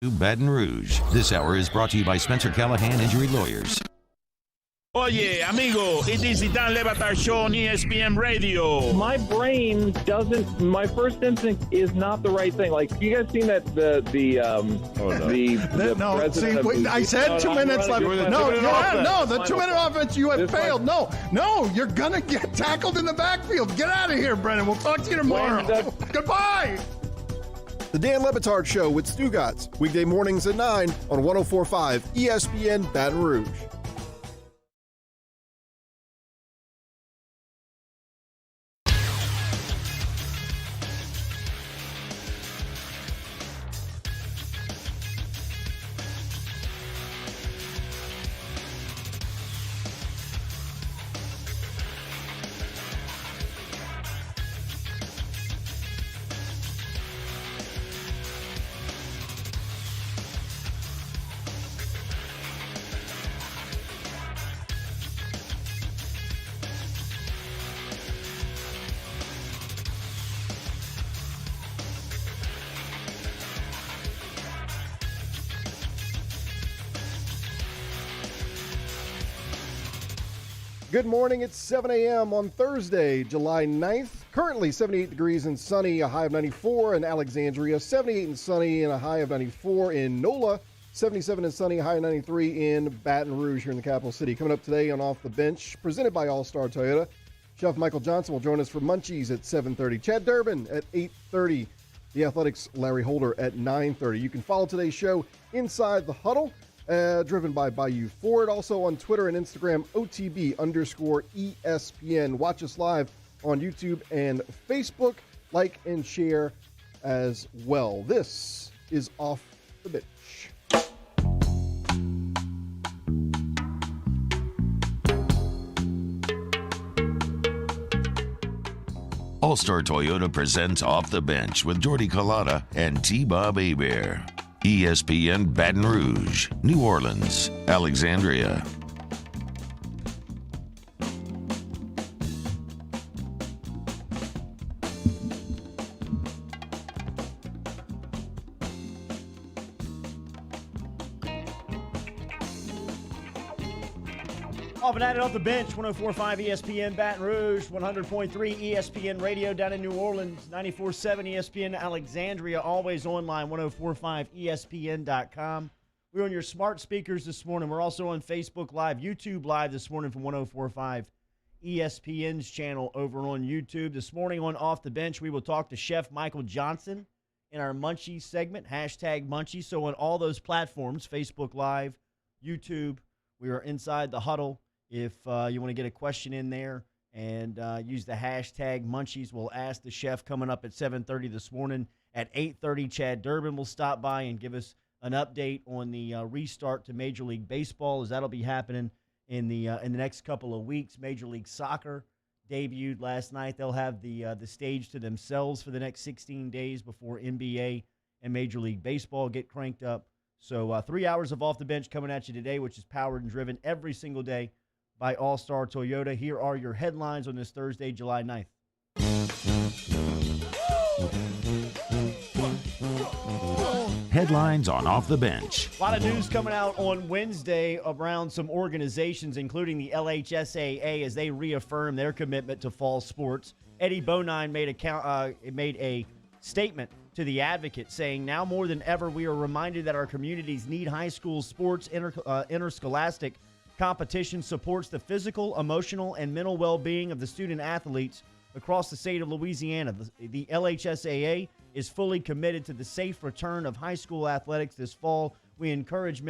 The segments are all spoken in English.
Baton Rouge. This hour is brought to you by Spencer Callahan Injury Lawyers. Oye, amigo, it is the Dan Le Batard Show on ESPN Radio. My brain doesn't. My first instinct is not the right thing. Like, you guys seen that the I said 2 minutes left. No, the 2 minute offense. You have failed. No, you're gonna get tackled in the backfield. Get out of here, Brennan. We'll talk to you tomorrow. Goodbye. The Dan Le Batard Show with Stugotz, weekday mornings at 9 on 104.5 ESPN Baton Rouge. Good morning. It's 7 a.m. on Thursday, July 9th. Currently 78 degrees and sunny, a high of 94 in Alexandria, 78 and sunny and a high of 94 in NOLA, 77 and sunny, high of 93 in Baton Rouge here in the capital city. Coming up today on Off the Bench, presented by All-Star Toyota. Chef Michael Johnson will join us for Munchies at 7:30. Chad Durbin at 8:30. The Athletics' Larry Holder at 9:30. You can follow today's show Inside the Huddle. Driven by Bayou Ford. Also on Twitter and Instagram, OTB_ESPN. Watch us live on YouTube and Facebook. Like and share as well. This is Off the Bench. All-Star Toyota presents Off the Bench with Jordy and T-Bob Hebert. ESPN Baton Rouge, New Orleans, Alexandria. Off and at it off the bench, 104.5 ESPN Baton Rouge, 100.3 ESPN Radio down in New Orleans, 94.7 ESPN Alexandria, always online, 104.5ESPN.com. We're on your smart speakers this morning. We're also on Facebook Live, YouTube Live this morning from 104.5 ESPN's channel over on YouTube. This morning on Off the Bench, we will talk to Chef Michael Johnson in our Munchies segment, hashtag Munchies. So on all those platforms, Facebook Live, YouTube, we are Inside the Huddle. If you want to get a question in there and use the hashtag Munchies, we'll ask the chef coming up at 7:30 this morning. At 8:30, Chad Durbin will stop by and give us an update on the restart to Major League Baseball, as that'll be happening in the next couple of weeks. Major League Soccer debuted last night. They'll have the stage to themselves for the next 16 days before NBA and Major League Baseball get cranked up. So 3 hours of Off the Bench coming at you today, which is powered and driven every single day by All-Star Toyota. Here are your headlines on this Thursday, July 9th. Headlines on Off the Bench. A lot of news coming out on Wednesday around some organizations, including the LHSAA, as they reaffirm their commitment to fall sports. Eddie Bonine made a statement to The Advocate saying, now more than ever, we are reminded that our communities need high school sports. Interscholastic competition supports the physical, emotional, and mental well-being of the student athletes across the state of Louisiana. The LHSAA is fully committed to the safe return of high school athletics this fall. We encourage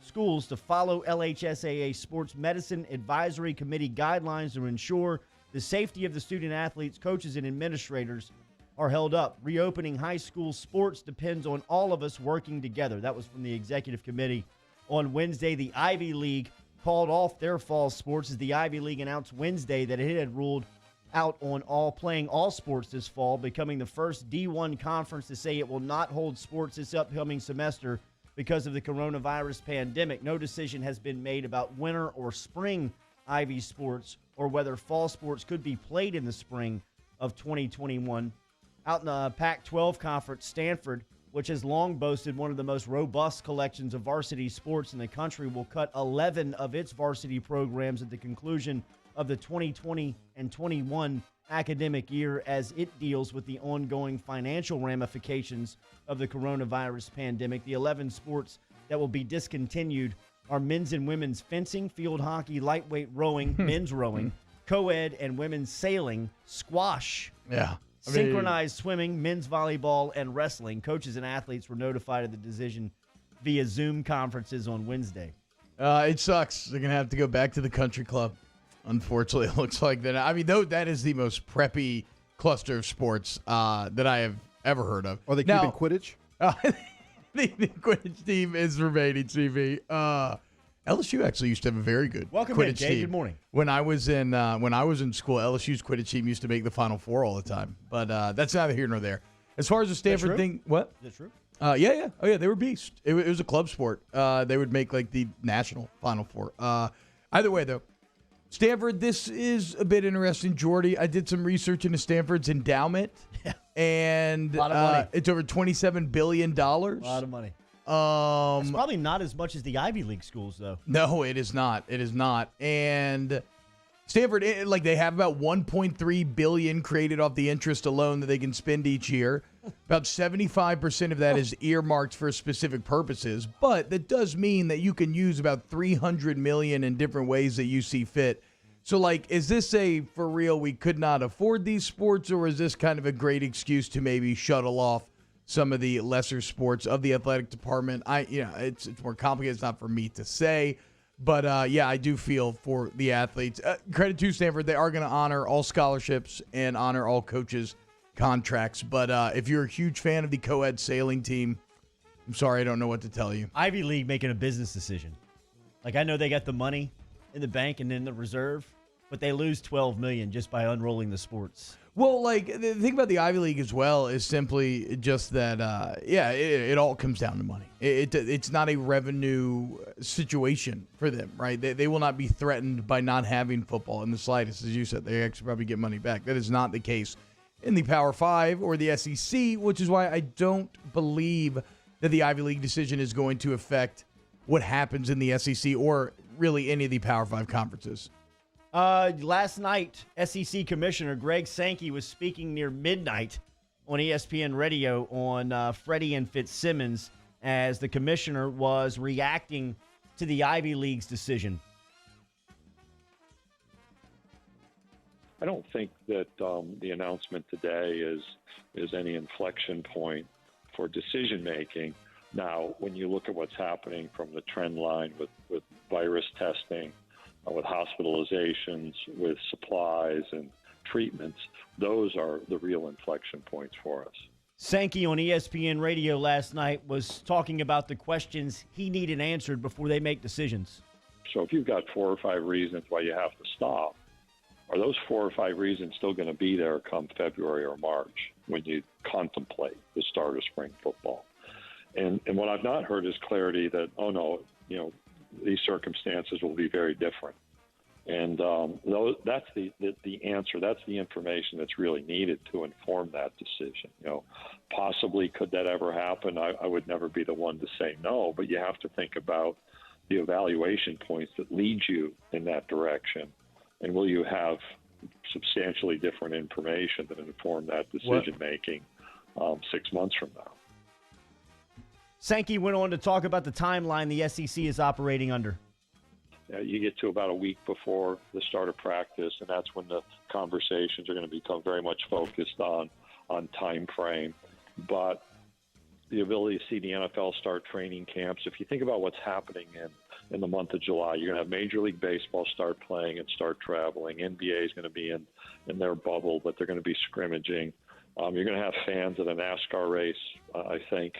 schools to follow LHSAA Sports Medicine Advisory Committee guidelines to ensure the safety of the student athletes, coaches, and administrators are held up. Reopening high school sports depends on all of us working together. That was from the executive committee on Wednesday. The Ivy League called off their fall sports as the Ivy League announced Wednesday that it had ruled out on playing all sports this fall, becoming the first D1 conference to say it will not hold sports this upcoming semester because of the coronavirus pandemic. No decision has been made about winter or spring Ivy sports or whether fall sports could be played in the spring of 2021. Out in the Pac-12 conference, Stanford which has long boasted one of the most robust collections of varsity sports in the country, will cut 11 of its varsity programs at the conclusion of the 2020 and 21 academic year as it deals with the ongoing financial ramifications of the coronavirus pandemic. The 11 sports that will be discontinued are men's and women's fencing, field hockey, lightweight rowing, men's rowing, co-ed and women's sailing, squash, synchronized swimming, men's volleyball, and wrestling. Coaches and athletes were notified of the decision via Zoom conferences on Wednesday. It sucks. They're going to have to go back to the country club. Unfortunately, it looks like that. I mean, though, that is the most preppy cluster of sports that I have ever heard of. Are they keeping Quidditch? The Quidditch team is remaining, CV. LSU actually used to have a very good Quidditch team. Good morning. When I was in school, LSU's Quidditch team used to make the Final Four all the time. But that's neither here nor there. As far as the Stanford thing, what? Is that true? Yeah. Oh, yeah, they were beast. It was a club sport. They would make like the national Final Four. Either way, though, Stanford, this is a bit interesting, Jordy. I did some research into Stanford's endowment, and a lot of money. It's over $27 billion. A lot of money. It's probably not as much as the Ivy League schools, though. No, it is not. It is not. And Stanford, they have about $1.3 billion created off the interest alone that they can spend each year. About 75% of that is earmarked for specific purposes, but that does mean that you can use about $300 million in different ways that you see fit. So, is this for real, we could not afford these sports, or is this kind of a great excuse to maybe shuttle off some of the lesser sports of the athletic department? It's more complicated. It's not for me to say. But, I do feel for the athletes. Credit to Stanford. They are going to honor all scholarships and honor all coaches' contracts. But if you're a huge fan of the co-ed sailing team, I'm sorry, I don't know what to tell you. Ivy League making a business decision. I know they got the money in the bank and in the reserve, but they lose $12 million just by unrolling the sports. Well, the thing about the Ivy League as well is simply just that, it all comes down to money. It's not a revenue situation for them, right? They will not be threatened by not having football in the slightest. As you said, they actually probably get money back. That is not the case in the Power 5 or the SEC, which is why I don't believe that the Ivy League decision is going to affect what happens in the SEC or really any of the Power 5 conferences. Last night, SEC Commissioner Greg Sankey was speaking near midnight on ESPN Radio on Freddie and Fitzsimmons as the commissioner was reacting to the Ivy League's decision. I don't think that the announcement today is any inflection point for decision making. Now, when you look at what's happening from the trend line with virus testing, with hospitalizations, with supplies and treatments, those are the real inflection points for us. Sankey on ESPN Radio last night was talking about the questions he needed answered before they make decisions. So if you've got 4 or 5 reasons why you have to stop, are those 4 or 5 reasons still going to be there come February or March when you contemplate the start of spring football? And what I've not heard is clarity that, oh no, these circumstances will be very different. And that's the answer. That's the information that's really needed to inform that decision. Possibly could that ever happen? I would never be the one to say no, but you have to think about the evaluation points that lead you in that direction. And will you have substantially different information that inform that decision making 6 months from now? Sankey went on to talk about the timeline the SEC is operating under. You get to about a week before the start of practice, and that's when the conversations are going to become very much focused on time frame. But the ability to see the NFL start training camps, if you think about what's happening in the month of July, you're going to have Major League Baseball start playing and start traveling. NBA is going to be in their bubble, but they're going to be scrimmaging. You're going to have fans at a NASCAR race, I think.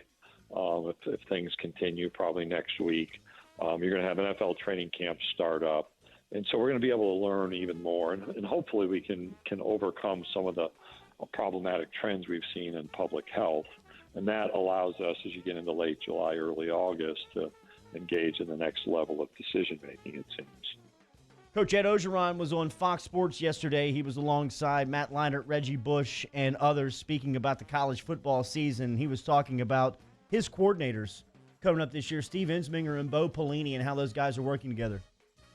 If things continue, probably next week. You're going to have NFL training camps start up. And so we're going to be able to learn even more. And hopefully we can overcome some of the problematic trends we've seen in public health. And that allows us, as you get into late July, early August, to engage in the next level of decision-making, it seems. Coach Ed Ogeron was on Fox Sports yesterday. He was alongside Matt Leinart, Reggie Bush, and others speaking about the college football season. He was talking about his coordinators coming up this year, Steve Ensminger and Bo Pelini, and how those guys are working together.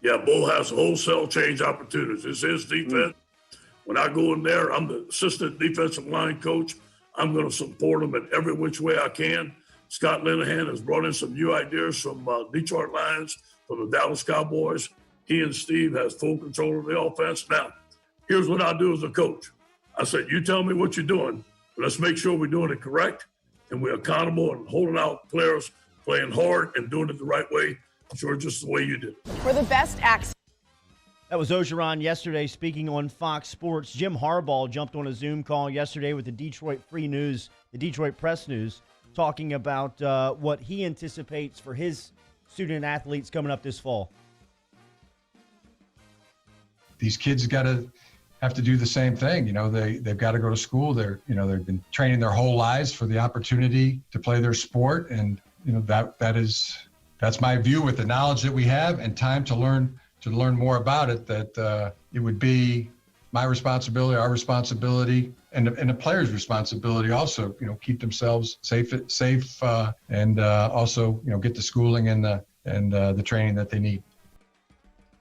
Yeah, Bo has wholesale change opportunities. It's his defense. When I go in there, I'm the assistant defensive line coach. I'm going to support him in every which way I can. Scott Linehan has brought in some new ideas from Detroit Lions, from the Dallas Cowboys. He and Steve has full control of the offense. Now, here's what I do as a coach. I said, you tell me what you're doing, but let's make sure we're doing it correct and we're accountable and holding out players, playing hard and doing it the right way. Sure, just the way you did. For the best acts. That was Ogeron yesterday speaking on Fox Sports. Jim Harbaugh jumped on a Zoom call yesterday with the Detroit Free News, the Detroit Press News, talking about what he anticipates for his student athletes coming up this fall. These kids have to do the same thing. You know, they've got to go to school. They've been training their whole lives for the opportunity to play their sport. And, you know, that's my view with the knowledge that we have and time to learn more about it, that it would be my responsibility, our responsibility, and the players' responsibility also, you know, keep themselves safe, and also, you know, get the schooling and the training that they need.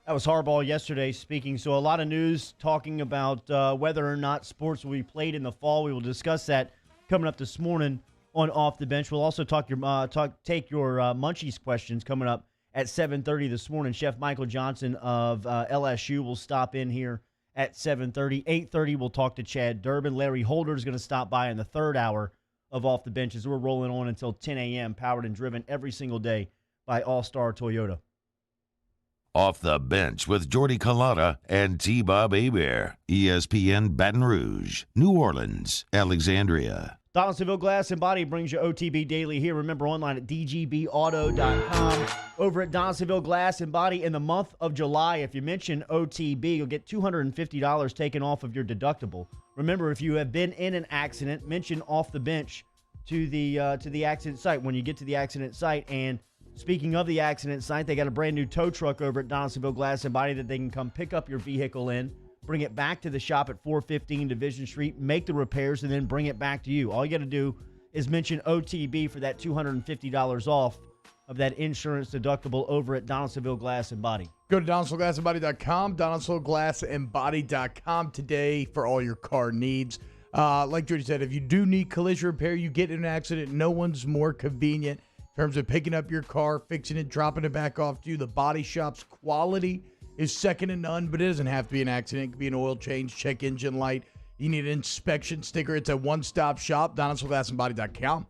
That was Harbaugh yesterday speaking. So a lot of news talking about whether or not sports will be played in the fall. We will discuss that coming up this morning on Off the Bench. We'll also take your Munchies questions coming up at 7:30 this morning. Chef Michael Johnson of LSU will stop in here at 7:30. 8:30, we'll talk to Chad Durbin. Larry Holder is going to stop by in the third hour of Off the Bench as we're rolling on until 10 a.m., powered and driven every single day by All-Star Toyota. Off the Bench with Jordy Culotta and T-Bob Hebert. ESPN Baton Rouge, New Orleans, Alexandria. Donaldsonville Glass and Body brings you OTB Daily here. Remember, online at dgbauto.com. Over at Donaldsonville Glass and Body in the month of July, if you mention OTB, you'll get $250 taken off of your deductible. Remember, if you have been in an accident, mention Off the Bench to the accident site when you get to the accident site. And speaking of the accident site, they got a brand new tow truck over at Donaldsonville Glass and Body that they can come pick up your vehicle in, bring it back to the shop at 415 Division Street, make the repairs, and then bring it back to you. All you got to do is mention OTB for that $250 off of that insurance deductible over at Donaldsonville Glass and Body. Go to DonaldsonvilleGlassandBody.com, DonaldsonvilleGlassandBody today for all your car needs. Like Jordy said, if you do need collision repair, you get in an accident, no one's more convenient in terms of picking up your car, fixing it, dropping it back off to you. The body shop's quality is second to none, but it doesn't have to be an accident. It could be an oil change, check engine light. You need an inspection sticker. It's a one-stop shop, DonaldsonvilleGlassandBody.com.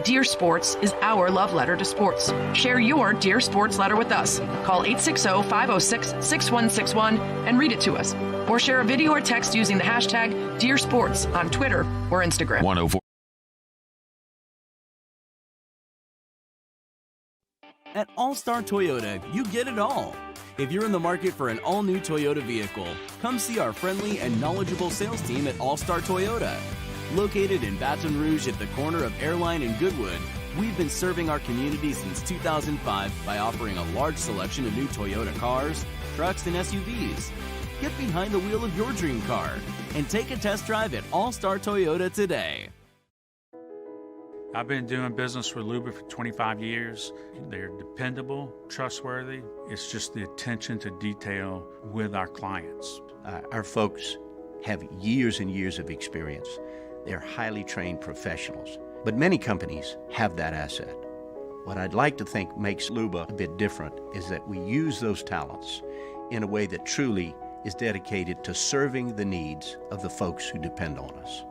Dear Sports is our love letter to sports. Share your Dear Sports letter with us. Call 860-506-6161 and read it to us. Or share a video or text using the hashtag Dear Sports on Twitter or Instagram. 104. At All-Star Toyota, you get it all. If you're in the market for an all-new Toyota vehicle, come see our friendly and knowledgeable sales team at All-Star Toyota. Located in Baton Rouge at the corner of Airline and Goodwood, we've been serving our community since 2005 by offering a large selection of new Toyota cars, trucks, and SUVs. Get behind the wheel of your dream car and take a test drive at All-Star Toyota today. I've been doing business with Luba for 25 years. They're dependable, trustworthy. It's just the attention to detail with our clients. Our folks have years and years of experience. They're highly trained professionals, but many companies have that asset. What I'd like to think makes Luba a bit different is that we use those talents in a way that truly is dedicated to serving the needs of the folks who depend on us.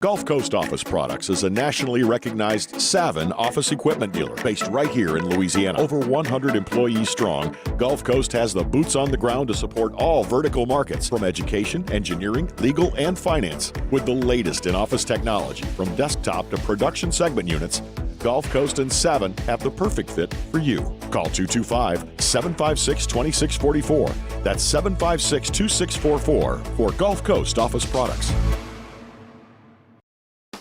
Gulf Coast Office Products is a nationally recognized Savin office equipment dealer based right here in Louisiana. Over 100 employees strong, Gulf Coast has the boots on the ground to support all vertical markets from education, engineering, legal, and finance. With the latest in office technology from desktop to production segment units, Gulf Coast and Savin have the perfect fit for you. Call 225-756-2644. That's 756-2644 for Gulf Coast Office Products.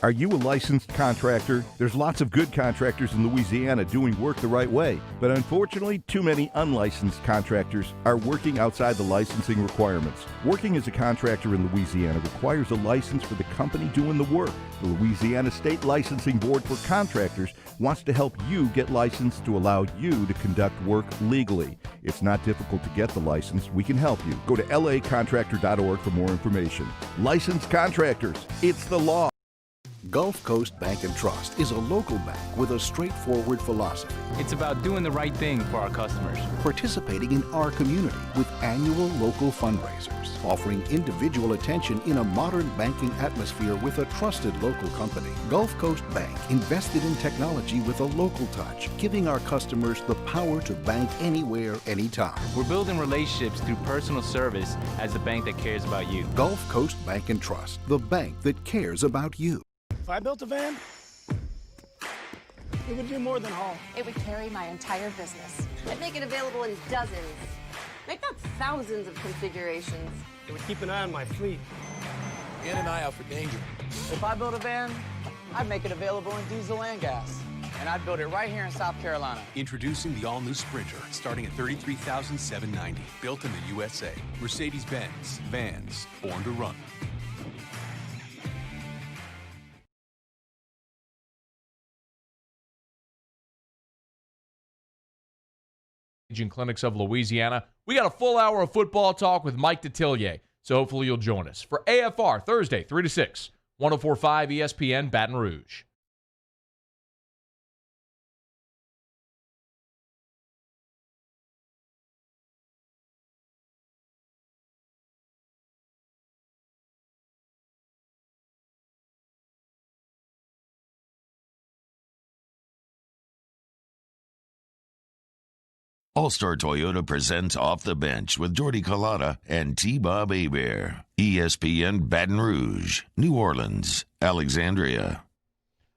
Are you a licensed contractor? There's lots of good contractors in Louisiana doing work the right way, but unfortunately, too many unlicensed contractors are working outside the licensing requirements. Working as a contractor in Louisiana requires a license for the company doing the work. The Louisiana State Licensing Board for Contractors wants to help you get licensed to allow you to conduct work legally. It's not difficult to get the license. We can help you. Go to lacontractor.org for more information. Licensed contractors, it's the law. Gulf Coast Bank and Trust is a local bank with a straightforward philosophy. It's about doing the right thing for our customers. Participating in our community with annual local fundraisers. Offering individual attention in a modern banking atmosphere with a trusted local company. Gulf Coast Bank invested in technology with a local touch, giving our customers the power to bank anywhere, anytime. We're building relationships through personal service as the bank that cares about you. Gulf Coast Bank and Trust, the bank that cares about you. If I built a van, it would do more than haul. It would carry my entire business. I'd make it available in dozens, if not thousands of configurations. It would keep an eye on my fleet. And an eye out for danger. If I built a van, I'd make it available in diesel and gas. And I'd build it right here in South Carolina. Introducing the all-new Sprinter, starting at $33,790. Built in the USA. Mercedes-Benz. Vans. Born to run. Clinics of Louisiana. We got a full hour of football talk with Mike Detillier, so hopefully you'll join us for AFR Thursday 3 to 6, 104.5 ESPN Baton Rouge. All-Star Toyota presents Off the Bench with Jordy Collada and T-Bob Hebert. ESPN Baton Rouge, New Orleans, Alexandria.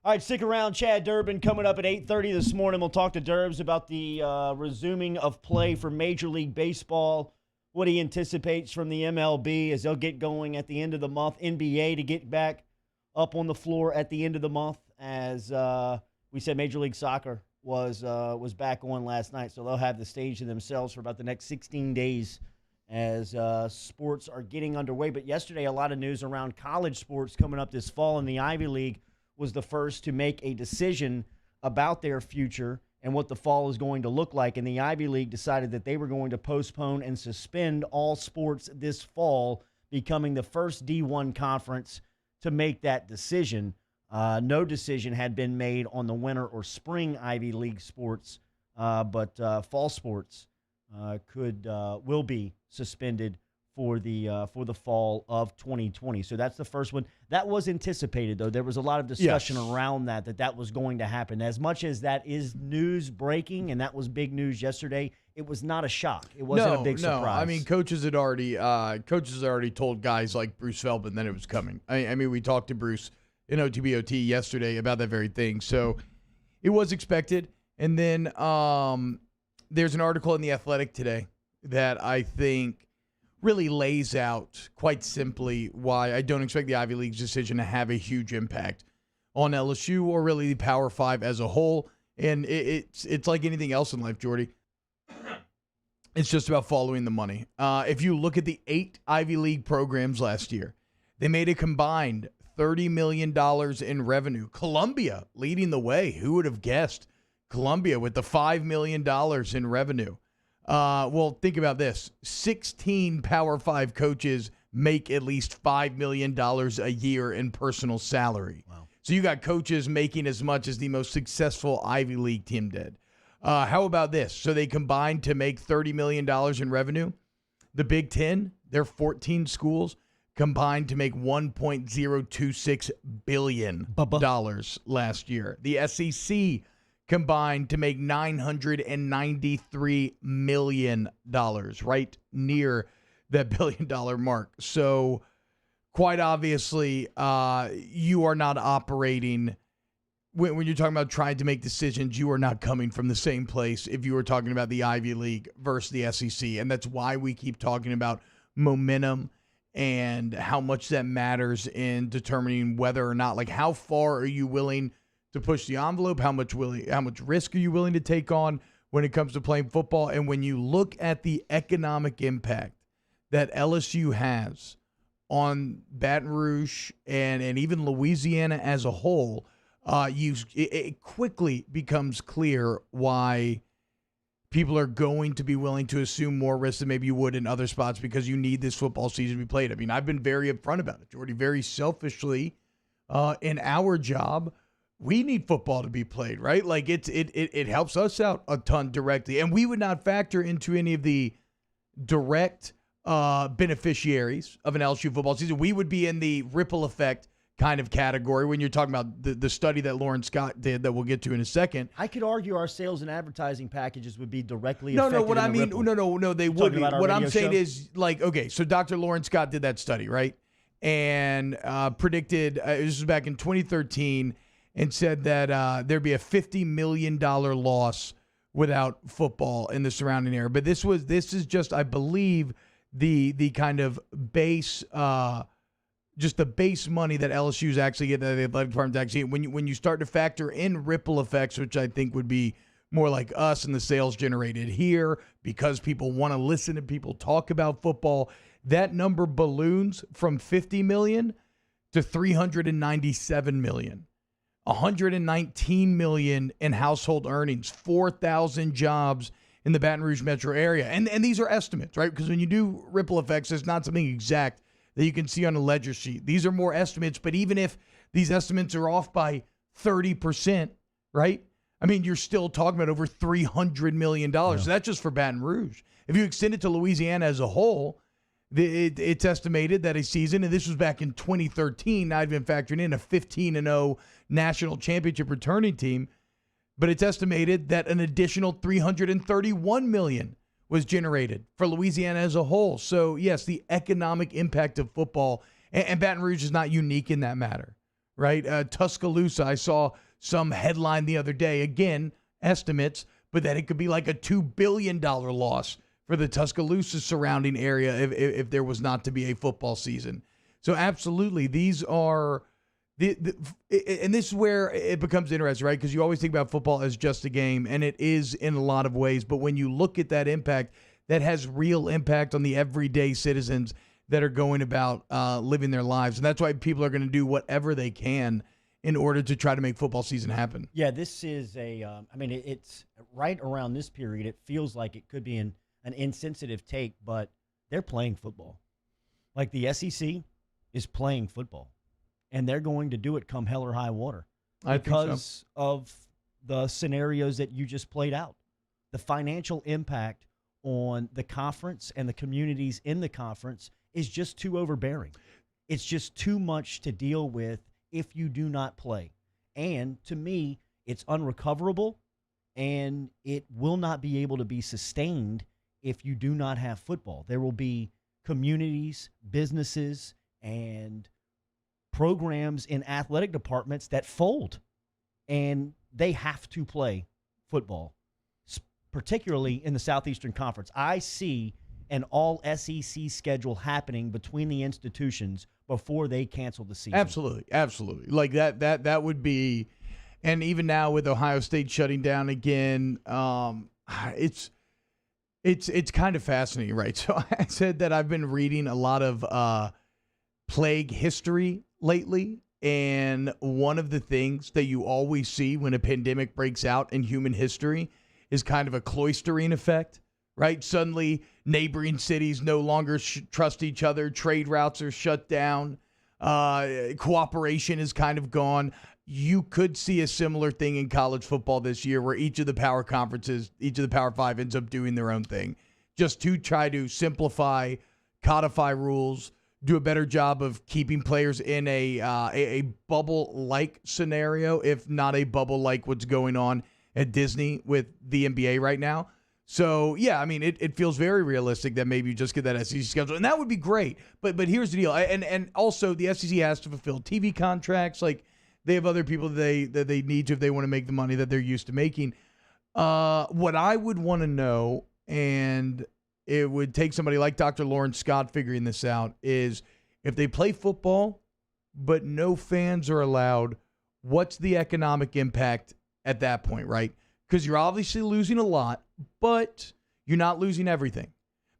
All right, stick around. Chad Durbin coming up at 8:30 this morning. We'll talk to Durbs about the resuming of play for Major League Baseball, what he anticipates from the MLB as they'll get going at the end of the month, NBA to get back up on the floor at the end of the month, as we said Major League Soccer was back on last night, so they'll have the stage to themselves for about the next 16 days as sports are getting underway. But yesterday, a lot of news around college sports coming up this fall, and the Ivy League was the first to make a decision about their future and what the fall is going to look like. And the Ivy League decided that they were going to postpone and suspend all sports this fall, becoming the first D1 conference to make that decision. No decision had been made on the winter or spring Ivy League sports, but fall sports will be suspended for the fall of 2020. So that's the first one. That was anticipated, though. There was a lot of discussion around that was going to happen. As much as that is news breaking, and that was big news yesterday, it was not a shock. It wasn't a big surprise. No, I mean, coaches had already told guys like Bruce Feldman that it was coming. I mean, we talked to Bruce in OTBOT yesterday about that very thing. So it was expected. And then there's an article in The Athletic today that I think really lays out quite simply why I don't expect the Ivy League's decision to have a huge impact on LSU or really the Power 5 as a whole. And it's like anything else in life, Jordy. It's just about following the money. If you look at the 8 Ivy League programs last year, they made a combined $30 million in revenue. Columbia leading the way. Who would have guessed? Columbia with the $5 million in revenue. Well, think about this. 16 Power 5 coaches make at least $5 million a year in personal salary. Wow. So you got coaches making as much as the most successful Ivy League team did. How about this? So they combined to make $30 million in revenue. The Big Ten, their 14 schools, combined to make $1.026 billion last year. The SEC combined to make $993 million, right near that $1 billion mark. So quite obviously, you are not operating, when you're talking about trying to make decisions, you are not coming from the same place if you were talking about the Ivy League versus the SEC. And that's why we keep talking about momentum and how much that matters in determining whether or not, like, how far are you willing to push the envelope? How much risk are you willing to take on when it comes to playing football? And when you look at the economic impact that LSU has on Baton Rouge and even Louisiana as a whole, it quickly becomes clear why people are going to be willing to assume more risk than maybe you would in other spots, because you need this football season to be played. I mean, I've been very upfront about it, Jordy. Very selfishly, in our job, we need football to be played, right? Like it helps us out a ton directly, and we would not factor into any of the direct beneficiaries of an LSU football season. We would be in the ripple effect kind of category when you're talking about the study that Lauren Scott did that we'll get to in a second. I could argue our sales and advertising packages would be directly No, affected. what I mean, no, they wouldn't. What I'm saying show? is, like, okay, so Dr. Lauren Scott did that study, right? And predicted, this was back in 2013, and said that there'd be a $50 million loss without football in the surrounding area. But this is just, I believe, the kind of base just the base money that LSU's actually getting, that the athletic department's actually getting. When you start to factor in ripple effects, which I think would be more like us and the sales generated here because people want to listen to people talk about football, that number balloons from $50 million to $397 million. $119 million in household earnings, 4,000 jobs in the Baton Rouge metro area. And these are estimates, right? Because when you do ripple effects, it's not something exact that you can see on a ledger sheet. These are more estimates, but even if these estimates are off by 30%, right? I mean, you're still talking about over $300 million. Yeah. So that's just for Baton Rouge. If you extend it to Louisiana as a whole, it's estimated that a season, and this was back in 2013, not even factoring in a 15-0 national championship returning team, but it's estimated that an additional $331 million was generated for Louisiana as a whole. So, yes, the economic impact of football, and Baton Rouge is not unique in that matter, right? Tuscaloosa, I saw some headline the other day, again, estimates, but that it could be like a $2 billion loss for the Tuscaloosa surrounding area if there was not to be a football season. So, absolutely, these are... and this is where it becomes interesting, right? Because you always think about football as just a game, and it is in a lot of ways. But when you look at that impact, that has real impact on the everyday citizens that are going about living their lives. And that's why people are going to do whatever they can in order to try to make football season happen. Yeah, this is it's right around this period. It feels like it could be an insensitive take, but they're playing football. Like the SEC is playing football. And they're going to do it come hell or high water because of the scenarios that you just played out. The financial impact on the conference and the communities in the conference is just too overbearing. It's just too much to deal with if you do not play. And to me, it's unrecoverable, and it will not be able to be sustained if you do not have football. There will be communities, businesses, and programs in athletic departments that fold, and they have to play football, particularly in the Southeastern Conference. I see an all SEC schedule happening between the institutions before they cancel the season. Absolutely. Like that would be, and even now with Ohio State shutting down again, it's kind of fascinating, right? So I said that I've been reading a lot of plague history lately, and one of the things that you always see when a pandemic breaks out in human history is kind of a cloistering effect, right? Suddenly, neighboring cities no longer trust each other. Trade routes are shut down. Cooperation is kind of gone. You could see a similar thing in college football this year where each of the power conferences, each of the Power Five ends up doing their own thing just to try to simplify, codify rules, do a better job of keeping players in a bubble-like scenario, if not a bubble like what's going on at Disney with the NBA right now. So, yeah, I mean, it feels very realistic that maybe you just get that SEC schedule, and that would be great. But here's the deal, and also the SEC has to fulfill TV contracts. Like, they have other people that they need to if they want to make the money that they're used to making. What I would want to know, and it would take somebody like Dr. Lawrence Scott figuring this out, is if they play football but no fans are allowed, what's the economic impact at that point, right? Because you're obviously losing a lot, but you're not losing everything.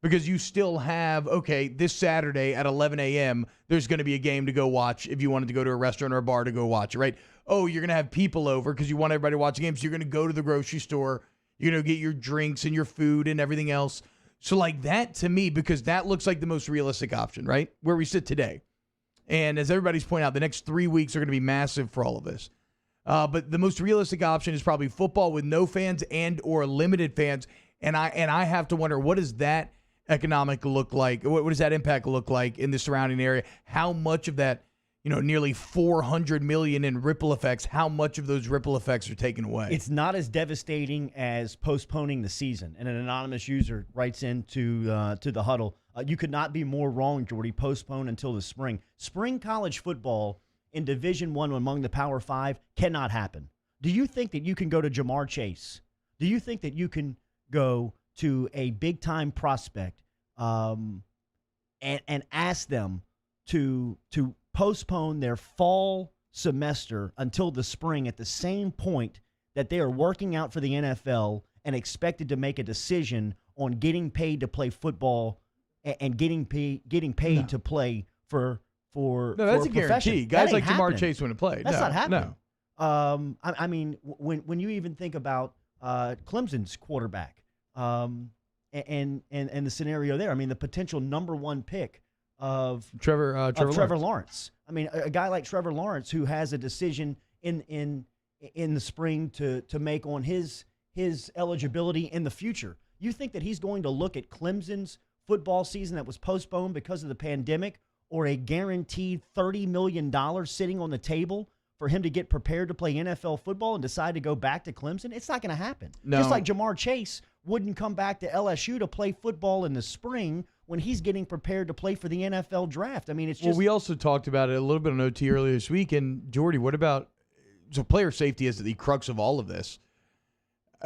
Because you still have, okay, this Saturday at 11 a.m., there's going to be a game to go watch if you wanted to go to a restaurant or a bar to go watch it, right? Oh, you're going to have people over because you want everybody to watch the game, so you're going to go to the grocery store, you're going to get your drinks and your food and everything else. So like that to me, because that looks like the most realistic option, right? Where we sit today. And as everybody's pointed out, the next 3 weeks are going to be massive for all of this. But the most realistic option is probably football with no fans and or limited fans. And I have to wonder, what does that economic look like? What does that impact look like in the surrounding area? How much of that, nearly $400 million in ripple effects, how much of those ripple effects are taken away? It's not as devastating as postponing the season. And an anonymous user writes into to the huddle, you could not be more wrong, Jordy. Postpone until the spring. Spring college football in Division I among the Power Five cannot happen. Do you think that you can go to Jamar Chase? Do you think that you can go to a big-time prospect and ask them to postpone their fall semester until the spring at the same point that they are working out for the NFL and expected to make a decision on getting paid to play football and getting paid to play for that's a a guarantee. Guys like Jamar Chase wouldn't play. That's not happening. No. I mean, when you even think about Clemson's quarterback and the scenario there, I mean, the potential number one pick of Trevor Lawrence. I mean, a guy like Trevor Lawrence who has a decision in the spring to make on his eligibility in the future. You think that he's going to look at Clemson's football season that was postponed because of the pandemic, or a guaranteed $30 million sitting on the table for him to get prepared to play NFL football and decide to go back to Clemson? It's not going to happen. No. Just like Jamar Chase wouldn't come back to LSU to play football in the spring when he's getting prepared to play for the NFL draft. I mean, it's just... Well, we also talked about it a little bit on OT earlier this week. And, Jordy, what about... So player safety is the crux of all of this.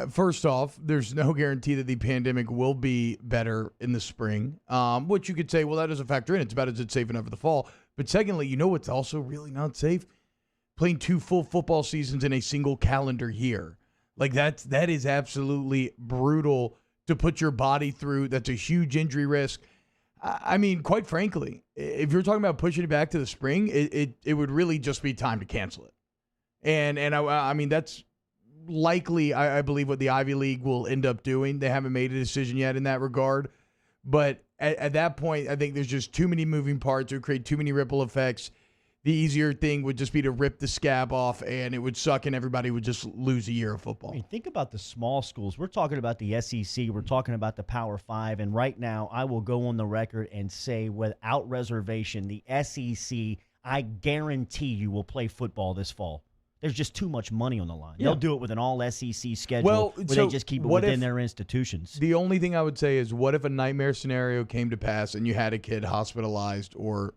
First off, there's no guarantee that the pandemic will be better in the spring, which you could say, well, that doesn't factor in. It's about, is it safe enough for the fall? But secondly, what's also really not safe? Playing 2 full football seasons in a single calendar year. Like that is absolutely brutal to put your body through. That's a huge injury risk. I mean, quite frankly, if you're talking about pushing it back to the spring, it would really just be time to cancel it. And I mean, that's likely, I believe, what the Ivy League will end up doing. They haven't made a decision yet in that regard. But at that point, I think there's just too many moving parts. It would create too many ripple effects. The easier thing would just be to rip the scab off, and it would suck, and everybody would just lose a year of football. I mean, think about the small schools. We're talking about the SEC. We're talking about the Power Five. And right now, I will go on the record and say without reservation, the SEC, I guarantee you will play football this fall. There's just too much money on the line. Yeah. They'll do it with an all-SEC schedule where they just keep it within their institutions. The only thing I would say is, what if a nightmare scenario came to pass and you had a kid hospitalized, or,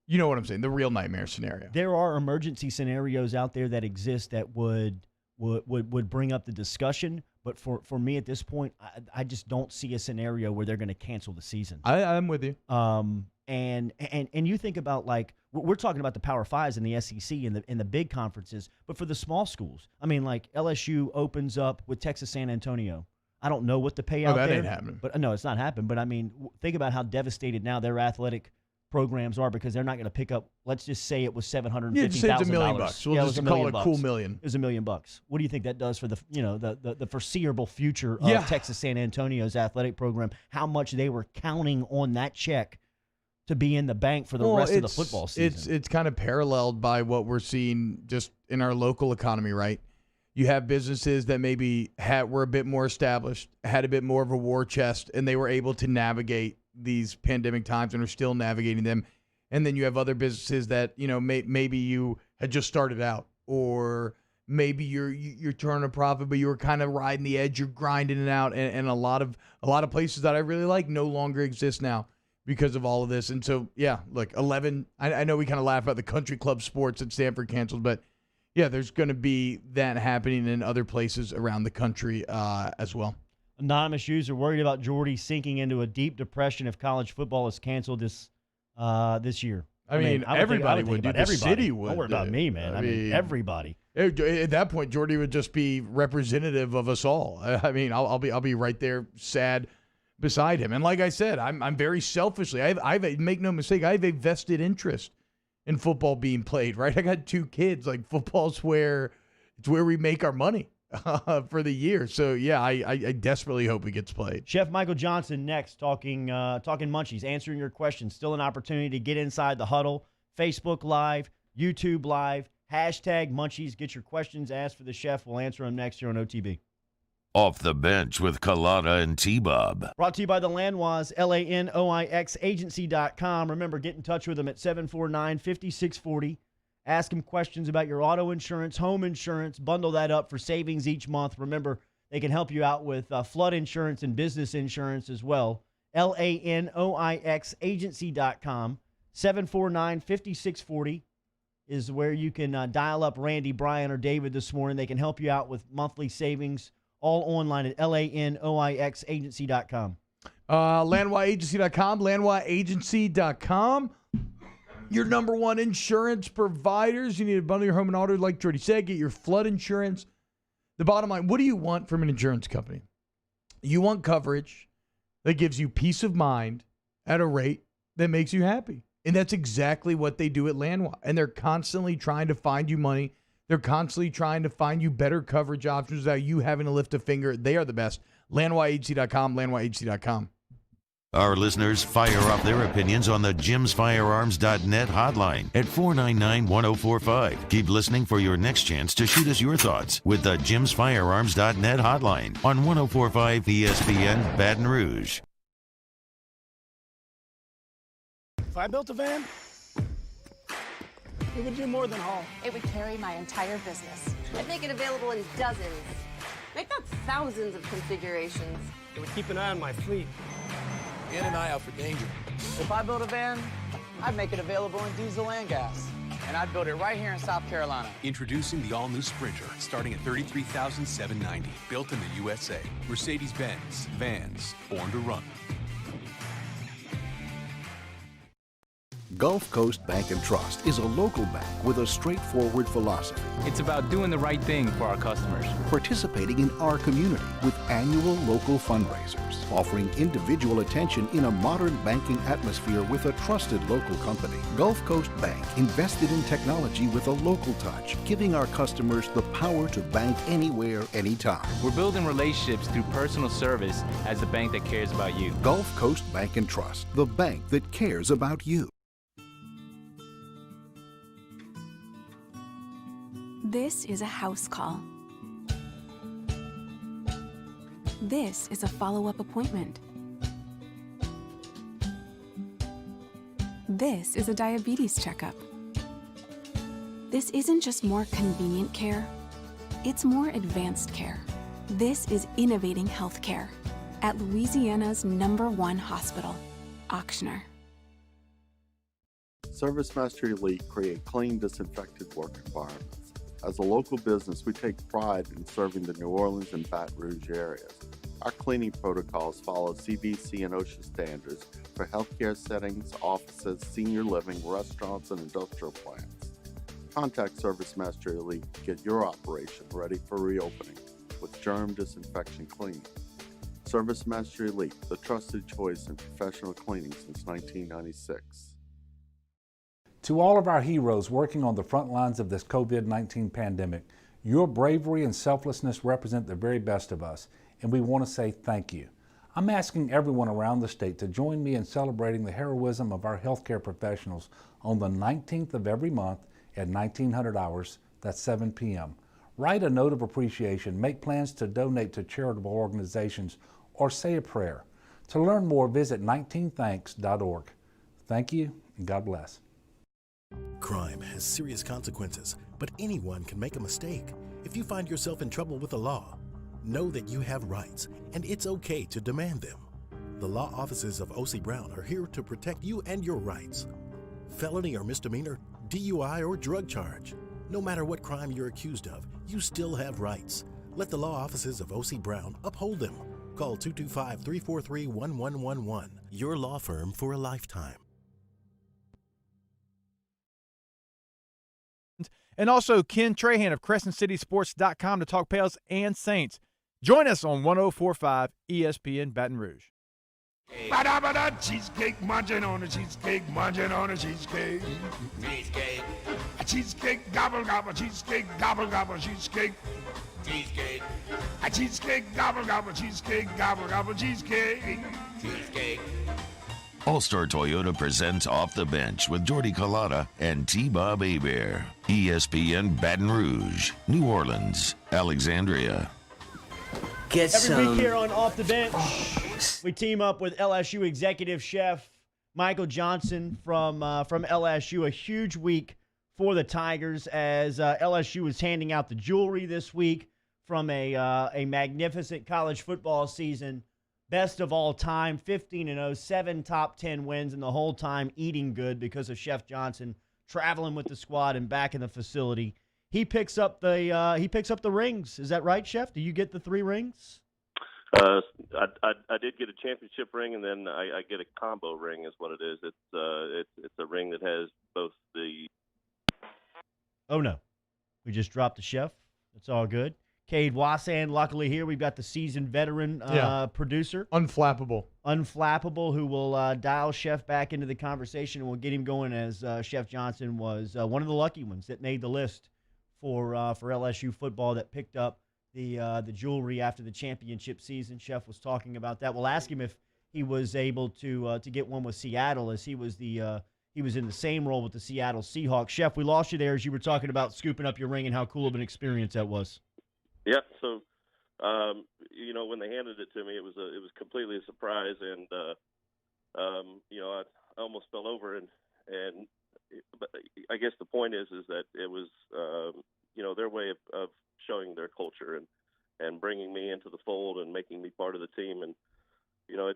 you know what I'm saying, the real nightmare scenario? There are emergency scenarios out there that exist that would bring up the discussion. But for me at this point, I just don't see a scenario where they're going to cancel the season. I'm with you. And you think about, like, we're talking about the Power Fives in the SEC and the big conferences, but for the small schools, I mean, like LSU opens up with Texas San Antonio. I don't know what the payout that there, ain't happening. But no, it's not happening. But I mean, think about how devastated now their athletic programs are, because they're not going to pick up. Let's just say it was $750,000. Yeah, just say it's $1 million. We'll just call it a cool million. It was $1 million. What do you think that does for the foreseeable future of Texas San Antonio's athletic program? How much they were counting on that check to be in the bank for the rest of the football season. It's kind of paralleled by what we're seeing just in our local economy, right? You have businesses that maybe were a bit more established, had a bit more of a war chest, and they were able to navigate these pandemic times and are still navigating them. And then you have other businesses that, maybe you had just started out, or maybe you're turning a profit, but you were kind of riding the edge, you're grinding it out, and a lot of places that I really like no longer exist now because of all of this. And so, yeah, look, 11, I know we kind of laugh about the country club sports that Stanford canceled, but yeah, there's going to be that happening in other places around the country as well. Anonymous user worried about Jordy sinking into a deep depression if college football is canceled this year. I mean, everybody would. The city would. Don't worry about me, man. I mean, everybody. At that point, Jordy would just be representative of us all. I mean, I'll be right there, sad beside him. And like I said, I'm very selfishly. I've make no mistake. I have a vested interest in football being played. Right? I got 2 kids. Like football's where we make our money for the year. So yeah, I desperately hope it gets played. Chef Michael Johnson next, talking Munchies, answering your questions. Still an opportunity to get inside the huddle. Facebook Live, YouTube Live, #Munchies. Get your questions asked for the chef. We'll answer them next here on OTB. Off the Bench with Collada and T-Bob. Brought to you by the Lanoix, LANOIX agency.com. Remember, get in touch with them at 749-5640. Ask them questions about your auto insurance, home insurance. Bundle that up for savings each month. Remember, they can help you out with flood insurance and business insurance as well. LANOIX agency.com. 749-5640 is where you can dial up Randy, Brian, or David this morning. They can help you out with monthly savings, all online at LANOIX agency.com. LanoixAgency.com, LanoixAgency.com. Your number one insurance providers. You need to bundle your home and auto, like Jordy said. Get your flood insurance. The bottom line, what do you want from an insurance company? You want coverage that gives you peace of mind at a rate that makes you happy. And that's exactly what they do at Lanoix. And they're constantly trying to find you money. They're constantly trying to find you better coverage options without you having to lift a finger. They are the best. LanoixAgency.com, LanoixAgency.com. Our listeners fire off their opinions on the jimsfirearms.net hotline at 499-1045. Keep listening for your next chance to shoot us your thoughts with the jimsfirearms.net hotline on 1045 ESPN Baton Rouge. If I built a van, it would do more than haul. It would carry my entire business. I'd make it available in dozens. Make that thousands of configurations. It would keep an eye on my fleet. And an eye out for danger. If I built a van, I'd make it available in diesel and gas. And I'd build it right here in South Carolina. Introducing the all-new Sprinter, starting at $33,790. Built in the USA. Mercedes-Benz. Vans. Born to run. Gulf Coast Bank and Trust is a local bank with a straightforward philosophy. It's about doing the right thing for our customers. Participating in our community with annual local fundraisers. Offering individual attention in a modern banking atmosphere with a trusted local company. Gulf Coast Bank invested in technology with a local touch, giving our customers the power to bank anywhere, anytime. We're building relationships through personal service as the bank that cares about you. Gulf Coast Bank and Trust, the bank that cares about you. This is a house call. This is a follow-up appointment. This is a diabetes checkup. This isn't just more convenient care, it's more advanced care. This is innovating healthcare at Louisiana's #1 hospital, Auctioner. ServiceMaster Elite create clean, disinfected work environments. As a local business, we take pride in serving the New Orleans and Baton Rouge areas. Our cleaning protocols follow CDC and OSHA standards for healthcare settings, offices, senior living, restaurants, and industrial plants. Contact ServiceMaster Elite to get your operation ready for reopening with germ disinfection cleaning. ServiceMaster Elite, the trusted choice in professional cleaning since 1996. To all of our heroes working on the front lines of this COVID-19 pandemic, your bravery and selflessness represent the very best of us, and we want to say thank you. I'm asking everyone around the state to join me in celebrating the heroism of our healthcare professionals on the 19th of every month at 1900 hours, that's 7 p.m. Write a note of appreciation, make plans to donate to charitable organizations, or say a prayer. To learn more, visit 19thanks.org. Thank you, and God bless. Crime has serious consequences, but anyone can make a mistake. If you find yourself in trouble with the law, know that you have rights, and it's okay to demand them. The law offices of O.C. Brown are here to protect you and your rights. Felony or misdemeanor, DUI or drug charge. No matter what crime you're accused of, you still have rights. Let the law offices of O.C. Brown uphold them. Call 225-343-1111. Your law firm for a lifetime. And also Ken Trahan of CrescentCitySports.com to talk Pels and Saints. Join us on 104.5 ESPN Baton Rouge. Ba-da-ba-da, cheesecake, munching on a cheesecake, munching on a cheesecake. Cheesecake. A cheesecake, gobble, gobble, cheesecake, gobble, gobble, cheesecake. Cheesecake. A cheesecake, gobble, gobble, cheesecake, gobble, gobble, cheesecake. Cheesecake. All-Star Toyota presents Off the Bench with Jordy Collada and T-Bob Hebert. ESPN Baton Rouge, New Orleans, Alexandria. Every week here on Off the Bench, we team up with LSU executive chef Michael Johnson from LSU. A huge week for the Tigers as LSU is handing out the jewelry this week from a magnificent college football season. Best of all time, 15-0, 7 top 10 wins, and the whole time eating good because of Chef Johnson traveling with the squad and back in the facility. He picks up the rings. Is that right, Chef? Do you get the 3 rings? I did get a championship ring, and then I get a combo ring. Is what it is. It's a ring that has both the. Oh no, we just dropped the chef. It's all good. Cade Wassan, luckily here we've got the seasoned veteran producer, Unflappable, who will dial Chef back into the conversation, and we'll get him going as Chef Johnson was one of the lucky ones that made the list for LSU football that picked up the jewelry after the championship season. Chef was talking about that. We'll ask him if he was able to get one with Seattle, as he was in the same role with the Seattle Seahawks. Chef, we lost you there as you were talking about scooping up your ring and how cool of an experience that was. Yeah. So, when they handed it to me, it was completely a surprise, and I almost fell over, but I guess the point is that it was their way of showing their culture and bringing me into the fold and making me part of the team, and it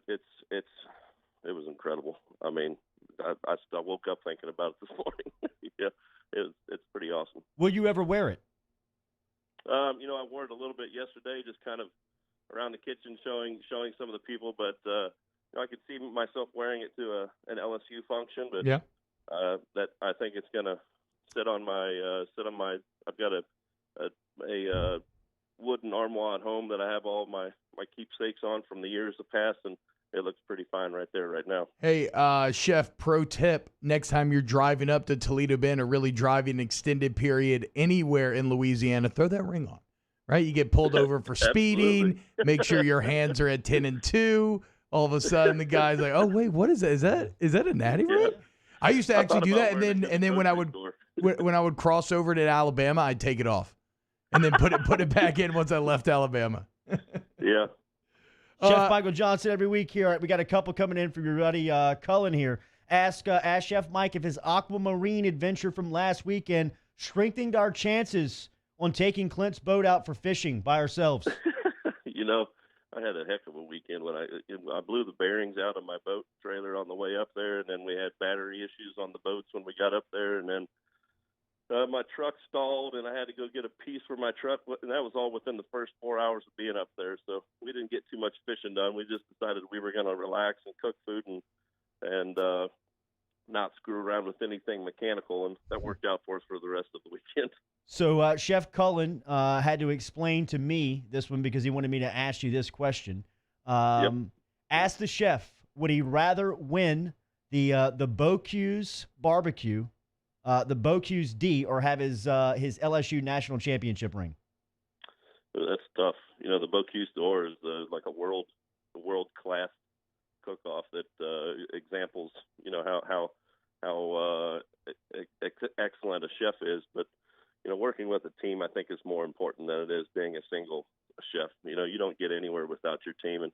was incredible. I mean, I woke up thinking about it this morning. Yeah, it's pretty awesome. Will you ever wear it? I wore it a little bit yesterday, just kind of around the kitchen, showing some of the people. But I could see myself wearing it to an LSU function. But yeah, that I think it's gonna sit on my. I've got a wooden armoire at home that I have all my keepsakes on from the years of past, and it looks pretty fine right there right now. Hey, Chef, pro tip, next time you're driving up to Toledo Bend or really driving an extended period anywhere in Louisiana, throw that ring on, right? You get pulled over for speeding, make sure your hands are at 10 and 2. All of a sudden, the guy's like, oh, wait, what is that? Is that a natty ring? I used to actually do that, and then when I would cross over to Alabama, I'd take it off and then put it back in once I left Alabama. Yeah. Chef Michael Johnson every week here. All right, we got a couple coming in from your buddy Cullen here. Ask Chef Mike if his aquamarine adventure from last weekend strengthened our chances on taking Clint's boat out for fishing by ourselves. I had a heck of a weekend when I blew the bearings out of my boat trailer on the way up there, and then we had battery issues on the boats when we got up there, and then my truck stalled, and I had to go get a piece for my truck, and that was all within the first 4 hours of being up there. So we didn't get too much fishing done. We just decided we were going to relax and cook food and not screw around with anything mechanical, and that worked out for us for the rest of the weekend. So Chef Cullen had to explain to me this one because he wanted me to ask you this question. Ask the chef, would he rather win the Bocuse barbecue, the Bocuse D, or have his LSU national championship ring? That's tough. The Bocuse d'Or is like a world class cook-off that examples how excellent a chef is. But working with a team, I think, is more important than it is being a single chef. You don't get anywhere without your team, and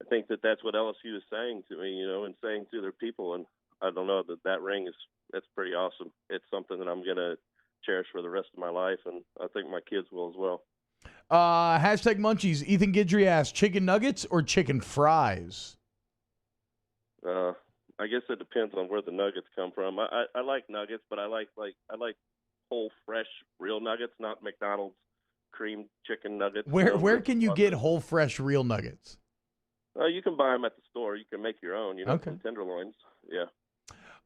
I think that's what LSU is saying to me, and saying to their people. And I don't know that ring that's pretty awesome. It's something that I'm gonna cherish for the rest of my life, and I think my kids will as well. Hashtag Munchies. Ethan Guidry asked, chicken nuggets or chicken fries? I guess it depends on where the nuggets come from. I like nuggets, but I like whole, fresh, real nuggets, not McDonald's cream chicken nuggets. Where can you get whole, fresh, real nuggets? You can buy them at the store. You can make your own, Okay. from tenderloins. Yeah.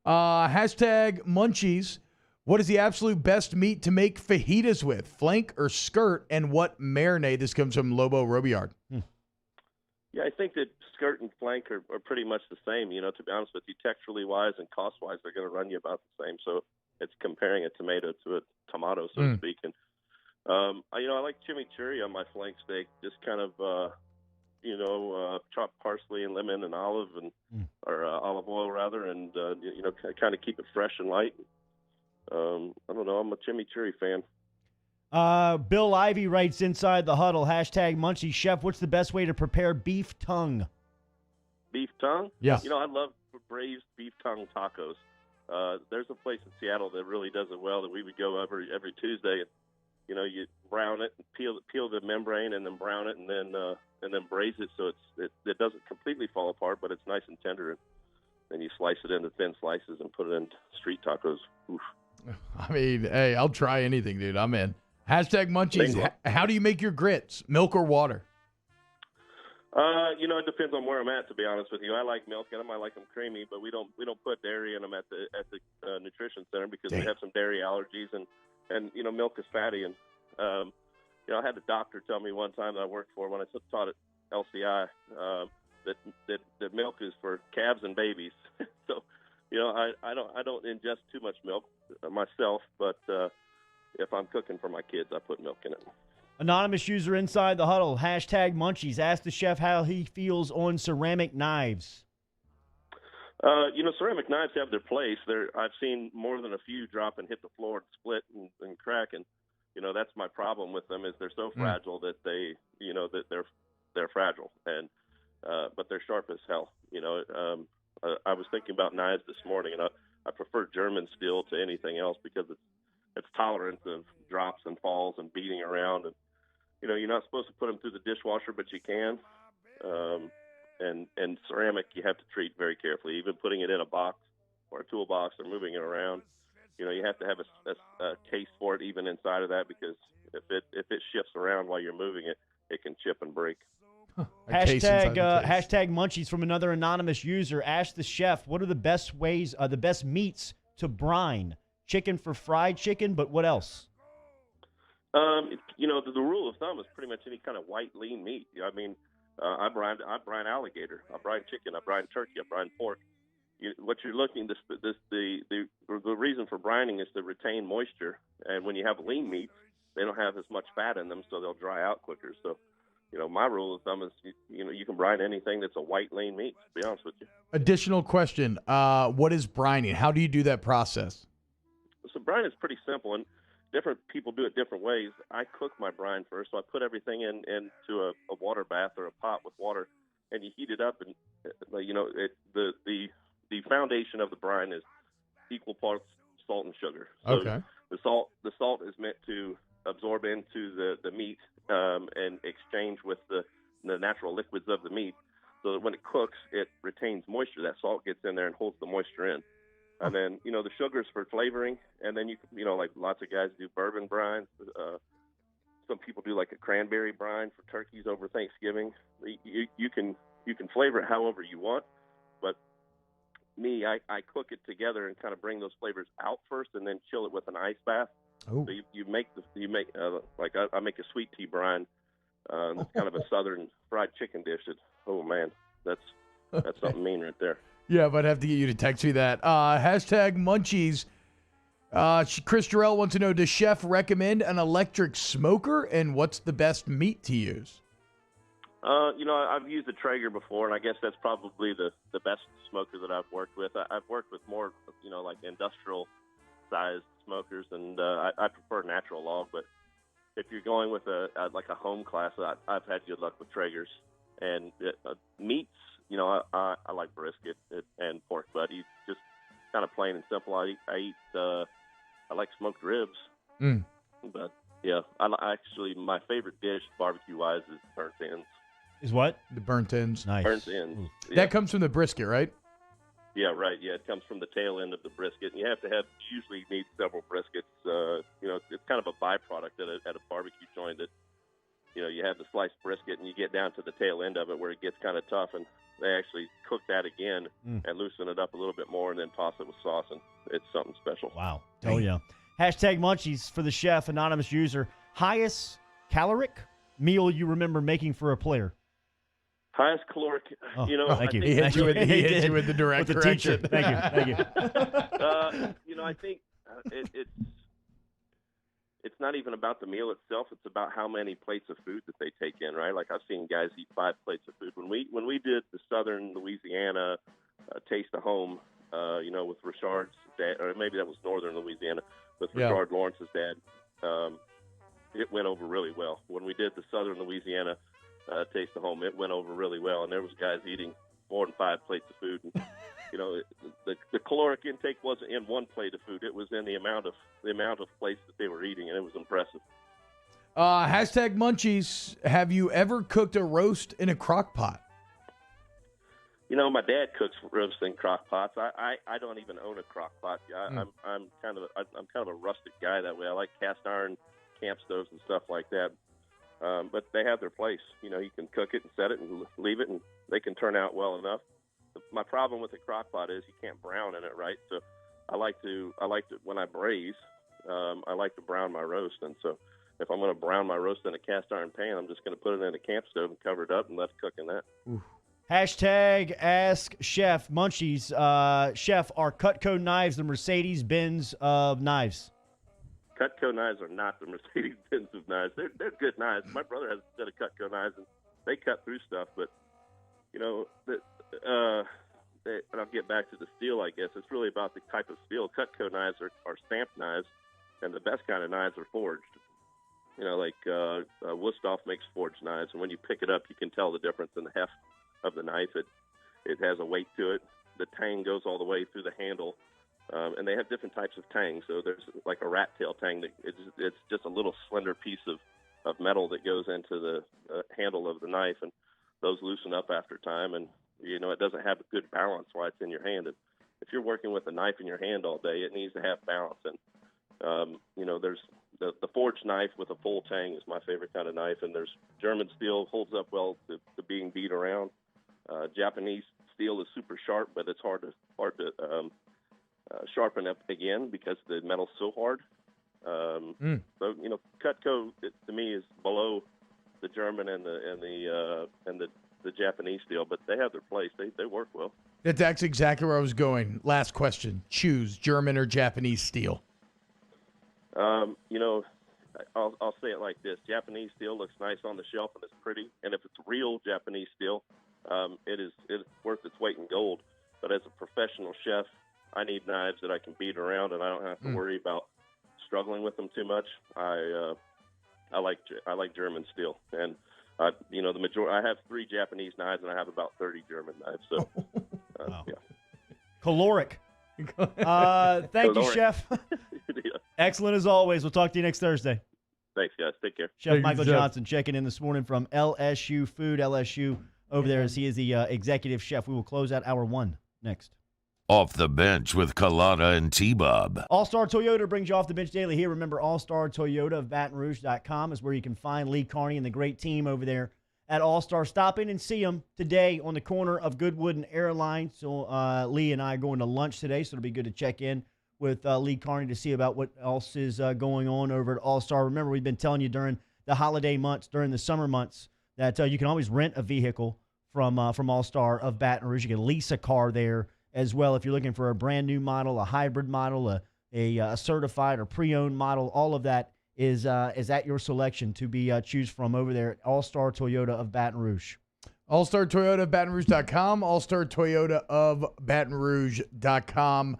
Hashtag munchies. What is the absolute best meat to make fajitas with? Flank or skirt? And what marinade? This comes from Lobo Robillard. Yeah, I think that skirt and flank are pretty much the same. To be honest with you, texturally wise and cost wise, they're going to run you about the same. So it's comparing a tomato to a tomato, so to speak. And I like chimichurri on my flank steak. Just kind of chopped parsley and lemon and olive or olive oil rather, and kind of keep it fresh and light. I don't know. I'm a chimichurri fan. Bill Ivy writes inside the huddle, hashtag Munchie Chef, what's the best way to prepare beef tongue? Beef tongue? Yes. I love braised beef tongue tacos. There's a place in Seattle that really does it well that we would go every Tuesday. And, you brown it and peel the membrane and then brown it and then braise it so it doesn't completely fall apart, but it's nice and tender. And then you slice it into thin slices and put it in street tacos. Oof. I mean, hey, I'll try anything, dude. I'm in. Hashtag munchies. How do you make your grits? Milk or water? It depends on where I'm at, to be honest with you. I like milk and I might like them creamy, but we don't put dairy in them at the nutrition center because we have some dairy allergies and milk is fatty. And I had a doctor tell me one time that I worked for when I taught at LCI that milk is for calves and babies. So I don't ingest too much milk myself, but if I'm cooking for my kids, I put milk in it. Anonymous user inside the huddle, hashtag Munchies. Ask the chef how he feels on ceramic knives. Ceramic knives have their place. I've seen more than a few drop and hit the floor and split and crack, and that's my problem with them is they're so fragile that they're fragile, and but they're sharp as hell. I was thinking about knives this morning, and I prefer German steel to anything else because it's tolerant of drops and falls and beating around. And, you're not supposed to put them through the dishwasher, but you can. And ceramic, you have to treat very carefully. Even putting it in a box or a toolbox or moving it around, you have to have a case for it even inside of that because if it shifts around while you're moving it, it can chip and break. Hashtag Munchies from another anonymous user. Ask the chef, what are the best ways, the best meats to brine? Chicken for fried chicken, but what else? The rule of thumb is pretty much any kind of white, lean meat. I mean, I brine alligator, I brine chicken, I brine turkey, I brine pork. What you're looking, the reason for brining is to retain moisture. And when you have lean meats, they don't have as much fat in them, so they'll dry out quicker. So, my rule of thumb is, you can brine anything that's a white, lean meat, to be honest with you. Additional question. What is brining? How do you do that process? So brine is pretty simple, and different people do it different ways. I cook my brine first, so I put everything into a water bath or a pot with water, and you heat it up, and the foundation of the brine is equal parts salt and sugar. So okay. The salt is meant to absorb into the meat and exchange with the natural liquids of the meat, so that when it cooks, it retains moisture. That salt gets in there and holds the moisture in. And then, the sugars for flavoring. And then, like lots of guys do bourbon brines. Some people do like a cranberry brine for turkeys over Thanksgiving. You can flavor it however you want. But me, I cook it together and kind of bring those flavors out first and then chill it with an ice bath. Oh. So I make a sweet tea brine. It's kind of a southern fried chicken dish. Oh, man, that's something mean right there. Yeah, but I'd have to get you to text me that. Hashtag Munchies. Chris Jarrell wants to know, does Chef recommend an electric smoker, and what's the best meat to use? I've used a Traeger before, and I guess that's probably the best smoker that I've worked with. I've worked with more, like industrial-sized smokers, and I prefer natural log. But if you're going with a home class, I've had good luck with Traegers. And meats, I like brisket and pork butty, just kind of plain and simple. I like smoked ribs, but yeah, my favorite dish barbecue-wise is burnt ends. Is what? The burnt ends. Nice. Burnt ends. Yeah. That comes from the brisket, right? Yeah, right. Yeah, it comes from the tail end of the brisket, and you usually need several briskets. It's kind of a byproduct at a barbecue joint that you have the sliced brisket, and you get down to the tail end of it where it gets kind of tough, and they actually cook that again and loosen it up a little bit more, and then toss it with sauce, and it's something special. Wow. Oh, yeah. Hashtag Munchies for the chef, anonymous user. Highest caloric meal you remember making for a player? Highest caloric, Thank you. I think He hit you with the direct with the correction. teacher. Thank you. I think it's not even about the meal itself. It's about how many plates of food that they take in, right? Like I've seen guys eat 5 plates of food. When we did the Southern Louisiana Taste of Home, with Richard's dad, or maybe that was Northern Louisiana, with Richard Lawrence's dad, it went over really well. When we did the Southern Louisiana Taste of Home, it went over really well, and there was guys eating more than 5 plates of food. And, the caloric intake wasn't in one plate of food; it was in the amount of plates that they were eating, and it was impressive. Hashtag Munchies. Have you ever cooked a roast in a crock pot? My dad cooks roast in crock pots. I don't even own a crock pot. I'm kind of a rustic guy that way. I like cast iron camp stoves and stuff like that. But they have their place. You can cook it and set it and leave it, and they can turn out well enough. My problem with the crock pot is you can't brown in it, right? So I like to when I braise, I like to brown my roast. And so if I'm going to brown my roast in a cast iron pan, I'm just going to put it in a camp stove and cover it up and let it cook in that. Ooh. Hashtag Ask Chef Munchies. Chef, are Cutco knives the Mercedes-Benz of knives? Cutco knives are not the Mercedes-Benz of knives. They're good knives. My brother has a set of Cutco knives, and they cut through stuff. But, and I'll get back to the steel, I guess. It's really about the type of steel. Cutco knives are stamped knives, and the best kind of knives are forged. Wusthof makes forged knives, and when you pick it up, you can tell the difference in the heft of the knife. It has a weight to it. The tang goes all the way through the handle. And they have different types of tangs. So there's like a rat tail tang. It's just a little slender piece of metal that goes into the handle of the knife, and those loosen up after time. And, it doesn't have a good balance while it's in your hand. And if you're working with a knife in your hand all day, it needs to have balance. And, there's the forged knife with a full tang is my favorite kind of knife. And there's German steel, holds up well to being beat around. Japanese steel is super sharp, but it's hard to sharpen up again because the metal's so hard. So Cutco to me is below the German and the Japanese steel, but they have their place. They work well. That's exactly where I was going. Last question: choose German or Japanese steel. I'll say it like this: Japanese steel looks nice on the shelf and it's pretty, and if it's real Japanese steel, it's worth its weight in gold. But as a professional chef, I need knives that I can beat around, and I don't have to worry about struggling with them too much. I like German steel, and the majority. I have 3 Japanese knives, and I have about 30 German knives. So, wow. Yeah. Caloric. Thank you, Chef. Yeah. Excellent as always. We'll talk to you next Thursday. Thanks, guys. Take care. Chef Michael Johnson checking in this morning from LSU Food. LSU over there as he is the executive chef. We will close out hour 1 next. Off the Bench with Colada and T-Bob. All-Star Toyota brings you Off the Bench daily here. Remember, All-Star Toyota of BatonRouge.com is where you can find Lee Carney and the great team over there at All-Star. Stop in and see them today on the corner of Goodwood and Airline. So Lee and I are going to lunch today, so it'll be good to check in with Lee Carney to see about what else is going on over at All-Star. Remember, we've been telling you during the holiday months, during the summer months, that you can always rent a vehicle from All-Star of Baton Rouge. You can lease a car there as well if you're looking for a brand new model, a hybrid model, a certified or pre-owned model. All of that is at your selection to be choose from over there at All-Star Toyota of Baton Rouge. All-Star Toyota of BatonRouge.com, All-Star Toyota of BatonRouge.com.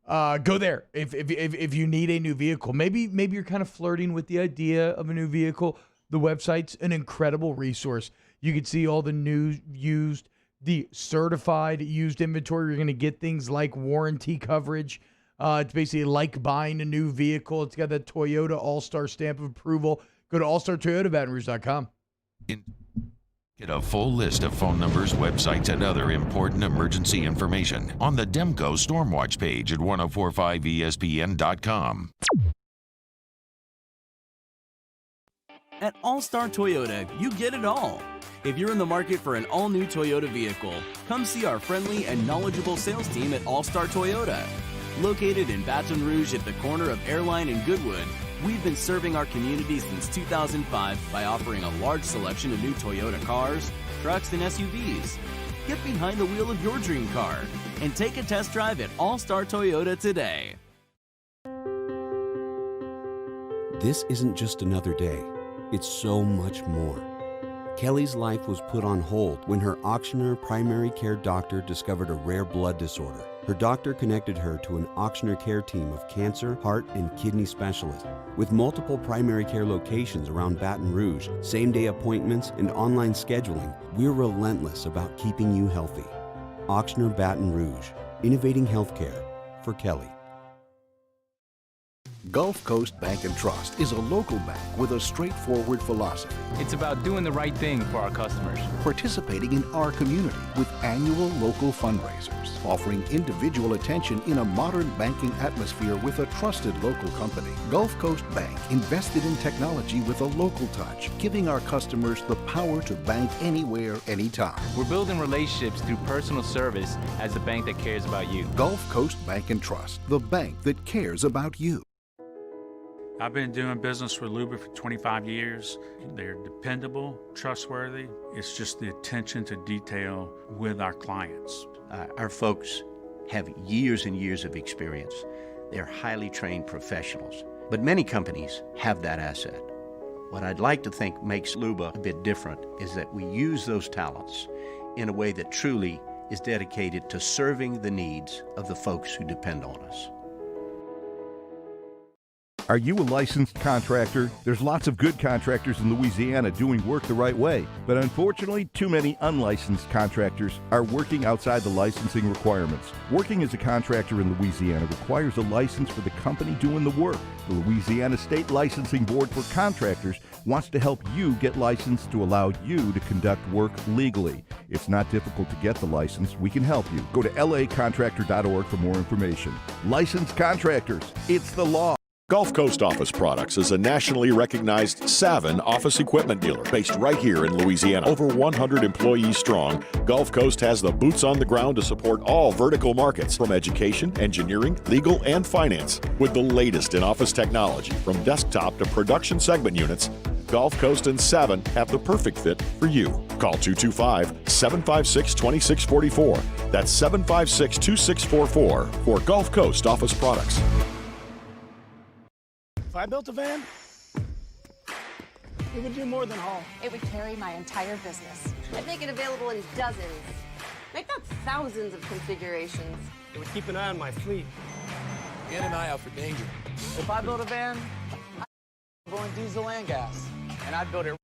Go there if you need a new vehicle. Maybe you're kind of flirting with the idea of a new vehicle. The website's an incredible resource. You can see all the new, used, the certified used inventory. You're going to get things like warranty coverage. It's basically like buying a new vehicle. It's got that Toyota All-Star stamp of approval. Go to allstartoyotabatonrouge.com. Get a full list of phone numbers, websites, and other important emergency information on the Demco Stormwatch page at 1045ESPN.com. At All-Star Toyota, you get it all. If you're in the market for an all-new Toyota vehicle, come see our friendly and knowledgeable sales team at All-Star Toyota. Located in Baton Rouge at the corner of Airline and Goodwood, we've been serving our community since 2005 by offering a large selection of new Toyota cars, trucks, and SUVs. Get behind the wheel of your dream car and take a test drive at All-Star Toyota today. This isn't just another day. It's so much more. Kelly's life was put on hold when her auctioneer primary care doctor discovered a rare blood disorder. Her doctor connected her to an auctioneer care team of cancer, heart, and kidney specialists. With multiple primary care locations around Baton Rouge, same-day appointments, and online scheduling, we're relentless about keeping you healthy. Auctioneer Baton Rouge, innovating healthcare for Kelly. Gulf Coast Bank and Trust is a local bank with a straightforward philosophy. It's about doing the right thing for our customers. Participating in our community with annual local fundraisers, offering individual attention in a modern banking atmosphere with a trusted local company. Gulf Coast Bank invested in technology with a local touch, giving our customers the power to bank anywhere, anytime. We're building relationships through personal service as the bank that cares about you. Gulf Coast Bank and Trust, the bank that cares about you. I've been doing business with Luba for 25 years. They're dependable, trustworthy. It's just the attention to detail with our clients. Our folks have years and years of experience. They're highly trained professionals. But many companies have that asset. What I'd like to think makes Luba a bit different is that we use those talents in a way that truly is dedicated to serving the needs of the folks who depend on us. Are you a licensed contractor? There's lots of good contractors in Louisiana doing work the right way, but unfortunately, too many unlicensed contractors are working outside the licensing requirements. Working as a contractor in Louisiana requires a license for the company doing the work. The Louisiana State Licensing Board for Contractors wants to help you get licensed to allow you to conduct work legally. It's not difficult to get the license. We can help you. Go to lacontractor.org for more information. Licensed contractors, it's the law. Gulf Coast Office Products is a nationally recognized Savin office equipment dealer based right here in Louisiana. Over 100 employees strong, Gulf Coast has the boots on the ground to support all vertical markets, from education, engineering, legal, and finance. With the latest in office technology, from desktop to production segment units, Gulf Coast and Savin have the perfect fit for you. Call 225-756-2644. That's 756-2644 for Gulf Coast Office Products. If I built a van, it would do more than haul. It would carry my entire business. I'd make it available in dozens, make not thousands of configurations. It would keep an eye on my fleet. And an eye out for danger. If I built a van, I'd go in diesel and gas, and I'd build it.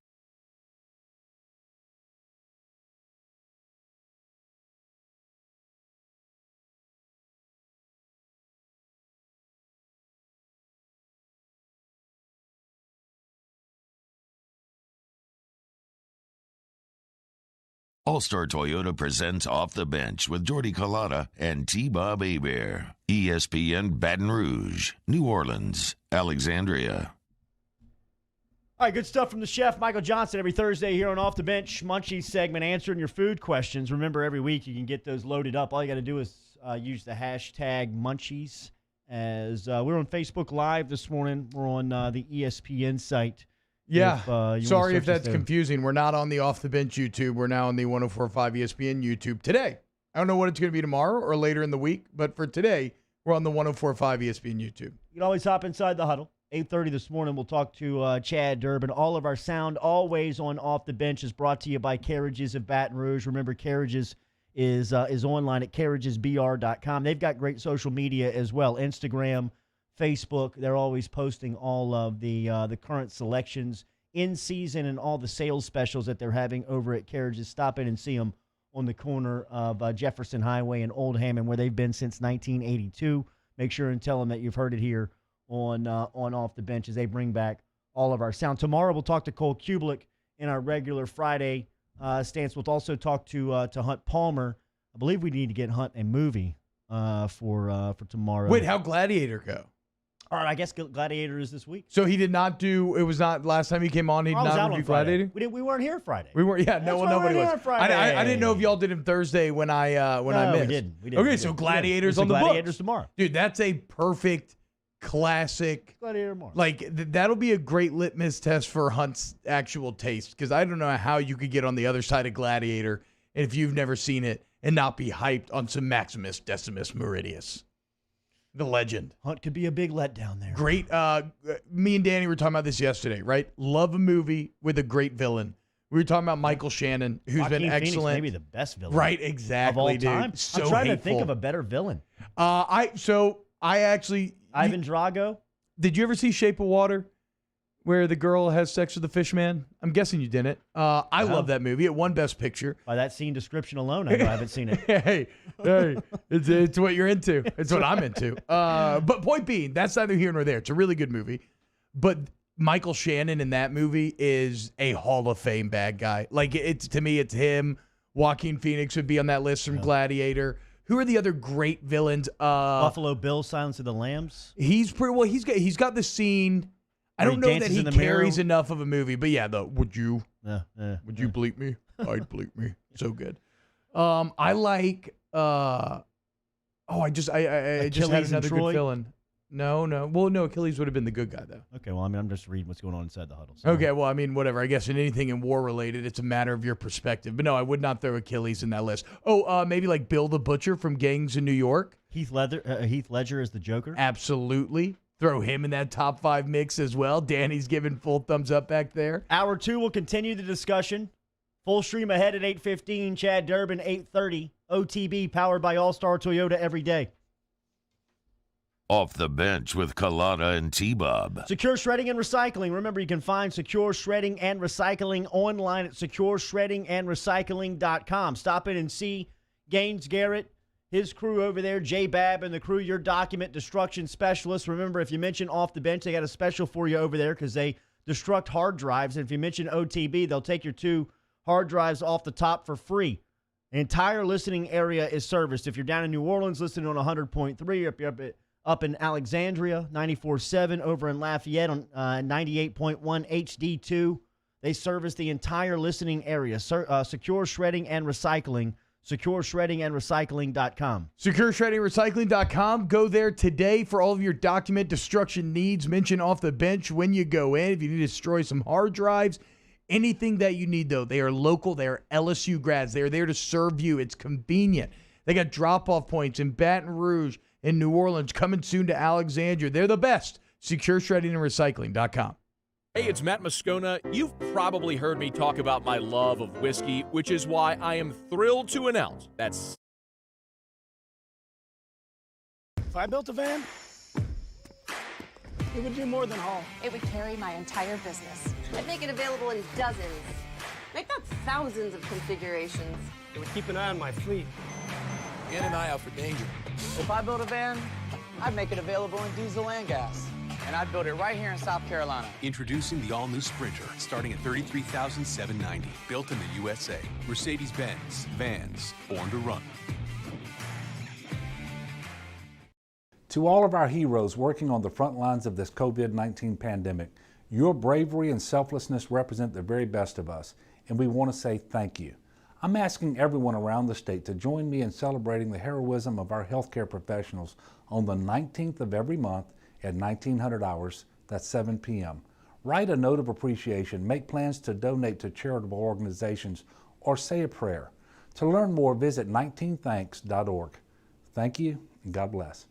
All-Star Toyota presents Off the Bench with Jordy and T-Bob Hebert. ESPN Baton Rouge, New Orleans, Alexandria. All right, good stuff from the chef, Michael Johnson, every Thursday here on Off the Bench Munchies segment, answering your food questions. Remember, every week you can get those loaded up. All you got to do is use the hashtag Munchies. As we're on Facebook Live this morning. We're on the ESPN site. Yeah, sorry if that's confusing. We're not on the Off the Bench YouTube. We're now on the 104.5 ESPN YouTube today. I don't know what it's going to be tomorrow or later in the week, but for today, we're on the 104.5 ESPN YouTube. You can always hop inside the huddle. 8:30 this morning, we'll talk to Chad Durbin. All of our sound, always on Off the Bench, is brought to you by Carriages of Baton Rouge. Remember, Carriages is online at carriagesbr.com. They've got great social media as well, Instagram, Facebook. They're always posting all of the current selections in season and all the sales specials that they're having over at Carriages. Stop in and see them on the corner of Jefferson Highway and Old Hammond, where they've been since 1982. Make sure and tell them that you've heard it here on Off the Bench as they bring back all of our sound. Tomorrow we'll talk to Cole Kubelik in our regular Friday stance. We'll also talk to Hunt Palmer. I believe we need to get Hunt a movie for tomorrow. Wait, how'd Gladiator go? Or I guess Gladiator is this week. So he did not do. It was not last time he came on. He did I was not out review on Friday. Gladiator. We weren't here Friday. We weren't. Yeah, That's why nobody we're was. here Friday. I didn't know if y'all did him Thursday when I No, missed. we didn't. Okay, so Gladiator's on the books. Gladiator's tomorrow. Dude, that's a perfect classic. Gladiator tomorrow. Like that'll be a great litmus test for Hunt's actual taste, because I don't know how you could get on the other side of Gladiator if you've never seen it and not be hyped on some Maximus Decimus Meridius, the legend. Hunt could be a big letdown there. Great. Me and Danny were talking about this yesterday, right? Love a movie with a great villain. We were talking about Michael Shannon, who's Joaquin been Phoenix, excellent. maybe the best villain. Right, exactly, of all dude. time. So I'm trying hateful. to think of a better villain. I actually Ivan Drago. Did you ever see Shape of Water, where the girl has sex with the fish man? I'm guessing you didn't. I love that movie. It won Best Picture. By that scene description alone, I know I haven't seen it. hey, it's what you're into. It's what I'm into. But point being, that's neither here nor there. It's a really good movie. But Michael Shannon in that movie is a Hall of Fame bad guy. Like, to me, it's him. Joaquin Phoenix would be on that list from Gladiator. Who are the other great villains? Buffalo Bill, Silence of the Lambs. He's pretty well. He's got the scene. I don't know that he carries enough of a movie, but yeah, would you bleep me? I'd bleep me. So good. I like. I just had another good villain. No. Well, no, Achilles would have been the good guy, though. Okay, well, I mean, I'm just reading what's going on inside the huddle. So. Okay, well, I mean, whatever. I guess in anything in war related, it's a matter of your perspective. But no, I would not throw Achilles in that list. Maybe like Bill the Butcher from Gangs in New York. Heath Ledger is the Joker? Absolutely. Throw him in that top 5 mix as well. Danny's giving full thumbs up back there. Hour 2 will continue the discussion. Full stream ahead at 8:15. Chad Durbin, 8:30. OTB powered by All-Star Toyota every day. Off the Bench with Kalana and T-Bob. Secure Shredding and Recycling. Remember, you can find Secure Shredding and Recycling online at secureshreddingandrecycling.com. Stop in and see Gaines Garrett, his crew over there, J Bab and the crew, your document destruction specialist. Remember, if you mention Off the Bench, they got a special for you over there because they destruct hard drives. And if you mention OTB, they'll take your 2 hard drives off the top for free. The entire listening area is serviced. If you're down in New Orleans, listening on 100.3, if you're up in Alexandria, 94.7, over in Lafayette on 98.1 HD2. They service the entire listening area. Secure Shredding and Recycling, secureshreddingandrecycling.com. Secureshreddingandrecycling.com. Go there today for all of your document destruction needs. Mention Off the Bench when you go in. If you need to destroy some hard drives, anything that you need, though. They are local. They are LSU grads. They are there to serve you. It's convenient. They got drop-off points in Baton Rouge, in New Orleans, coming soon to Alexandria. They're the best. SecureShreddingandRecycling.com. Hey, it's Matt Moscona. You've probably heard me talk about my love of whiskey, which is why I am thrilled to announce that's... If I built a van, it would do more than haul. It would carry my entire business. I'd make it available in dozens. Make not thousands of configurations. It would keep an eye on my fleet. And an eye out for danger. If I build a van, I'd make it available in diesel and gas. And I'd build it right here in South Carolina. Introducing the all-new Sprinter, starting at $33,790. Built in the USA. Mercedes-Benz. Vans. Born to run. To all of our heroes working on the front lines of this COVID-19 pandemic, your bravery and selflessness represent the very best of us, and we want to say thank you. I'm asking everyone around the state to join me in celebrating the heroism of our healthcare professionals on the 19th of every month at 1900 hours, that's 7 p.m. Write a note of appreciation, make plans to donate to charitable organizations, or say a prayer. To learn more, visit 19thanks.org. Thank you, and God bless.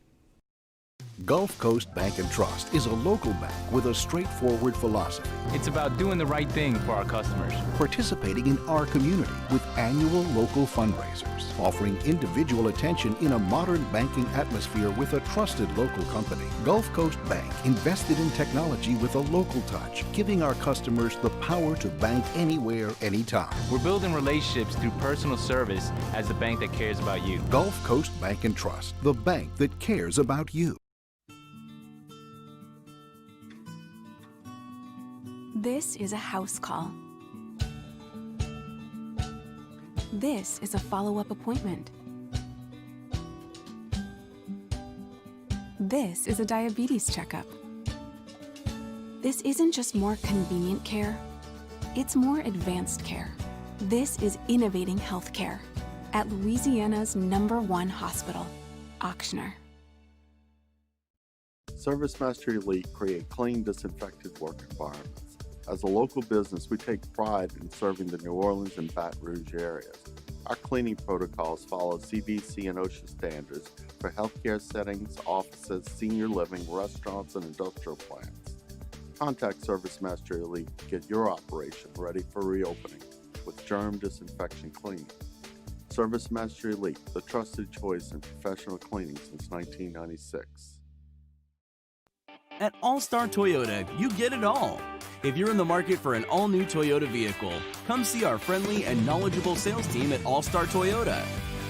Gulf Coast Bank and Trust is a local bank with a straightforward philosophy. It's about doing the right thing for our customers. Participating in our community with annual local fundraisers. Offering individual attention in a modern banking atmosphere with a trusted local company. Gulf Coast Bank invested in technology with a local touch, giving our customers the power to bank anywhere, anytime. We're building relationships through personal service as the bank that cares about you. Gulf Coast Bank and Trust, the bank that cares about you. This is a house call. This is a follow-up appointment. This is a diabetes checkup. This isn't just more convenient care, it's more advanced care. This is innovating healthcare at Louisiana's #1 hospital, Ochsner. ServiceMaster Elite create clean, disinfected work environments. As a local business, we take pride in serving the New Orleans and Baton Rouge areas. Our cleaning protocols follow CDC and OSHA standards for healthcare settings, offices, senior living, restaurants, and industrial plants. Contact ServiceMaster Elite to get your operation ready for reopening with germ disinfection cleaning. ServiceMaster Elite, the trusted choice in professional cleaning since 1996. At All-Star Toyota, you get it all. If you're in the market for an all-new Toyota vehicle, come see our friendly and knowledgeable sales team at All-Star Toyota.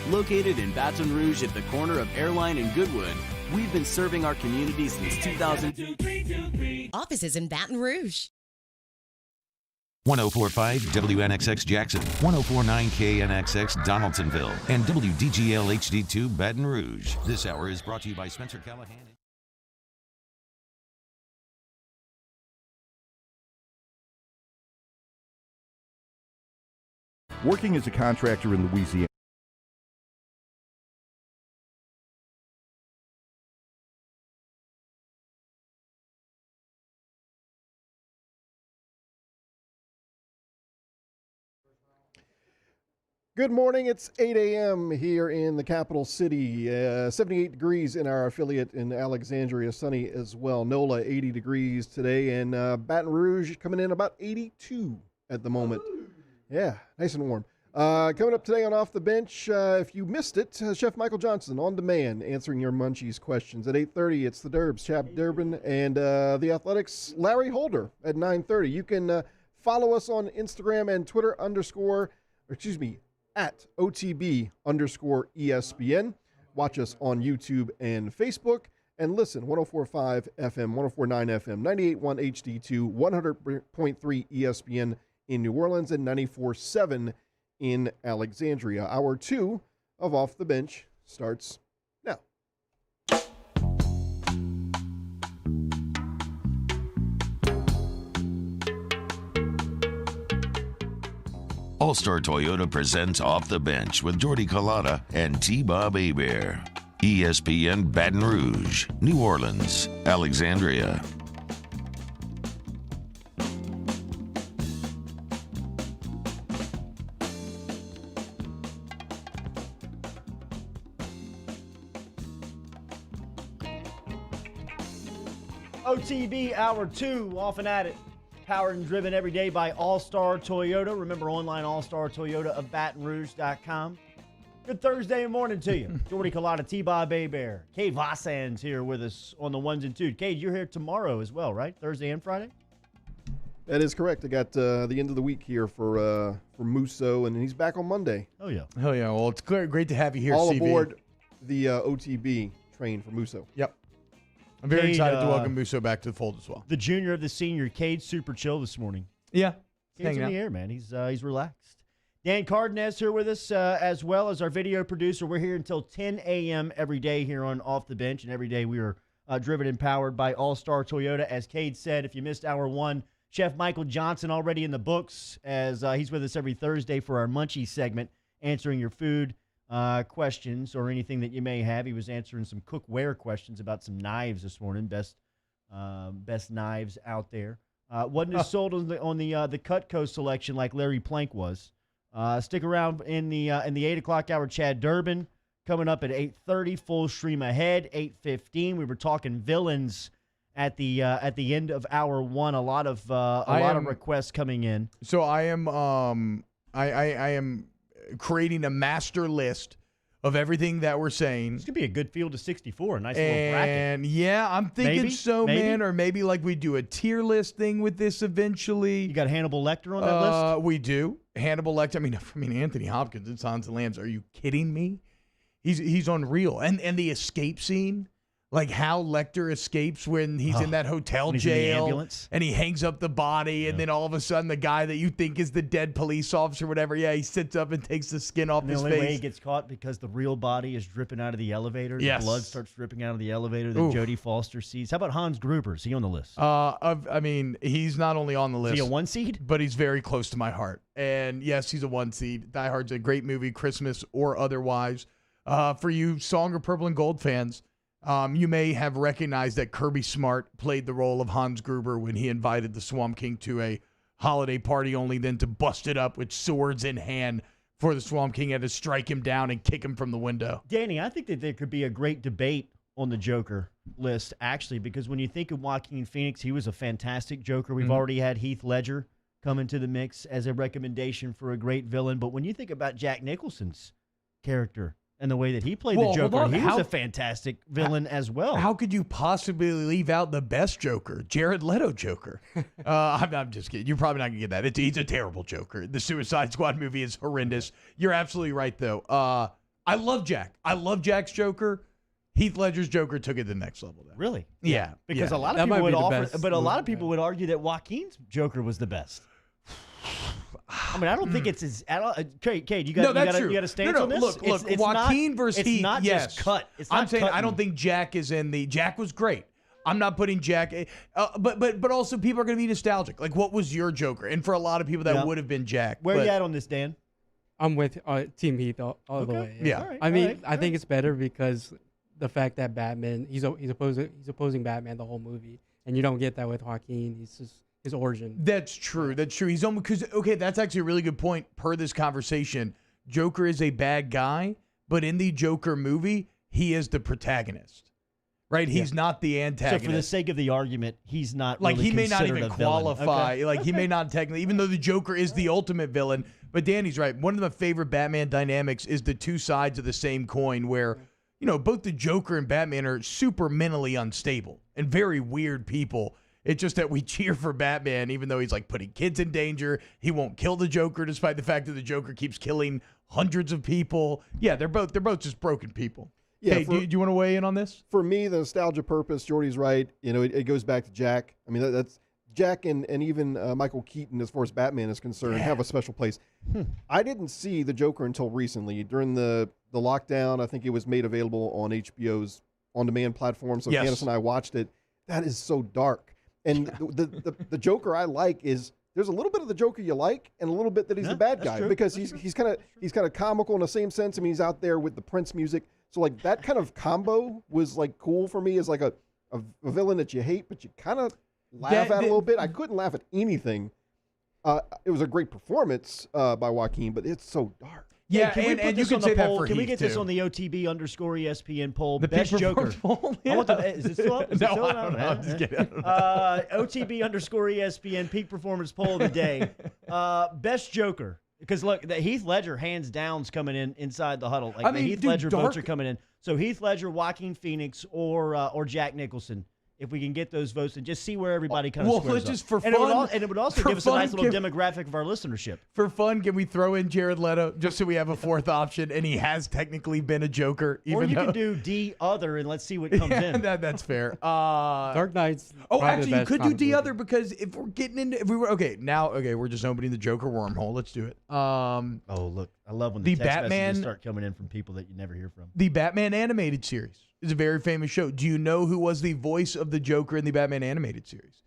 Located in Baton Rouge at the corner of Airline and Goodwood, we've been serving our community since 2000. Offices in Baton Rouge. 1045 WNXX Jackson, 1049 KNXX Donaldsonville, and WDGL HD2 Baton Rouge. This hour is brought to you by Spencer Callahan. Working as a contractor in Louisiana. Good morning. It's 8 a.m. here in the capital city. 78 degrees in our affiliate in Alexandria. Sunny as well. NOLA 80 degrees today. And Baton Rouge coming in about 82 at the moment. Yeah, nice and warm. Coming up today on Off the Bench, if you missed it, Chef Michael Johnson on demand answering your Munchies questions. At 8:30, it's the Derbs, Chad Durbin, and the Athletics, Larry Holder at 9:30. You can follow us on Instagram and Twitter at OTB_ESPN. Watch us on YouTube and Facebook. And listen, 104.5 FM, 104.9 FM, 98.1 HD2, 100.3 ESPN in New Orleans, and 94.7 in Alexandria. Hour 2 of Off the Bench starts now. All-Star Toyota presents Off the Bench with Jordy Collada and T-Bob Hebert. ESPN Baton Rouge, New Orleans, Alexandria. OTB Hour 2, off and at it. Powered and driven every day by All-Star Toyota. Remember, online All-Star Toyota of BatonRouge.com. Good Thursday morning to you. Jordy Collada, T-Bob Hebert. Cade Vassan's here with us on the ones and twos. Cade, you're here tomorrow as well, right? Thursday and Friday? That is correct. I got the end of the week here for Musso, and he's back on Monday. Oh, yeah. Oh, yeah. Well, it's great to have you here, All CV. aboard the OTB train for Musso. Yep. I'm very Cade, excited to welcome Musso back to the fold as well. The junior of the senior, Cade, super chill this morning. Yeah. Cade's in the air, man. He's relaxed. Dan Cardenas here with us, as well as our video producer. We're here until 10 a.m. every day here on Off the Bench, and every day we are driven and powered by All-Star Toyota. As Cade said, if you missed hour 1, Chef Michael Johnson already in the books, as he's with us every Thursday for our Munchie segment, answering your food questions or anything that you may have. He was answering some cookware questions about some knives this morning, best knives out there. Wasn't as sold on the Cutco selection like Larry Plank was. Stick around in the 8 o'clock hour. Chad Durbin coming up at 8:30. Full stream ahead. 8:15. We were talking villains at the end of hour 1. A lot of requests coming in. So I am I am creating a master list of everything that we're saying. It's gonna be a good field of 64. A nice little bracket. And yeah, I'm thinking man. Or maybe like we do a tier list thing with this eventually. You got Hannibal Lecter on that list? We do. Hannibal Lecter. I mean Anthony Hopkins and Silence of the Lambs. Are you kidding me? He's unreal. And the escape scene Like how Lecter escapes when he's in that hotel he's in the jail ambulance. and he hangs up the body, and then all of a sudden the guy that you think is the dead police officer, whatever, he sits up and takes the skin off And his the only face. way he gets caught because the real body is dripping out of the elevator. Yes. The blood starts dripping out of the elevator that Oof. Jodie Foster sees. How about Hans Gruber? Is he on the list? I mean, he's not only on the list. Is he a 1 seed? But he's very close to my heart. And yes, he's a 1 seed. Die Hard's a great movie, Christmas or otherwise. For you Song of Purple and Gold fans, you may have recognized that Kirby Smart played the role of Hans Gruber when he invited the Swamp King to a holiday party, only then to bust it up with swords in hand for the Swamp King had to strike him down and kick him from the window. Danny, I think that there could be a great debate on the Joker list, actually, because when you think of Joaquin Phoenix, he was a fantastic Joker. We've already had Heath Ledger come into the mix as a recommendation for a great villain. But when you think about Jack Nicholson's character and the way that he played the Joker, he was a fantastic villain as well. How could you possibly leave out the best Joker, Jared Leto Joker? I'm just kidding. You're probably not going to get that. He's a terrible Joker. The Suicide Squad movie is horrendous. You're absolutely right, though. I love Jack. I love Jack's Joker. Heath Ledger's Joker took it to the next level, though. Really? Yeah. Because a lot of people would offer, but a lot of people would argue that Joaquin's Joker was the best. I mean, I don't think it's as. Cade, you got a stance on this? Look, it's Joaquin not, versus Heath. It's not yes. just cut. It's not I'm saying cutting. I don't think Jack is in the. Jack was great. I'm not putting Jack. But also people are going to be nostalgic. Like, what was your Joker? And for a lot of people, that would have been Jack. Where are you at on this, Dan? I'm with Team Heath all the way. Yeah. All right, I mean, all right, I think it's better because the fact that Batman, he's opposing Batman the whole movie, and you don't get that with Joaquin. He's just his origin. That's true. That's true. He's almost because that's actually a really good point. Per this conversation, Joker is a bad guy, but in the Joker movie, he is the protagonist. Right? He's not the antagonist. So for the sake of the argument, he's not like really he may not considered even a villain. qualify. Okay. Like he may not technically, even though the Joker is the ultimate villain. But Danny's right. One of my favorite Batman dynamics is the two sides of the same coin, where both the Joker and Batman are super mentally unstable and very weird people. It's just that we cheer for Batman, even though he's like putting kids in danger. He won't kill the Joker, despite the fact that the Joker keeps killing hundreds of people. Yeah, they're both just broken people. Yeah, hey, do you want to weigh in on this? For me, the nostalgia purpose, Jordy's right. It goes back to Jack. I mean, that's Jack and even Michael Keaton, as far as Batman is concerned, have a special place. I didn't see the Joker until recently. During the lockdown, I think it was made available on HBO's on-demand platform. So Candace and I watched it. That is so dark. And the Joker I like is there's a little bit of the Joker you like and a little bit that he's the bad guy because he's kind of comical in the same sense. I mean, he's out there with the Prince music. So like that kind of combo was like cool for me as like a villain that you hate, but you kind of laugh at a little bit. I couldn't laugh at anything. It was a great performance by Joaquin, but it's so dark. Yeah, and you can say that for Can we Heath, get this too. on the OTB_ESPN poll? The Best peak Joker. performance poll? I want is it still up? Is it No, still I up? don't know. I'm just kidding. OTB_ESPN peak performance poll of the day. Best Joker. Because look, the Heath Ledger hands down's coming in inside the huddle. Like the Heath Ledger votes are coming in. So Heath Ledger, Joaquin Phoenix, or Jack Nicholson. If we can get those votes and just see where everybody kind of squares let's up. just for and fun. It would also give us a nice little demographic of our listenership. For fun, can we throw in Jared Leto just so we have a fourth option? And he has technically been a Joker. Or you can do D other and let's see what comes in. That's fair. Dark Knight's. Actually, you could do D other because if we're getting into, we're just opening the Joker wormhole. Let's do it. Look, I love when the text messages start coming in from people that you never hear from. The Batman animated series is a very famous show. Do you know who was the voice of the Joker in the Batman animated series?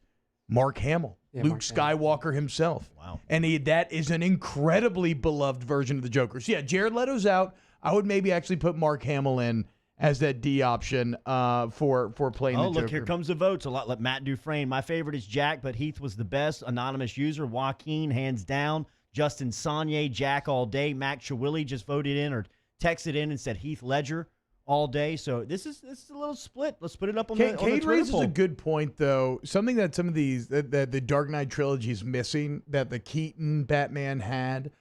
Mark Hamill, Luke Skywalker himself. Wow. And that is an incredibly beloved version of the Joker. So yeah, Jared Leto's out. I would maybe actually put Mark Hamill in as that D option for playing the Joker. Oh, look, here comes the votes. Let Matt Dufresne. My favorite is Jack, but Heath was the best. Anonymous user, Joaquin, hands down. Justin Saunier, Jack all day. Max Shawilly just voted in or texted in and said Heath Ledger all day. So this is a little split. Let's put it up on the Cade Twitter raises poll. a good point, though. Something that some of these that the Dark Knight trilogy is missing that the Keaton Batman had,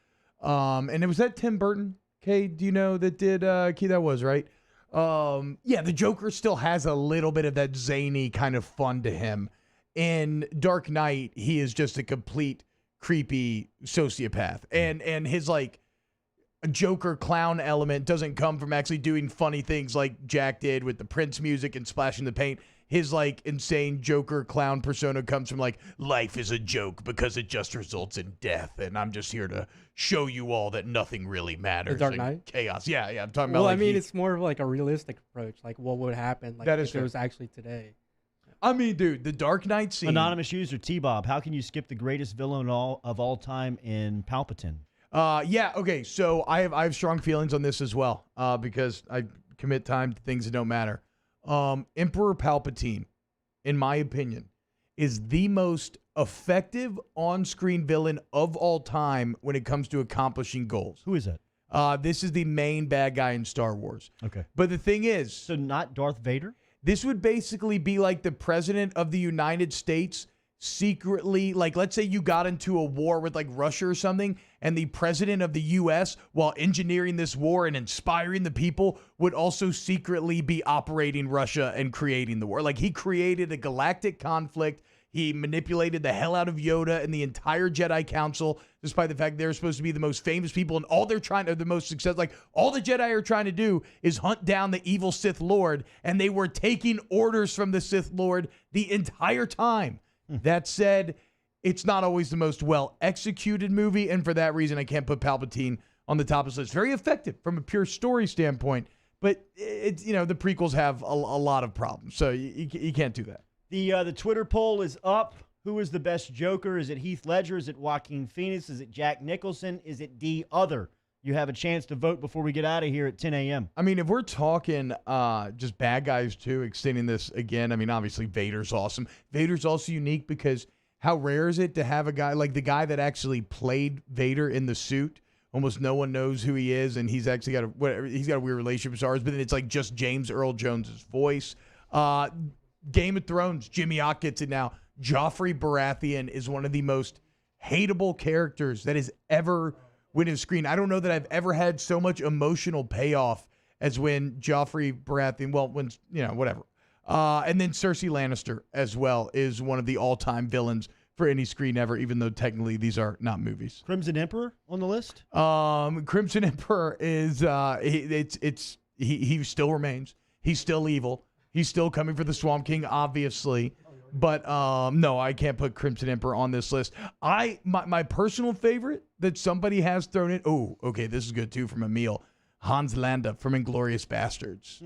and it was that Tim Burton. Cade, do you know that did? Keith, that was right. The Joker still has a little bit of that zany kind of fun to him. In Dark Knight, he is just a complete creepy sociopath, and his like. a Joker clown element doesn't come from actually doing funny things like Jack did with the Prince music and splashing the paint. His like insane Joker clown persona comes from like, life is a joke because it just results in death, and I'm just here to show you all that nothing really matters. The Dark and Knight? Chaos. Yeah, I'm talking about. Well, like, I mean, it's more of like a realistic approach, like what would happen, like That is if fair. it was actually today. I mean, dude, the Dark Knight scene. Anonymous user T-Bob, how can you skip the greatest villain of all time in Palpatine? Yeah, okay, so I have strong feelings on this as well, because I commit time to things that don't matter. Emperor Palpatine, in my opinion, is the most effective on-screen villain of all time when it comes to accomplishing goals. Who is that? This is the main bad guy in Star Wars. Okay. But the thing is... So not Darth Vader? This would basically be like the president of the United States secretly, like let's say you got into a war with like Russia or something, and the president of the U.S., while engineering this war and inspiring the people, would also secretly be operating Russia and creating the war. Like he created a galactic conflict. He manipulated the hell out of Yoda and the entire Jedi Council, despite the fact they're supposed to be the most famous people and all they're trying to, the most success. Like all the Jedi are trying to do is hunt down the evil Sith Lord, and they were taking orders from the Sith Lord the entire time. That said, it's not always the most well-executed movie, and for that reason, I can't put Palpatine on the top of this list. Very effective from a pure story standpoint, but it's, the prequels have a lot of problems, so you can't do that. The Twitter poll is up. Who is the best Joker? Is it Heath Ledger? Is it Joaquin Phoenix? Is it Jack Nicholson? Is it the other? You have a chance to vote before we get out of here at 10 a.m. I mean, if we're talking just bad guys too, extending this again, I mean, obviously Vader's awesome. Vader's also unique because how rare is it to have a guy like the guy that actually played Vader in the suit? Almost no one knows who he is, and he's actually got a weird relationship with stars, but then it's like just James Earl Jones's voice. Game of Thrones, Jimmy Ott gets it now. Joffrey Baratheon is one of the most hateable characters that has ever went on screen. I don't know that I've ever had so much emotional payoff as when Joffrey Baratheon, whatever. And then Cersei Lannister as well is one of the all-time villains for any screen ever, even though technically these are not movies. Crimson Emperor on the list? Crimson Emperor is he still remains. He's still evil. He's still coming for the Swamp King, obviously. But no, I can't put Crimson Emperor on this list. My personal favorite that somebody has thrown in. Oh, okay, this is good too from Emil. Hans Landa from Inglourious Bastards.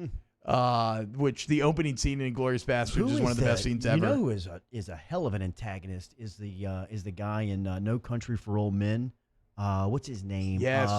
Which the opening scene in Inglourious Bastards is one of the best scenes ever. You know who is a hell of an antagonist is the guy in No Country for Old Men. What's his name? Yes.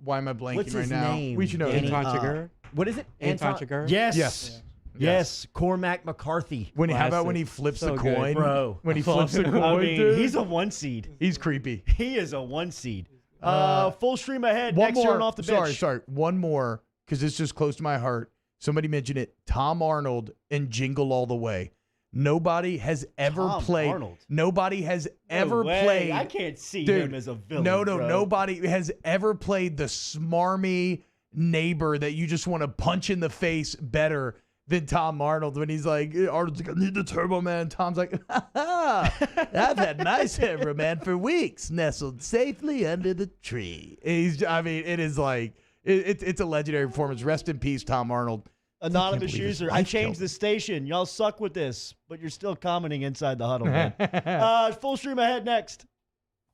Why am I blanking what's his right now? Name? We should know. Anton Chigurh. What is it? Anton Chigurh? Yes. Yes. Yes, Cormac McCarthy. How about when he flips the coin? Bro. When he flips the coin, I mean, dude. he's a 1 seed. He's creepy. He is a 1 seed. Full stream ahead. One Next more. year and off the bench. Sorry. One more, because it's just close to my heart. Somebody mentioned it. Tom Arnold in Jingle All the Way. Nobody has ever Tom played. Arnold? Nobody has ever way. played. I can't see Dude, him as a villain. No, bro. nobody has ever played the smarmy neighbor that you just want to punch in the face better than Tom Arnold when he's like, Arnold's like, I need the Turbo Man. Tom's like, I've had my Turbo Man for weeks, nestled safely under the tree. It's a legendary performance. Rest in peace, Tom Arnold. Anonymous user. I changed the station. Y'all suck with this, but you're still commenting inside the huddle. Man. Full stream ahead next.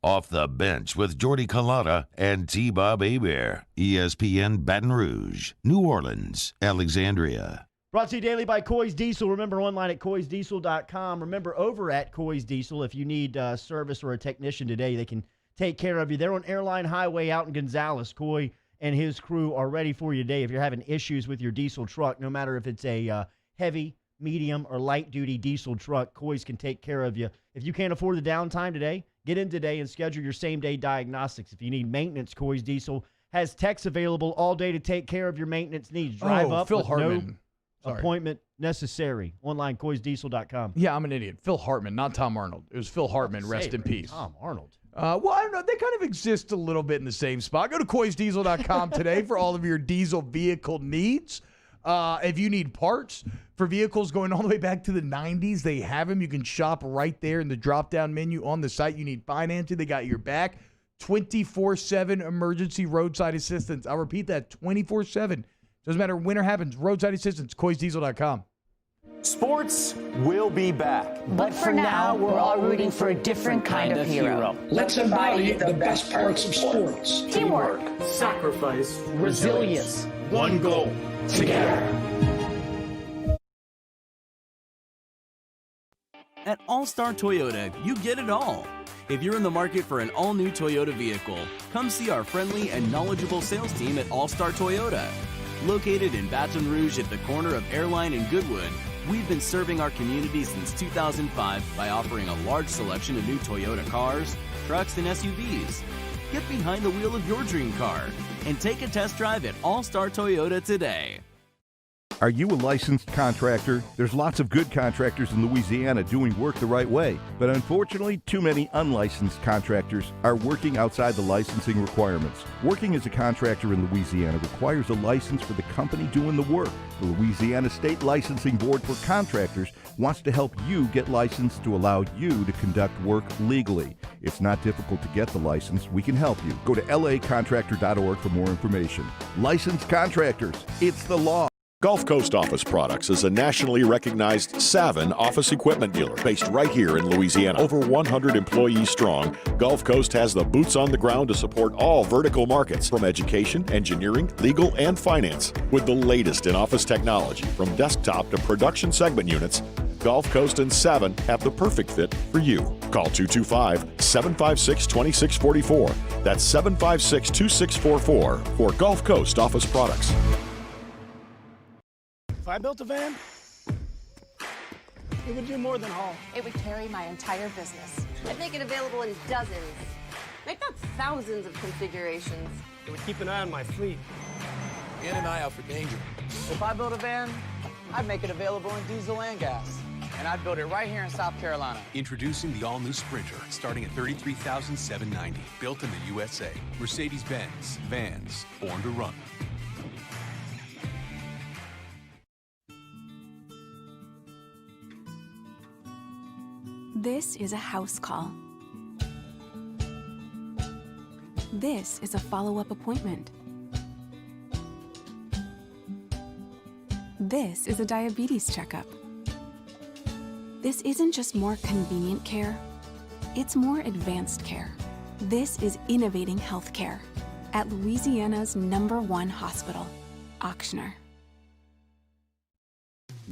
Off the Bench with Jordy Collada and T-Bob Hebert. ESPN Baton Rouge, New Orleans, Alexandria. Brought to you daily by Coy's Diesel. Remember, online at coysdiesel.com. Remember, over at Coy's Diesel, if you need service or a technician today, they can take care of you. They're on Airline Highway out in Gonzales. Coy and his crew are ready for you today. If you're having issues with your diesel truck, no matter if it's a heavy, medium, or light-duty diesel truck, Coy's can take care of you. If you can't afford the downtime today, get in today and schedule your same-day diagnostics. If you need maintenance, Coy's Diesel has techs available all day to take care of your maintenance needs. Drive up Phil with Hartman. no appointment necessary. Online, coysdiesel.com. Yeah, I'm an idiot. Phil Hartman, not Tom Arnold. It was Phil Hartman. Rest in peace. Tom Arnold. Well, I don't know. They kind of exist a little bit in the same spot. Go to coysdiesel.com today for all of your diesel vehicle needs. If you need parts for vehicles going all the way back to the 90s, they have them. You can shop right there in the drop-down menu on the site. You need financing, they got your back. 24/7 emergency roadside assistance. I'll repeat that, 24/7. Doesn't matter when it happens. Roadside assistance, CoysDiesel.com. Sports will be back. But for now, we're all rooting for a different kind of hero. Let's embody the best parts of sports. Teamwork, sacrifice, resilience, one goal, together. At All-Star Toyota, you get it all. If you're in the market for an all-new Toyota vehicle, come see our friendly and knowledgeable sales team at All-Star Toyota. Located in Baton Rouge at the corner of Airline and Goodwood, we've been serving our community since 2005 by offering a large selection of new Toyota cars, trucks, and SUVs. Get behind the wheel of your dream car and take a test drive at All-Star Toyota today. Are you a licensed contractor? There's lots of good contractors in Louisiana doing work the right way, but unfortunately, too many unlicensed contractors are working outside the licensing requirements. Working as a contractor in Louisiana requires a license for the company doing the work. The Louisiana State Licensing Board for Contractors wants to help you get licensed to allow you to conduct work legally. It's not difficult to get the license. We can help you. Go to lacontractor.org for more information. Licensed contractors, it's the law. Gulf Coast Office Products is a nationally recognized Savin office equipment dealer based right here in Louisiana. Over 100 employees strong, Gulf Coast has the boots on the ground to support all vertical markets, from education, engineering, legal, and finance. With the latest in office technology, from desktop to production segment units, Gulf Coast and Savin have the perfect fit for you. Call 225-756-2644. That's 756-2644 for Gulf Coast Office Products. If I built a van, it would do more than haul. It would carry my entire business. I'd make it available in dozens, if not thousands of configurations. It would keep an eye on my fleet. In and eye out for danger. If I built a van, I'd make it available in diesel and gas. And I'd build it right here in South Carolina. Introducing the all-new Sprinter, starting at $33,790. Built in the USA. Mercedes-Benz. Vans. Born to run. This is a house call. This is a follow-up appointment. This is a diabetes checkup. This isn't just more convenient care, it's more advanced care. This is innovating healthcare at Louisiana's #1 hospital, Ochsner.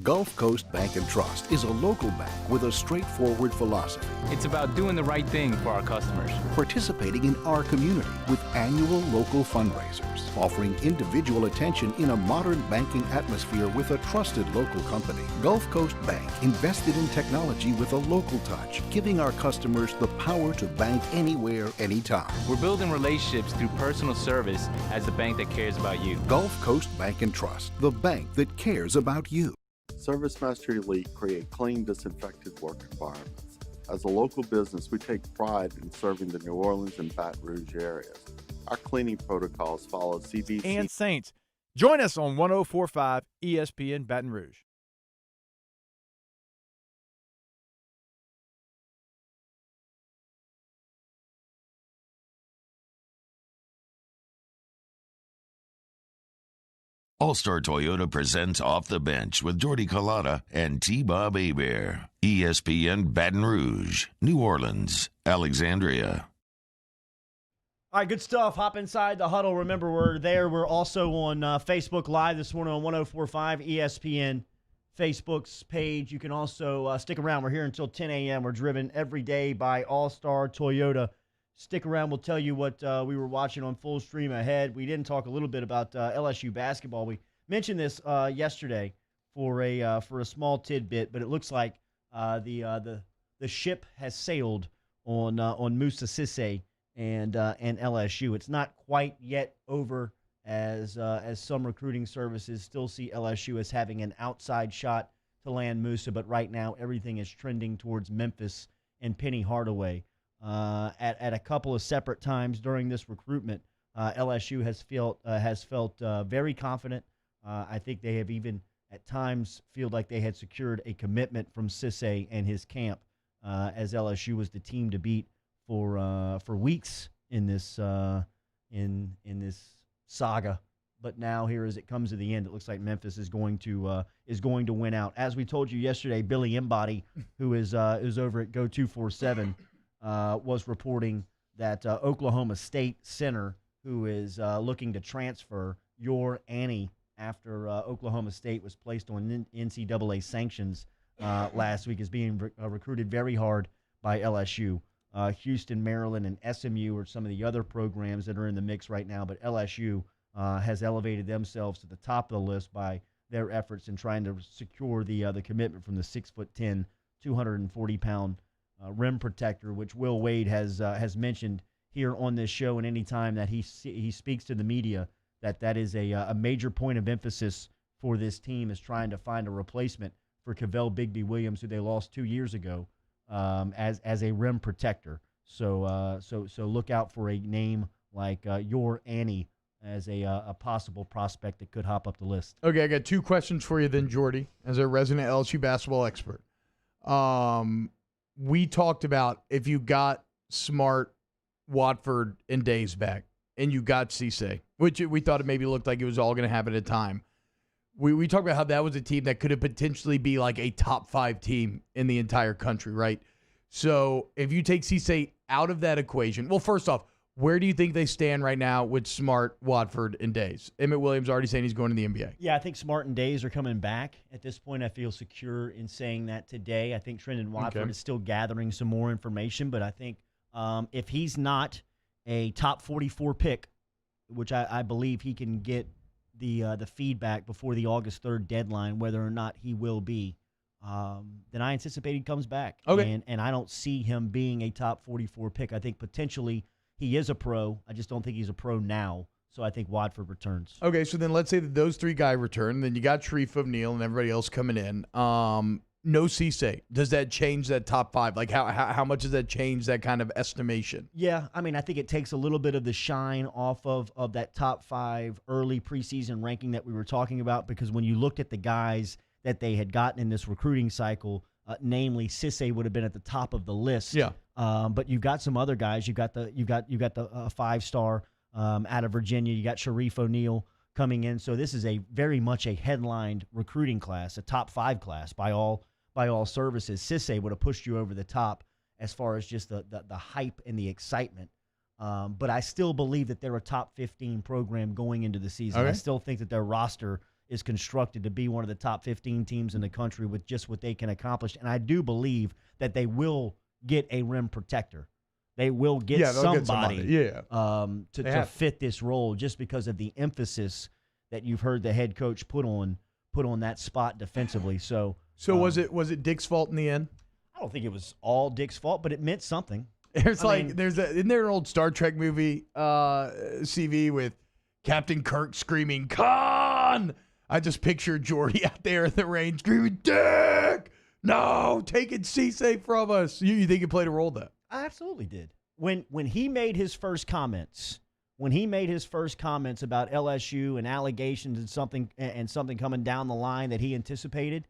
Gulf Coast Bank and Trust is a local bank with a straightforward philosophy. It's about doing the right thing for our customers. Participating in our community with annual local fundraisers, offering individual attention in a modern banking atmosphere with a trusted local company. Gulf Coast Bank invested in technology with a local touch, giving our customers the power to bank anywhere, anytime. We're building relationships through personal service as the bank that cares about you. Gulf Coast Bank and Trust, the bank that cares about you. Service Master Elite create clean, disinfected work environments. As a local business, we take pride in serving the New Orleans and Baton Rouge areas. Our cleaning protocols follow CDC and Saints. Join us on 104.5 ESPN Baton Rouge. All-Star Toyota presents Off the Bench with Jordy and T-Bob Hebert. ESPN Baton Rouge, New Orleans, Alexandria. All right, good stuff. Hop inside the huddle. Remember, we're there. We're also on Facebook Live this morning on 104.5 ESPN Facebook's page. You can also stick around. We're here until 10 a.m. We're driven every day by All-Star Toyota. Stick around. We'll tell you what we were watching on Full Stream Ahead. We didn't talk a little bit about LSU basketball. We mentioned this yesterday for a small tidbit, but it looks like the ship has sailed on Musa Cisse and LSU. It's not quite yet over, as some recruiting services still see LSU as having an outside shot to land Musa, but right now everything is trending towards Memphis and Penny Hardaway. At a couple of separate times during this recruitment, LSU has felt very confident. I think they have even at times feel like they had secured a commitment from Cisse and his camp, as LSU was the team to beat for weeks in this in this saga. But now here, as it comes to the end, it looks like Memphis is going to win out. As we told you yesterday, Billy Embody, who is over at Go247, was reporting that Oklahoma State center, who is looking to transfer, Annie, after Oklahoma State was placed on NCAA sanctions last week, is being recruited very hard by LSU. Houston, Maryland, and SMU are some of the other programs that are in the mix right now, but LSU has elevated themselves to the top of the list by their efforts in trying to secure the commitment from the 6'10", 240-pound rim protector, which Will Wade has mentioned here on this show, and any time that he speaks to the media, that is a major point of emphasis for this team, is trying to find a replacement for Cavell Bigby Williams, who they lost 2 years ago, as a rim protector. So look out for a name like Annie as a possible prospect that could hop up the list. Okay, I got two questions for you then, Jordy, as a resident LSU basketball expert. We talked about if you got Smart, Watford, and Days back, and you got Cisse, which we thought it maybe looked like it was all going to happen at a time. We talked about how that was a team that could have potentially be like a top 5 team in the entire country, right? So if you take Cisse out of that equation, well, first off, where do you think they stand right now with Smart, Watford, and Days? Emmett Williams already saying he's going to the NBA. Yeah, I think Smart and Days are coming back. At this point, I feel secure in saying that today. I think Trendon Watford is still gathering some more information, but I think if he's not a top 44 pick, which I believe he can get the feedback before the August 3rd deadline, whether or not he will be, then I anticipate he comes back. Okay. And I don't see him being a top 44 pick. I think potentially he is a pro. I just don't think he's a pro now. So I think Watford returns. Okay, so then let's say that those 3 guys return. Then you got Sharif O'Neal and everybody else coming in. No Cisse. Does that change that top 5? Like how much does that change that kind of estimation? Yeah, I mean, I think it takes a little bit of the shine off of that top 5 early preseason ranking that we were talking about, because when you looked at the guys that they had gotten in this recruiting cycle, namely Cisse would have been at the top of the list. Yeah. But you've got some other guys. You've got the 5-star out of Virginia. You got Sharif O'Neal coming in. So this is a very much a headlined recruiting class, a top 5 class by all services. Cisse would have pushed you over the top as far as just the hype and the excitement. But I still believe that they're a top 15 program going into the season. Okay. I still think that their roster is constructed to be one of the top 15 teams in the country with just what they can accomplish. And I do believe that they will get a rim protector. They will get somebody to fit this role, just because of the emphasis that you've heard the head coach put on that spot defensively. So was it Dick's fault in the end? I don't think it was all Dick's fault, but it meant something. Isn't there an old Star Trek movie, CV, with Captain Kirk screaming, "Khan!" I just picture Jordy out there in the rain screaming, "Dick! No, taking Cisse from us." You think he played a role there? I absolutely did. When he made his first comments, about LSU and allegations and something coming down the line that he anticipated,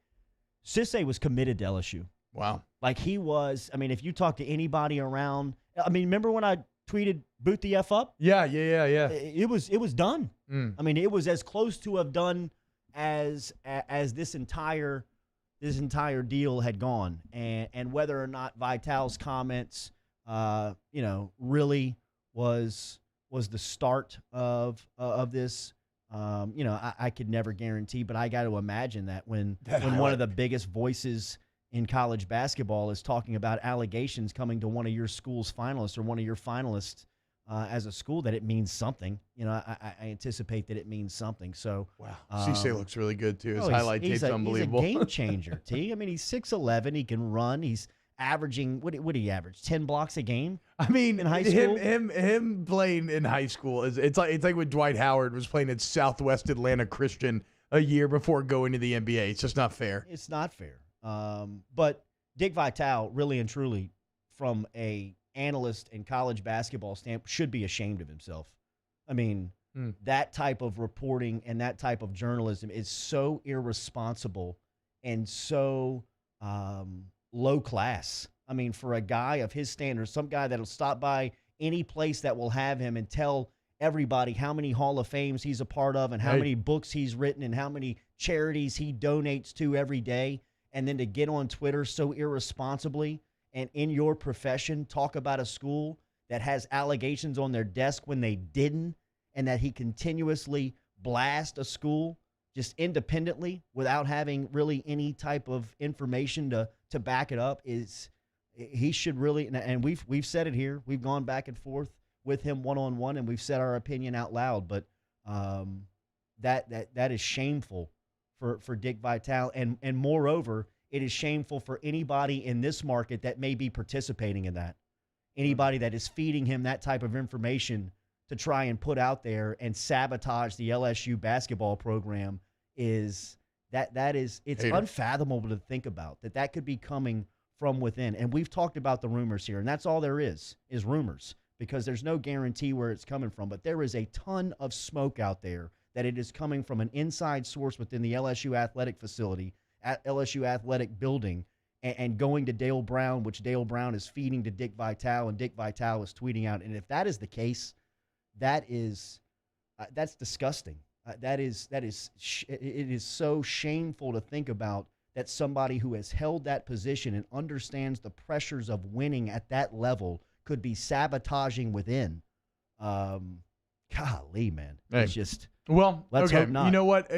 Cisse was committed to LSU. Wow. Like he was. I mean, if you talk to anybody around, I mean, remember when I tweeted "boot the F up"? Yeah. It was done. I mean, it was as close to have done as this entire deal had gone, and whether or not Vitale's comments, really was the start of this. I could never guarantee, but I got to imagine that when one of the biggest voices in college basketball is talking about allegations coming to one of your school's finalists or one of your finalists as a school, that it means something. I anticipate that it means somting. So wow, Cisse looks really good too. His highlight tape's unbelievable. He's a game changer. T. I mean, he's 6'11". He can run. He's averaging what did he average? 10 blocks a game. I mean, in high school, him playing in high school it's like when Dwight Howard was playing at Southwest Atlanta Christian a year before going to the NBA. It's just not fair. It's not fair. But Dick Vitale, really and truly, from a analyst in college basketball stamp, should be ashamed of himself. I mean, that type of reporting and that type of journalism is so irresponsible and so low class. I mean, for a guy of his standards, some guy that'll stop by any place that will have him and tell everybody how many Hall of Fames he's a part of and how many books he's written and how many charities he donates to every day, and then to get on Twitter so irresponsibly and in your profession talk about a school that has allegations on their desk when they didn't, and that he continuously blast a school just independently without having really any type of information to back it up, is he should really, and we've said it here, we've gone back and forth with him one-on-one, and we've said our opinion out loud, but that is shameful for Dick Vitale, and moreover, it is shameful for anybody in this market that may be participating in that. Anybody that is feeding him that type of information to try and put out there and sabotage the LSU basketball program it's unfathomable to think about that could be coming from within. And we've talked about the rumors here, and that's all there is rumors, because there's no guarantee where it's coming from. But there is a ton of smoke out there that it is coming from an inside source within the LSU athletic facility, at LSU athletic building, and going to Dale Brown, which Dale Brown is feeding to Dick Vitale, and Dick Vitale is tweeting out. And if that is the case, that's disgusting. It is so shameful to think about that somebody who has held that position and understands the pressures of winning at that level could be sabotaging within. Golly, man. It's just, let's hope not. You know what?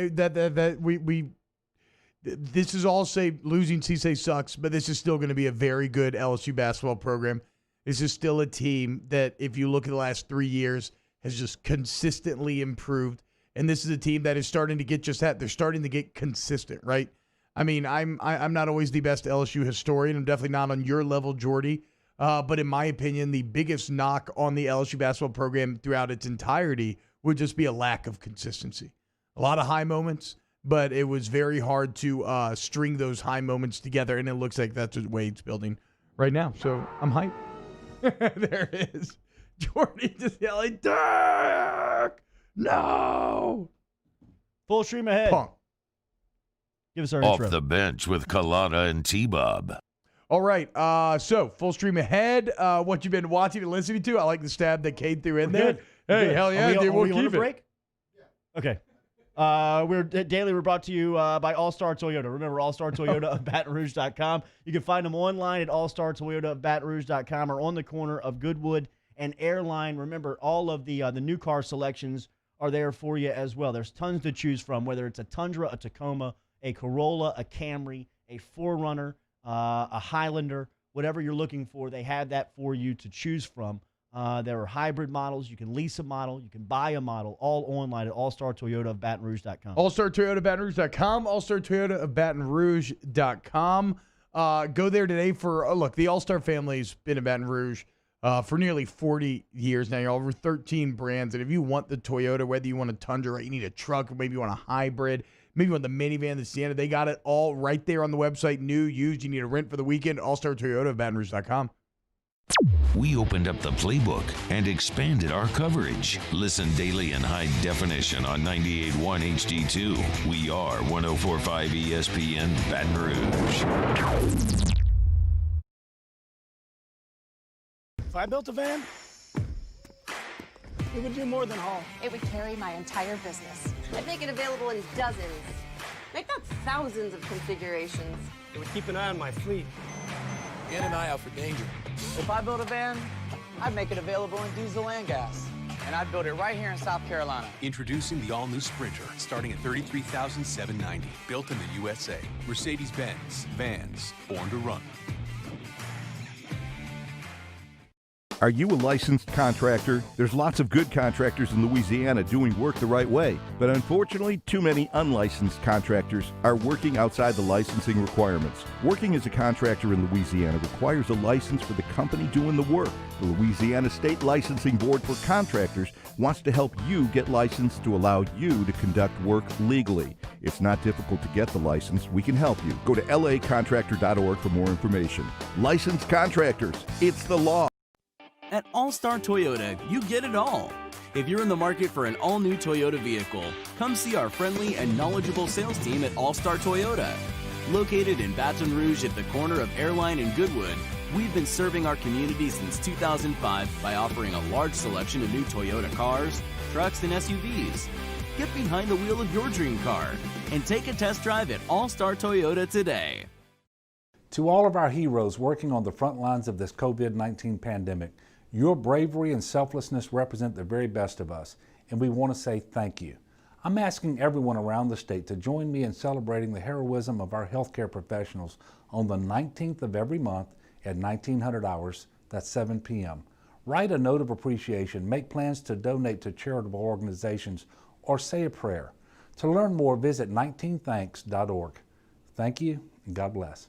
This is all losing Cisse sucks, but this is still going to be a very good LSU basketball program. This is still a team that, if you look at the last 3 years, has just consistently improved. And this is a team that is starting to get just that. They're starting to get consistent, right? I mean, I'm not always the best LSU historian. I'm definitely not on your level, Jordy. But in my opinion, the biggest knock on the LSU basketball program throughout its entirety would just be a lack of consistency. A lot of high moments, but it was very hard to string those high moments together, and it looks like that's what Wade's building right now. So I'm hyped. There it is. Jordy just yelling, Dirk! No! Full stream ahead. Punk. Give us our Off intro. the bench with Kalana and T-Bob. All right, so full stream ahead. What you've been watching and listening to. I like the stab that Cade threw in there. Good. Hey, Good. hell yeah, dude, we'll keep it. Break? Yeah. Okay. We're brought to you by All-Star Toyota. Remember, All-Star Toyota of BatonRouge.com. You can find them online at AllStarToyota of BatonRouge.com or on the corner of Goodwood and Airline. Remember, all of the new car selections are there for you as well. There's tons to choose from, whether it's a Tundra, a Tacoma, a Corolla, a Camry, a 4Runner, a Highlander, whatever you're looking for, they have that for you to choose from. There are hybrid models. You can lease a model. You can buy a model, all online at All-Star Toyota of BatonRouge.com. All-Star Toyota of BatonRouge.com. All-Star Toyota of BatonRouge.com. Go there today for, look, the All-Star family's been in Baton Rouge for nearly 40 years now. You're over 13 brands. And if you want the Toyota, whether you want a Tundra, right, you need a truck, or maybe you want a hybrid, maybe you want the minivan, the Sienna, they got it all right there on the website. New, used, you need a rent for the weekend. All-Star Toyota of BatonRouge.com. We opened up the playbook and expanded our coverage. Listen daily in high definition on 98.1 HD2. We are 104.5 ESPN Baton Rouge. If I built a van, it would do more than haul. It would carry my entire business. I'd make it available in dozens, make not thousands of configurations. It would keep an eye on my fleet. And an eye out for danger. If I built a van, I'd make it available in diesel and gas. And I'd build it right here in South Carolina. Introducing the all-new Sprinter, starting at $33,790. Built in the USA. Mercedes-Benz. Vans. Born to run. Are you a licensed contractor? There's lots of good contractors in Louisiana doing work the right way, but unfortunately, too many unlicensed contractors are working outside the licensing requirements. Working as a contractor in Louisiana requires a license for the company doing the work. The Louisiana State Licensing Board for Contractors wants to help you get licensed to allow you to conduct work legally. It's not difficult to get the license. We can help you. Go to lacontractor.org for more information. Licensed contractors, it's the law. At All-Star Toyota, you get it all. If you're in the market for an all-new Toyota vehicle, come see our friendly and knowledgeable sales team at All-Star Toyota. Located in Baton Rouge at the corner of Airline and Goodwood, We've been serving our community since 2005 by offering a large selection of new Toyota cars, trucks, and SUVs. Get behind the wheel of your dream car and take a test drive at All Star Toyota today. To all of our heroes working on the front lines of this COVID-19 pandemic, your bravery and selflessness represent the very best of us, and we want to say thank you. I'm asking everyone around the state to join me in celebrating the heroism of our healthcare professionals on the 19th of every month at 1900 hours, that's 7 p.m. Write a note of appreciation, make plans to donate to charitable organizations, or say a prayer. To learn more, visit 19thanks.org. Thank you, and God bless.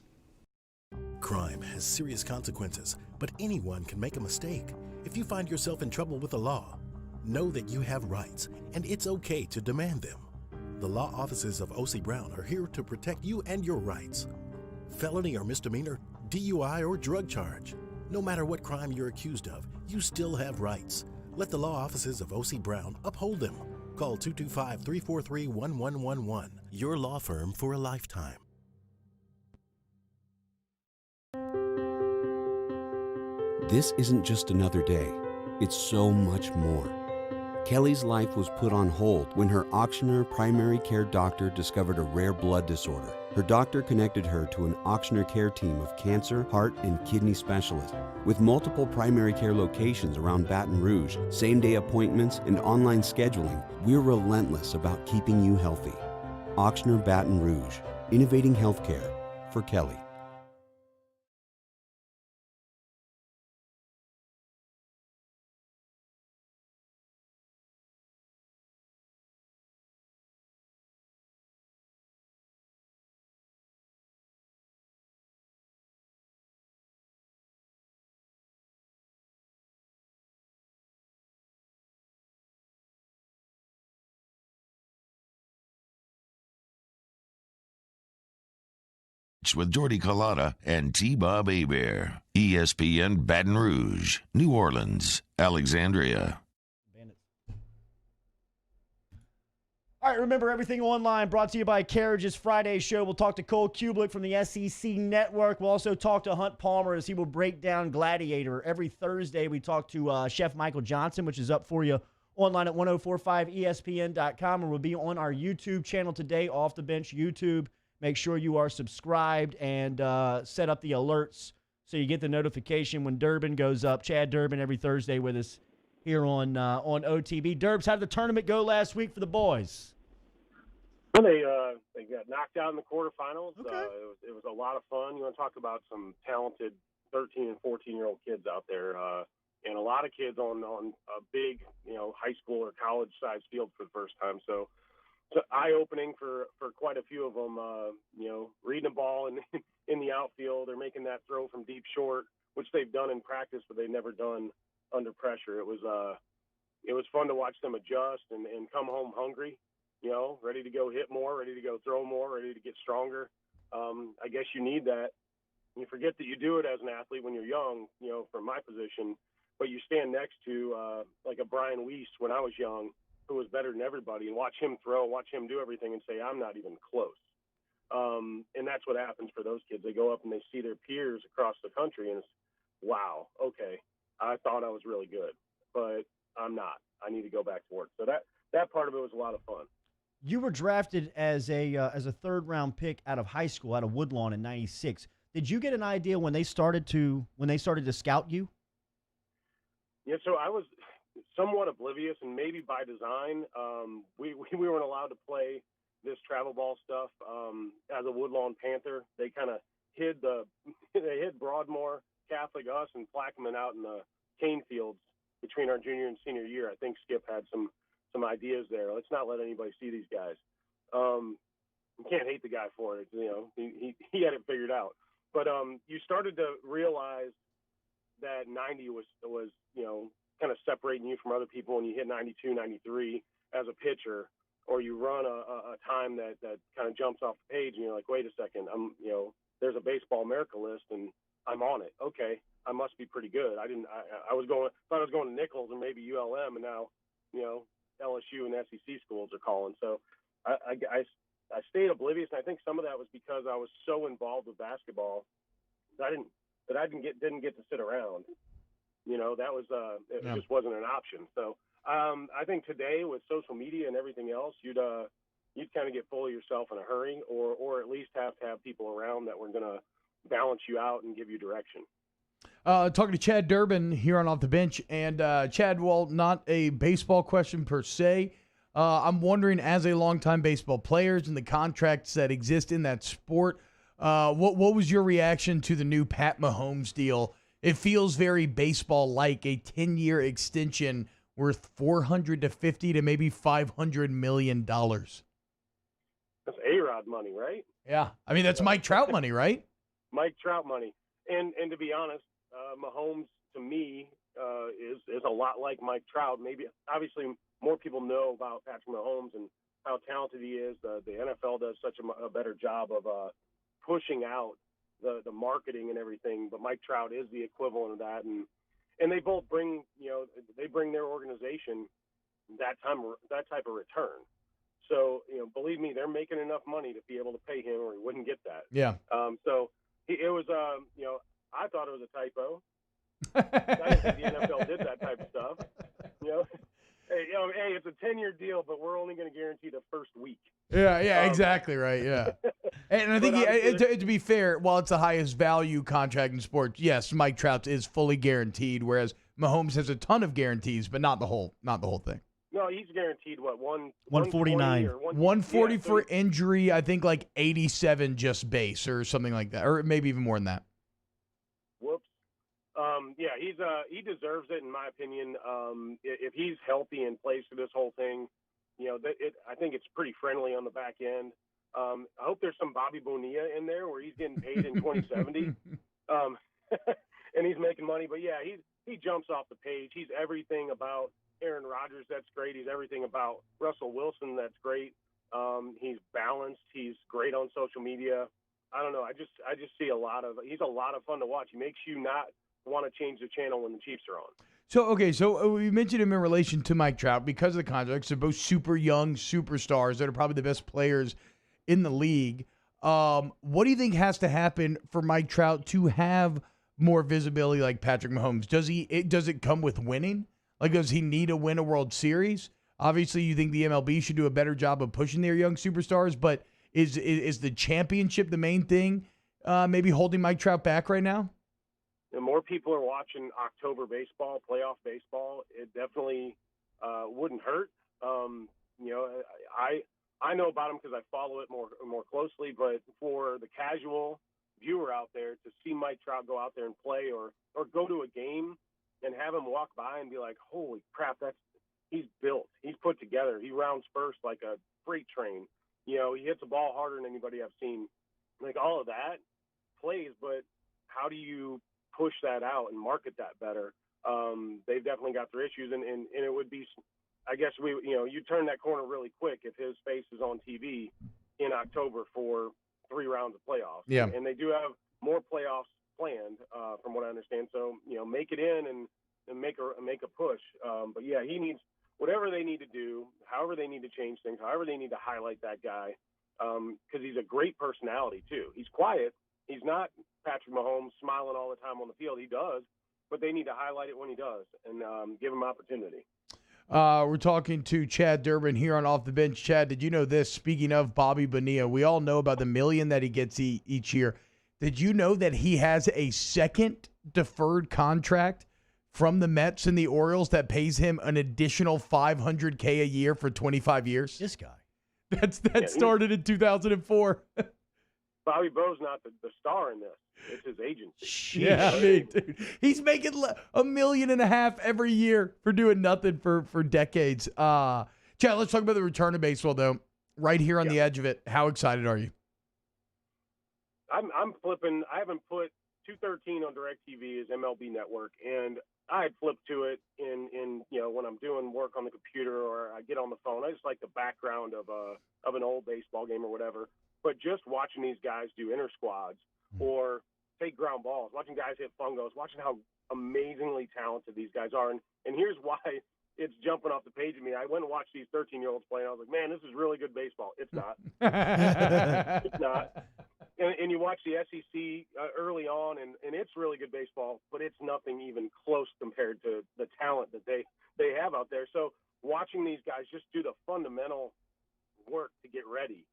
Crime has serious consequences, but anyone can make a mistake. If you find yourself in trouble with the law, know that you have rights, and it's okay to demand them. The law offices of O.C. Brown are here to protect you and your rights. Felony or misdemeanor, DUI or drug charge. No matter what crime you're accused of, you still have rights. Let the law offices of O.C. Brown uphold them. Call 225-343-1111. Your law firm for a lifetime. This isn't just another day. It's so much more. Kelly's life was put on hold when her auctioneer primary care doctor discovered a rare blood disorder. Her doctor connected her to an auctioneer care team of cancer, heart, and kidney specialists. With multiple primary care locations around Baton Rouge, same-day appointments, and online scheduling, we're relentless about keeping you healthy. Auctioneer Baton Rouge, innovating healthcare for Kelly. With Jordy and T-Bob Hebert. ESPN Baton Rouge, New Orleans, Alexandria. All right, remember everything online brought to you by Carriage's Friday show. We'll talk to Cole Kublik from the SEC Network. We'll also talk to Hunt Palmer as he will break down Gladiator. Every Thursday, we talk to Chef Michael Johnson, which is up for you online at 1045ESPN.com, and we'll be on our YouTube channel today, Off the Bench YouTube. Make sure you are subscribed and set up the alerts so you get the notification when Durbin goes up. Chad Durbin every Thursday with us here on OTB. Durbs, how did the tournament go last week for the boys? Well, they got knocked out in the quarterfinals. Okay. It was a lot of fun. You want to talk about some talented 13 and 14-year-old kids out there, and a lot of kids on a big, high school or college-sized field for the first time. So eye-opening for quite a few of them, reading the ball in the outfield. They're making that throw from deep short, which they've done in practice, but they've never done under pressure. It was fun to watch them adjust and come home hungry, ready to go hit more, ready to go throw more, ready to get stronger. I guess you need that. You forget that you do it as an athlete when you're young, from my position, but you stand next to like a Brian Weiss when I was young, who was better than everybody, and watch him throw, watch him do everything and say, I'm not even close. And that's what happens for those kids. They go up and they see their peers across the country, and it's, wow, okay, I thought I was really good, but I'm not. I need to go back to work. So that part of it was a lot of fun. You were drafted as a third-round pick out of high school, out of Woodlawn in '96. Did you get an idea when they started to scout you? Yeah, so I was somewhat oblivious, and maybe by design. We weren't allowed to play this travel ball stuff as a Woodlawn Panther. They kind of hid Broadmoor, Catholic, us, and Plaquemine out in the cane fields between our junior and senior year. I think Skip had some ideas there. Let's not let anybody see these guys. You can't hate the guy for it. He had it figured out. But you started to realize that 90 was kind of separating you from other people when you hit 92, 93 as a pitcher, or you run a time that kind of jumps off the page, and you're like, wait a second, there's a Baseball America list, and I'm on it. Okay, I must be pretty good. I thought I was going to Nichols and maybe ULM, and now, LSU and SEC schools are calling. So I stayed oblivious, and I think some of that was because I was so involved with basketball. I that I didn't get to sit around. That was it just wasn't an option. So I think today with social media and everything else, you'd kind of get full of yourself in a hurry, or at least have to have people around that were going to balance you out and give you direction. Talking to Chad Durbin here on Off the Bench. And Chad, well, not a baseball question per se. I'm wondering, as a longtime baseball player and the contracts that exist in that sport, what was your reaction to the new Pat Mahomes deal? It feels very baseball-like, a 10-year extension worth $450 to maybe $500 million. That's A-Rod money, right? Yeah. I mean, that's Mike Trout money, right? Mike Trout money. And to be honest, Mahomes, to me, is a lot like Mike Trout. Maybe, obviously, more people know about Patrick Mahomes and how talented he is. The NFL does such a better job of pushing out the marketing and everything, but Mike Trout is the equivalent of that, and they both bring their organization that type of return. So believe me, they're making enough money to be able to pay him, or he wouldn't get that. Yeah. So it was I thought it was a typo. I didn't think the NFL did that type of stuff. Hey, it's a 10-year deal, but we're only going to guarantee the first week. Yeah, exactly right. Yeah. And I think, to be fair, while it's the highest value contract in sports, yes, Mike Trout is fully guaranteed, whereas Mahomes has a ton of guarantees, but not the whole thing. No, he's guaranteed what, 149, 140 for injury. I think like 87 just base or something like that, or maybe even more than that. Whoops. He deserves it, in my opinion. If he's healthy and plays for this whole thing, I think it's pretty friendly on the back end. I hope there's some Bobby Bonilla in there where he's getting paid in 2070, and he's making money. But yeah, he jumps off the page. He's everything about Aaron Rodgers. That's great. He's everything about Russell Wilson. That's great. He's balanced. He's great on social media. I don't know. I just see he's a lot of fun to watch. He makes you not want to change the channel when the Chiefs are on. So we mentioned him in relation to Mike Trout because of the contracts. They're both super young superstars that are probably the best players in the league. What do you think has to happen for Mike Trout to have more visibility like Patrick Mahomes? Does it come with winning? Like, does he need to win a World Series? Obviously, you think the MLB should do a better job of pushing their young superstars, but is the championship the main thing maybe holding Mike Trout back right now? And more people are watching October baseball, playoff baseball. It definitely wouldn't hurt. I know about him because I follow it more closely. But for the casual viewer out there to see Mike Trout go out there and play, or go to a game and have him walk by and be like, "Holy crap, he's built. He's put together. He rounds first like a freight train. He hits the ball harder than anybody I've seen." Like, all of that plays, but how do you push that out and market that better? They've definitely got their issues, and it would be, I guess you turn that corner really quick if his face is on TV in October for 3 rounds of playoffs. Yeah. And they do have more playoffs planned, from what I understand. So, make it in and make a push. But yeah, he needs whatever they need to do, however they need to change things, however they need to highlight that guy, because he's a great personality too. He's quiet. He's not Patrick Mahomes smiling all the time on the field. He does, but they need to highlight it when he does and give him opportunity. We're talking to Chad Durbin here on Off the Bench. Chad, did you know this? Speaking of Bobby Bonilla, we all know about the $1 million that he gets each year. Did you know that he has a second deferred contract from the Mets and the Orioles that pays him an additional $500K a year for 25 years? This guy. That started in 2004. Bobby Bo's not the star in this. It's his agency. Yeah, I mean, dude, he's making $1.5 million every year for doing nothing for decades. Chad, let's talk about the return of baseball, though. Right here on the edge of it. How excited are you? I'm flipping. I haven't put 213 on DirecTV as MLB Network, and I had flipped to it in when I'm doing work on the computer or I get on the phone. I just like the background of an old baseball game or whatever. But just watching these guys do inter squads or take ground balls, watching guys hit fungos, watching how amazingly talented these guys are. And here's why it's jumping off the page of me. I went and watched these 13-year-olds play, and I was like, man, this is really good baseball. It's not. It's not. and you watch the SEC early on, and it's really good baseball, but it's nothing even close compared to the talent that they have out there. So watching these guys just do the fundamental work to get ready,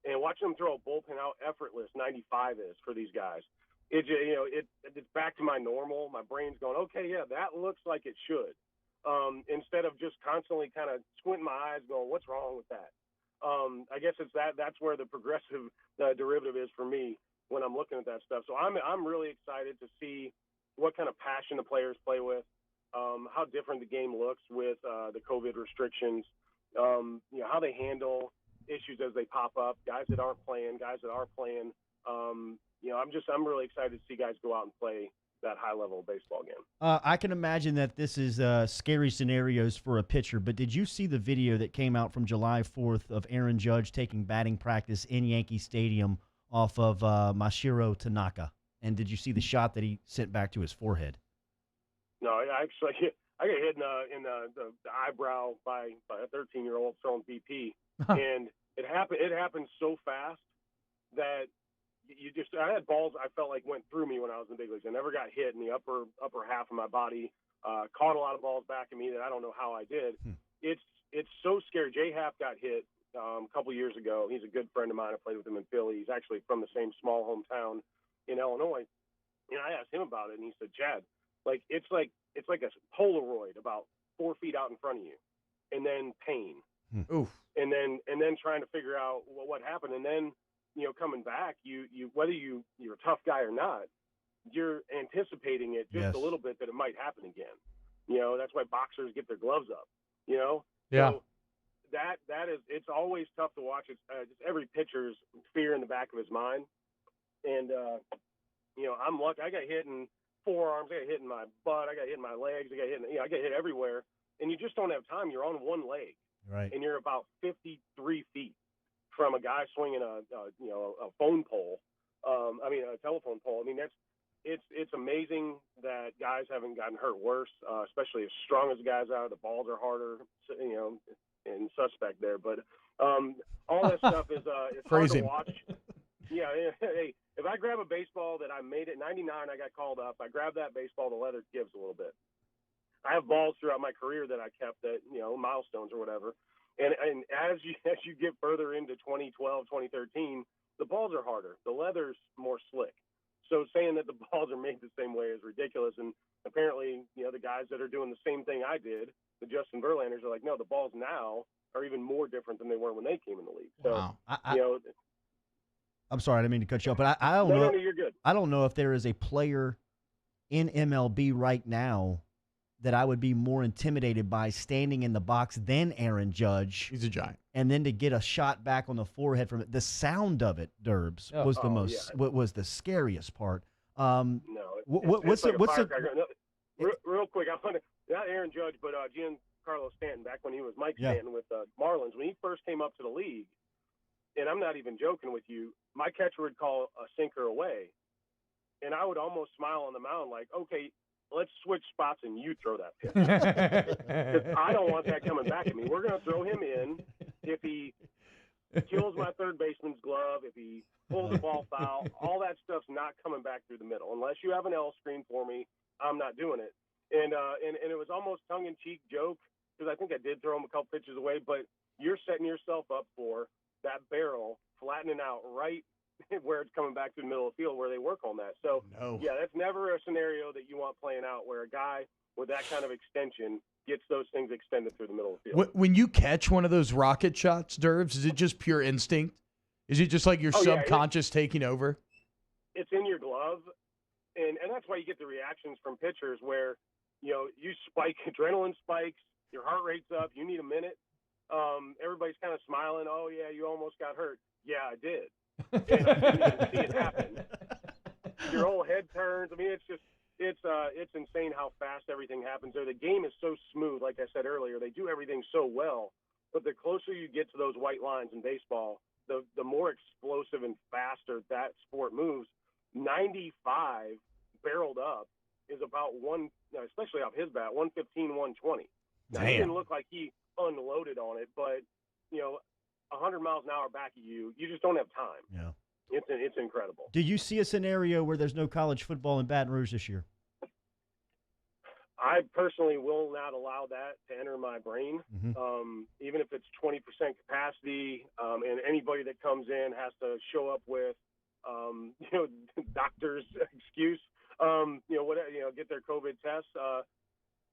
and watching them throw a bullpen out effortless 95 is for these guys. It's back to my normal. My brain's going, okay, yeah, that looks like it should. Instead of just constantly kind of squinting my eyes going, what's wrong with that? I guess it's that's where the progressive derivative is for me when I'm looking at that stuff. So I'm really excited to see what kind of passion the players play with, how different the game looks with the COVID restrictions, how they handle issues as they pop up, guys that aren't playing, guys that are playing. I'm really excited to see guys go out and play that high-level baseball game. I can imagine that this is scary scenarios for a pitcher, but did you see the video that came out from July 4th of Aaron Judge taking batting practice in Yankee Stadium off of Masahiro Tanaka? And did you see the shot that he sent back to his forehead? No, I got hit in the eyebrow by a 13-year-old throwing BP, and it happened so fast that I had balls I felt like went through me when I was in the big leagues. I never got hit in the upper half of my body. Caught a lot of balls back at me that I don't know how I did. It's so scary. Jay Happ got hit a couple years ago. He's a good friend of mine. I played with him in Philly. He's actually from the same small hometown in Illinois. And I asked him about it, and he said, Chad, it's like a Polaroid about 4 feet out in front of you, and then pain. Oof. And then trying to figure out what happened, and then coming back, you whether you're a tough guy or not, you're anticipating it just a little bit that it might happen again. That's why boxers get their gloves up. Yeah. So that is, it's always tough to watch. It's just every pitcher's fear in the back of his mind, and I'm lucky. I got hit in forearms, I got hit in my butt, I got hit in my legs, I got hit everywhere, and you just don't have time. You're on one leg, right? And you're about 53 feet from a guy swinging a phone pole, a telephone pole. It's amazing that guys haven't gotten hurt worse, especially as strong as the guys are. The balls are harder, and suspect there. But all that stuff is hard to watch. Yeah, hey, if I grab a baseball that I made at 99, I got called up. I grab that baseball, the leather gives a little bit. I have balls throughout my career that I kept at milestones or whatever. And as you get further into 2012, 2013, the balls are harder. The leather's more slick. So saying that the balls are made the same way is ridiculous. And apparently, the guys that are doing the same thing I did, the Justin Verlanders, are like, no, the balls now are even more different than they were when they came in the league. So, wow. I'm sorry, I didn't mean to cut you off, but I don't know. No, you're good. I don't know if there is a player in MLB right now that I would be more intimidated by standing in the box than Aaron Judge. He's a giant. And then to get a shot back on the forehead from it. The sound of it, Derbs, was was the scariest part. No. What's real quick, I want to, not Aaron Judge, but Giancarlo Stanton, back when he was Mike Stanton with Marlins, when he first came up to the league, and I'm not even joking with you, my catcher would call a sinker away, and I would almost smile on the mound like, okay, let's switch spots and you throw that pitch. Because I don't want that coming back at me. We're going to throw him in. If he kills my third baseman's glove, if he pulls the ball foul, all that stuff's not coming back through the middle. Unless you have an L screen for me, I'm not doing it. And it was almost tongue-in-cheek joke, because I think I did throw him a couple pitches away, but you're setting yourself up for that barrel flattening out right where it's coming back to the middle of the field where they work on that. So, yeah, that's never a scenario that you want playing out where a guy with that kind of extension gets those things extended through the middle of the field. When you catch one of those rocket shots, Derbs, is it just pure instinct? Is it just like your subconscious taking over? It's in your glove, and that's why you get the reactions from pitchers where, you spike, adrenaline spikes, your heart rate's up, you need a minute. Everybody's kind of smiling. Oh, yeah, you almost got hurt. Yeah, I did. And I didn't even see it happen. Your whole head turns. It's insane how fast everything happens there. The game is so smooth. Like I said earlier, they do everything so well. But the closer you get to those white lines in baseball, the more explosive and faster that sport moves. 95 barreled up is about especially off his bat, 115, 120. Now, he didn't look like he unloaded on it, but 100 miles an hour back at you, you just don't have time. Yeah. it's incredible. Do you see a scenario where there's no college football in Baton Rouge this year? I personally will not allow that to enter my brain, even if it's 20% capacity, and anybody that comes in has to show up with, doctor's excuse, get their COVID test.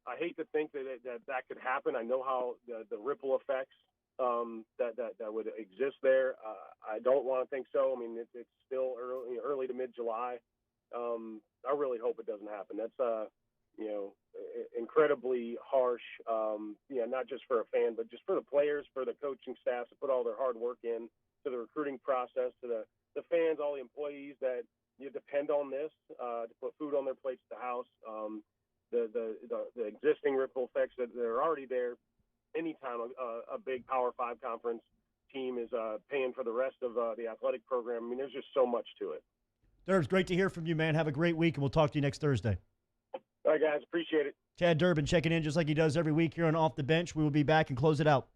I hate to think that could happen. I know how the ripple effects that would exist there. I don't want to think so. I mean, it's still early to mid-July. I really hope it doesn't happen. That's incredibly harsh, not just for a fan, but just for the players, for the coaching staff to put all their hard work in to the recruiting process, to the fans, all the employees that depend on this to put food on their plates at the house, the existing ripple effects that are already there. Anytime a big Power 5 conference team is paying for the rest of the athletic program, I mean, there's just so much to it. Durbs, great to hear from you, man. Have a great week, and we'll talk to you next Thursday. All right, guys. Appreciate it. Chad Durbin checking in just like he does every week here on Off the Bench. We will be back and close it out.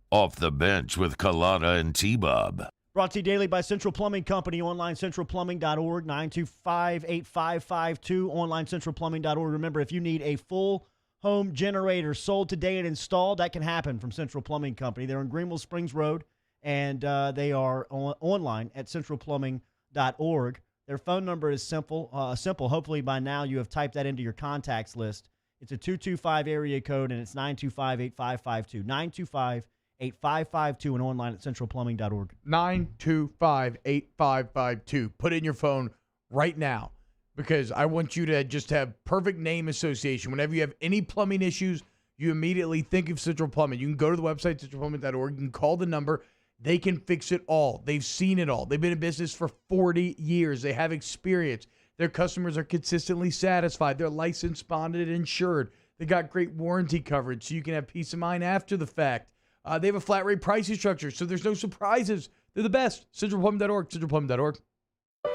Off the Bench with Kalata and T-Bob. Brought to you daily by Central Plumbing Company. Online, centralplumbing.org, 925-8552. Online, centralplumbing.org. Remember, if you need a full home generator sold today and installed, that can happen from Central Plumbing Company. They're on Greenville Springs Road, and they are online at centralplumbing.org. Their phone number is simple. Hopefully by now you have typed that into your contacts list. It's a 225 area code, and it's 925-8552. 925-8552 and online at centralplumbing.org. 925-8552. Put it in your phone right now because I want you to just have perfect name association. Whenever you have any plumbing issues, you immediately think of Central Plumbing. You can go to the website, centralplumbing.org. You can call the number. They can fix it all. They've seen it all. They've been in business for 40 years. They have experience. Their customers are consistently satisfied. They're licensed, bonded, and insured. They got great warranty coverage, so you can have peace of mind after the fact. They have a flat rate pricing structure, so there's no surprises. They're the best. CentralPlumbing.org, CentralPlumbing.org.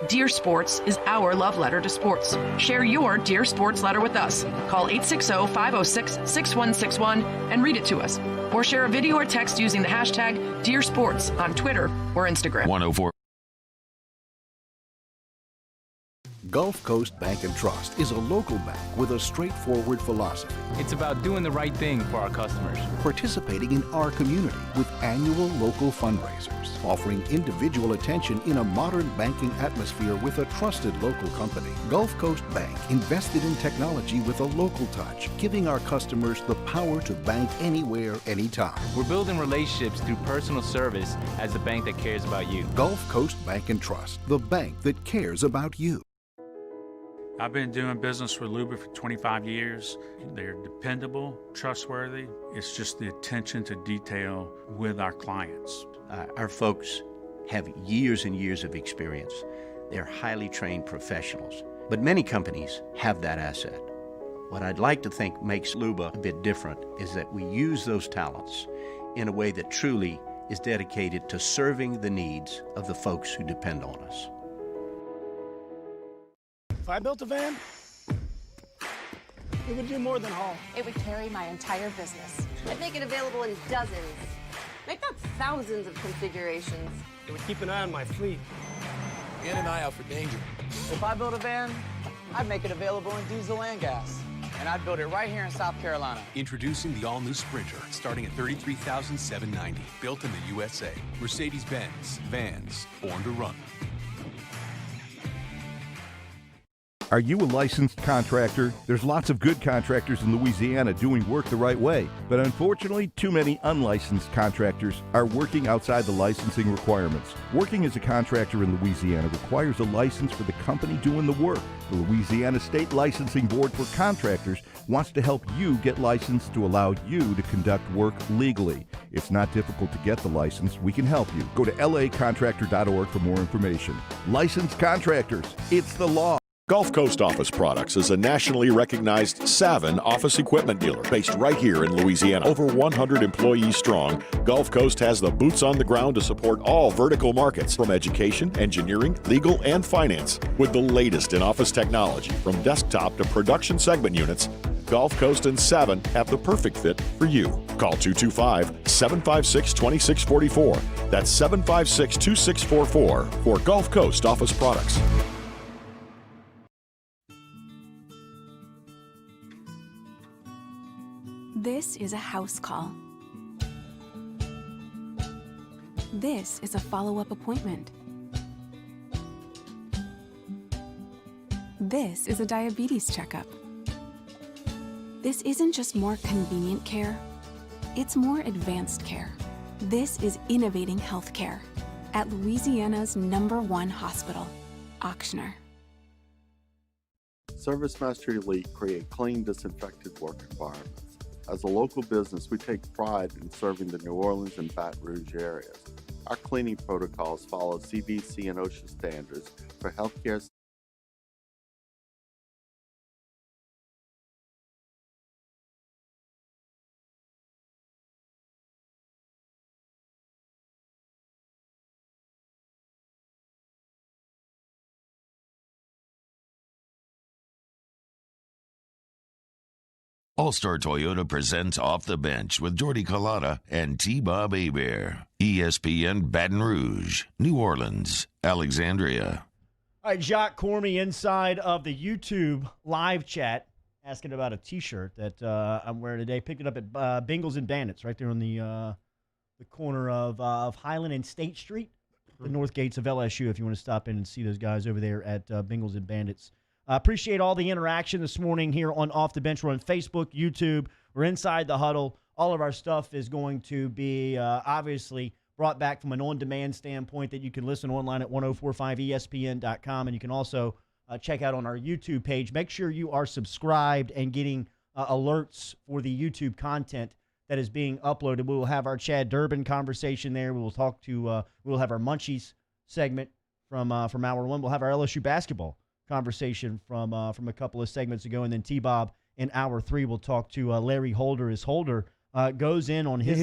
Dear Sports is our love letter to sports. Share your Dear Sports letter with us. Call 860-506-6161 and read it to us. Or share a video or text using the hashtag Dear Sports on Twitter or Instagram. 104. Gulf Coast Bank and Trust is a local bank with a straightforward philosophy. It's about doing the right thing for our customers. Participating in our community with annual local fundraisers. Offering individual attention in a modern banking atmosphere with a trusted local company. Gulf Coast Bank invested in technology with a local touch, giving our customers the power to bank anywhere, anytime. We're building relationships through personal service as the bank that cares about you. Gulf Coast Bank and Trust, the bank that cares about you. I've been doing business with Luba for 25 years. They're dependable, trustworthy. It's just the attention to detail with our clients. Our folks have years and years of experience. They're highly trained professionals. But many companies have that asset. What I'd like to think makes Luba a bit different is that we use those talents in a way that truly is dedicated to serving the needs of the folks who depend on us. If I built a van, it would do more than haul. It would carry my entire business. I'd make it available in dozens, if not thousands of configurations. It would keep an eye on my fleet. And an eye out for danger. If I built a van, I'd make it available in diesel and gas. And I'd build it right here in South Carolina. Introducing the all-new Sprinter, starting at $33,790. Built in the USA. Mercedes-Benz. Vans. Born to run. Are you a licensed contractor? There's lots of good contractors in Louisiana doing work the right way, but unfortunately, too many unlicensed contractors are working outside the licensing requirements. Working as a contractor in Louisiana requires a license for the company doing the work. The Louisiana State Licensing Board for Contractors wants to help you get licensed to allow you to conduct work legally. It's not difficult to get the license. We can help you. Go to lacontractor.org for more information. Licensed contractors, it's the law. Gulf Coast Office Products is a nationally recognized Savin office equipment dealer based right here in Louisiana. Over 100 employees strong, Gulf Coast has the boots on the ground to support all vertical markets, from education, engineering, legal, and finance. With the latest in office technology, from desktop to production segment units, Gulf Coast and Savin have the perfect fit for you. Call 225-756-2644. That's 756-2644 for Gulf Coast Office Products. This is a house call. This is a follow-up appointment. This is a diabetes checkup. This isn't just more convenient care, it's more advanced care. This is innovating healthcare at Louisiana's #1 hospital, Ochsner. ServiceMaster Elite create clean, disinfected work environments. As a local business, we take pride in serving the New Orleans and Baton Rouge areas. Our cleaning protocols follow CDC and OSHA standards for healthcare. All-Star Toyota presents Off the Bench with Jordy Collada and T-Bob Hebert. ESPN Baton Rouge, New Orleans, Alexandria. All right, Jacques Cormy inside of the YouTube live chat asking about a T-shirt that I'm wearing today. Picked it up at Bengals and Bandits right there on the corner of Highland and State Street, the north gates of LSU if you want to stop in and see those guys over there at Bengals and Bandits. Appreciate all the interaction this morning here on Off the Bench. We're on Facebook, YouTube. We're inside the huddle. All of our stuff is going to be obviously brought back from an on-demand standpoint that you can listen online at 1045ESPN.com. And you can also check out on our YouTube page. Make sure you are subscribed and getting alerts for the YouTube content that is being uploaded. We will have our Chad Durbin conversation there. We will talk to we will have our Munchies segment from hour one. We'll have our LSU basketball conversation from a couple of segments ago, and then T-Bob in hour 3 will talk to Larry Holder as Holder goes in on his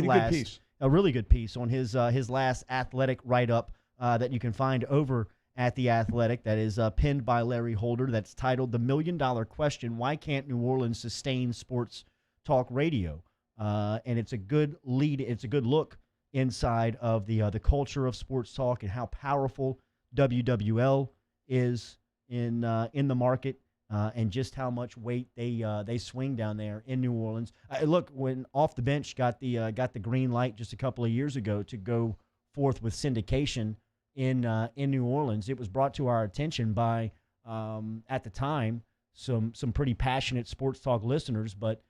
a really good piece on his last athletic write-up that you can find over at The Athletic that is pinned by Larry Holder that's titled The $1 Million Question, Why Can't New Orleans Sustain Sports Talk Radio? And it's a good lead, it's a good look inside of the culture of sports talk and how powerful WWL is in the market, and just how much weight they swing down there in New Orleans. Look, when Off the Bench got the green light just a couple of years ago to go forth with syndication in New Orleans, it was brought to our attention by at the time some pretty passionate sports talk listeners, but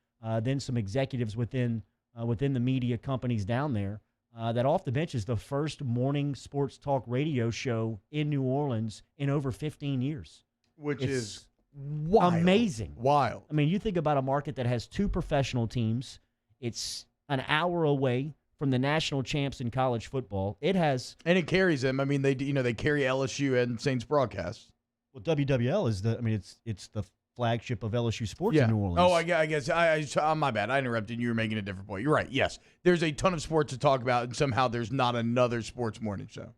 then some executives within the media companies down there. That Off the Bench is the first morning sports talk radio show in New Orleans in over 15 years. Which It's is wild. amazing. Wild. I mean, you think about a market that has 2 professional teams. It's an hour away from the national champs in college football. It has... And it carries them. I mean, they carry LSU and Saints broadcasts. Well, WWL is it's the flagship of LSU sports in New Orleans. Oh, I guess. My bad. I interrupted. You were making a different point. You're right. Yes. There's a ton of sports to talk about, and somehow there's not another sports morning show.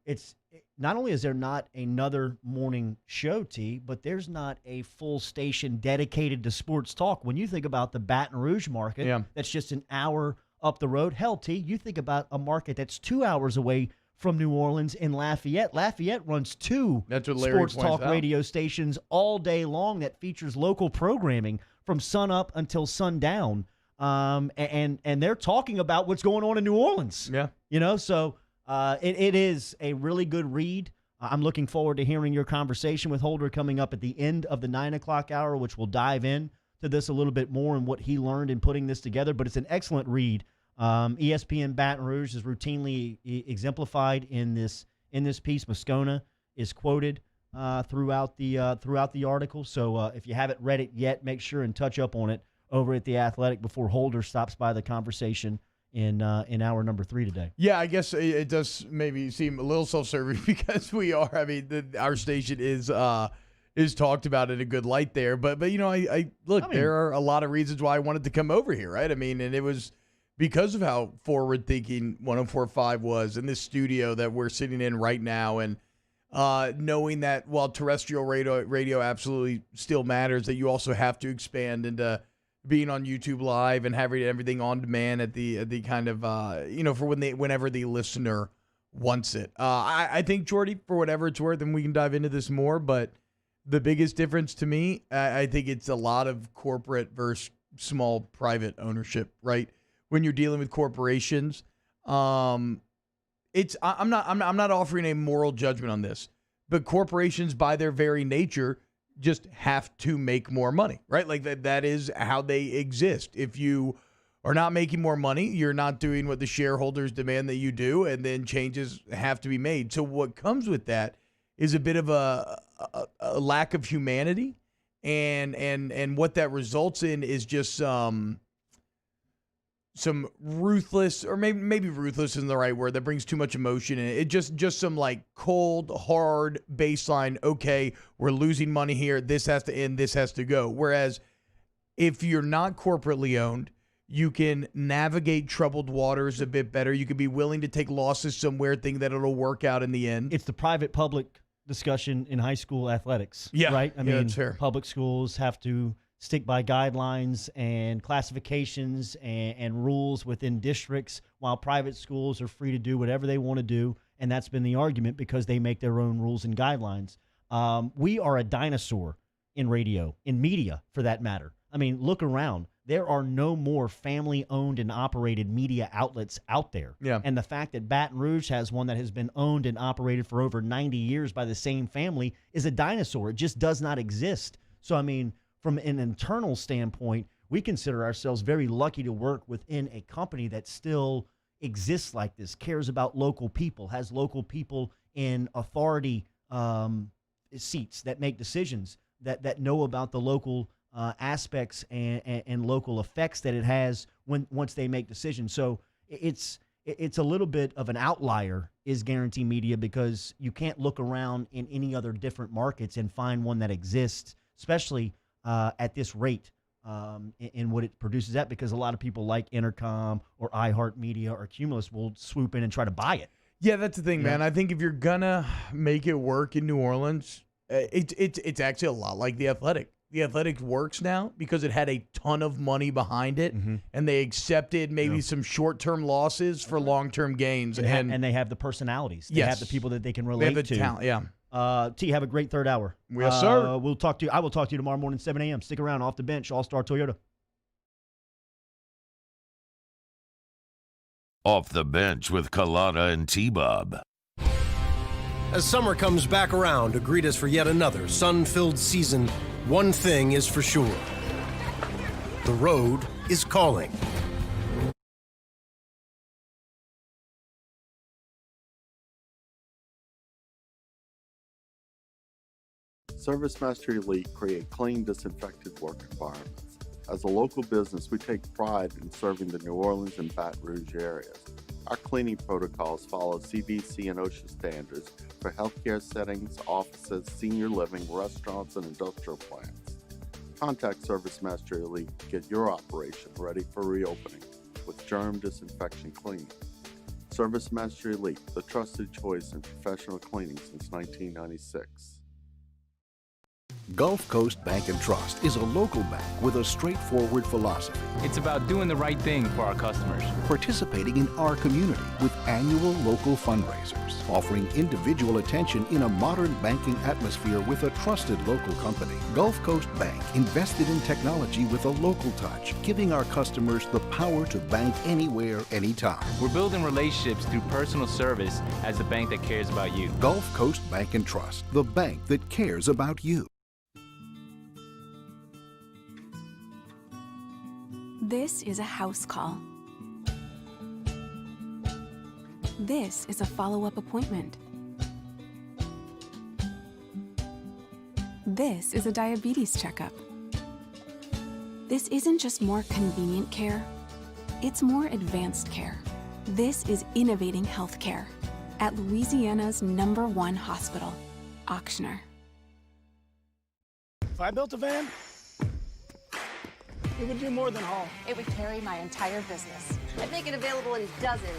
Not only is there not another morning show, T, but there's not a full station dedicated to sports talk. When you think about the Baton Rouge market, that's just an hour up the road. Hell, T, you think about a market that's 2 hours away from New Orleans in Lafayette. Lafayette runs 2 sports talk radio stations all day long that features local programming from sun up until sundown. And they're talking about what's going on in New Orleans. Yeah. So it is a really good read. I'm looking forward to hearing your conversation with Holder coming up at the end of the 9 o'clock hour, which will dive in to this a little bit more and what he learned in putting this together. But it's an excellent read. ESPN Baton Rouge is routinely exemplified in this piece. Moscona is quoted throughout the article. So if you haven't read it yet, make sure and touch up on it over at The Athletic before Holder stops by the conversation in hour number 3 today. Yeah, I guess it does maybe seem a little self-serving because we are. I mean, our station is talked about in a good light there. But I look, there are a lot of reasons why I wanted to come over here, right? I mean, and it was because of how forward-thinking 104.5 was in this studio that we're sitting in right now, and knowing that while terrestrial radio absolutely still matters, that you also have to expand into being on YouTube Live and having everything on demand at the kind of for whenever the listener wants it. I think, Jordy, for whatever it's worth, and we can dive into this more, but the biggest difference to me, I think it's a lot of corporate versus small private ownership, right? When you're dealing with corporations, I'm not offering a moral judgment on this, but corporations by their very nature just have to make more money, right? Like that is how they exist. If you are not making more money, you're not doing what the shareholders demand that you do, and then changes have to be made. So what comes with that is a bit of a lack of humanity, and what that results in is just some ruthless, or maybe ruthless isn't the right word, that brings too much emotion in it. It just some like cold, hard baseline, okay, we're losing money here, this has to end, this has to go. Whereas if you're not corporately owned, you can navigate troubled waters a bit better. You can be willing to take losses somewhere, think that it'll work out in the end. It's the private-public discussion in high school athletics, yeah, right? I mean, that's fair. Public schools have to stick by guidelines and classifications and rules within districts, while private schools are free to do whatever they want to do, and that's been the argument because they make their own rules and guidelines. We are a dinosaur in radio, in media, for that matter. I mean, look around. There are no more family-owned and operated media outlets out there. Yeah. And the fact that Baton Rouge has one that has been owned and operated for over 90 years by the same family is a dinosaur. It just does not exist. So, I mean, from an internal standpoint, we consider ourselves very lucky to work within a company that still exists like this, cares about local people, has local people in authority seats that make decisions, that know about the local aspects and local effects that it has once they make decisions. So it's a little bit of an outlier, is Guarantee Media, because you can't look around in any other different markets and find one that exists, especially at this rate in what it produces at, because a lot of people like Intercom or iHeartMedia or Cumulus will swoop in and try to buy it. Yeah, that's the thing, man. I think if you're gonna make it work in New Orleans, it's actually a lot like the Athletic. The Athletic works now because it had a ton of money behind it, and they accepted maybe some short-term losses for long-term gains. And they have the personalities. They have the people that they can relate they have the to. talent, yeah. T, have a great third hour. Yes, sir. I will talk to you tomorrow morning, 7 a.m. Stick around. Off the bench, All-Star Toyota. Off the bench with Colada and T-Bob. As summer comes back around to greet us for yet another sun-filled season, one thing is for sure. The road is calling. ServiceMaster Elite create clean, disinfected work environments. As a local business, we take pride in serving the New Orleans and Baton Rouge areas. Our cleaning protocols follow CDC and OSHA standards for healthcare settings, offices, senior living, restaurants, and industrial plants. Contact ServiceMaster Elite to get your operation ready for reopening with germ disinfection cleaning. ServiceMaster Elite, the trusted choice in professional cleaning since 1996. Gulf Coast Bank and Trust is a local bank with a straightforward philosophy. It's about doing the right thing for our customers. Participating in our community with annual local fundraisers. Offering individual attention in a modern banking atmosphere with a trusted local company. Gulf Coast Bank invested in technology with a local touch, giving our customers the power to bank anywhere, anytime. We're building relationships through personal service as a bank that cares about you. Gulf Coast Bank and Trust, the bank that cares about you. This is a house call. This is a follow-up appointment. This is a diabetes checkup. This isn't just more convenient care, it's more advanced care. This is innovating healthcare at Louisiana's #1 hospital, Auctioner. If I built a van, it would do more than haul. It would carry my entire business. I'd make it available in dozens,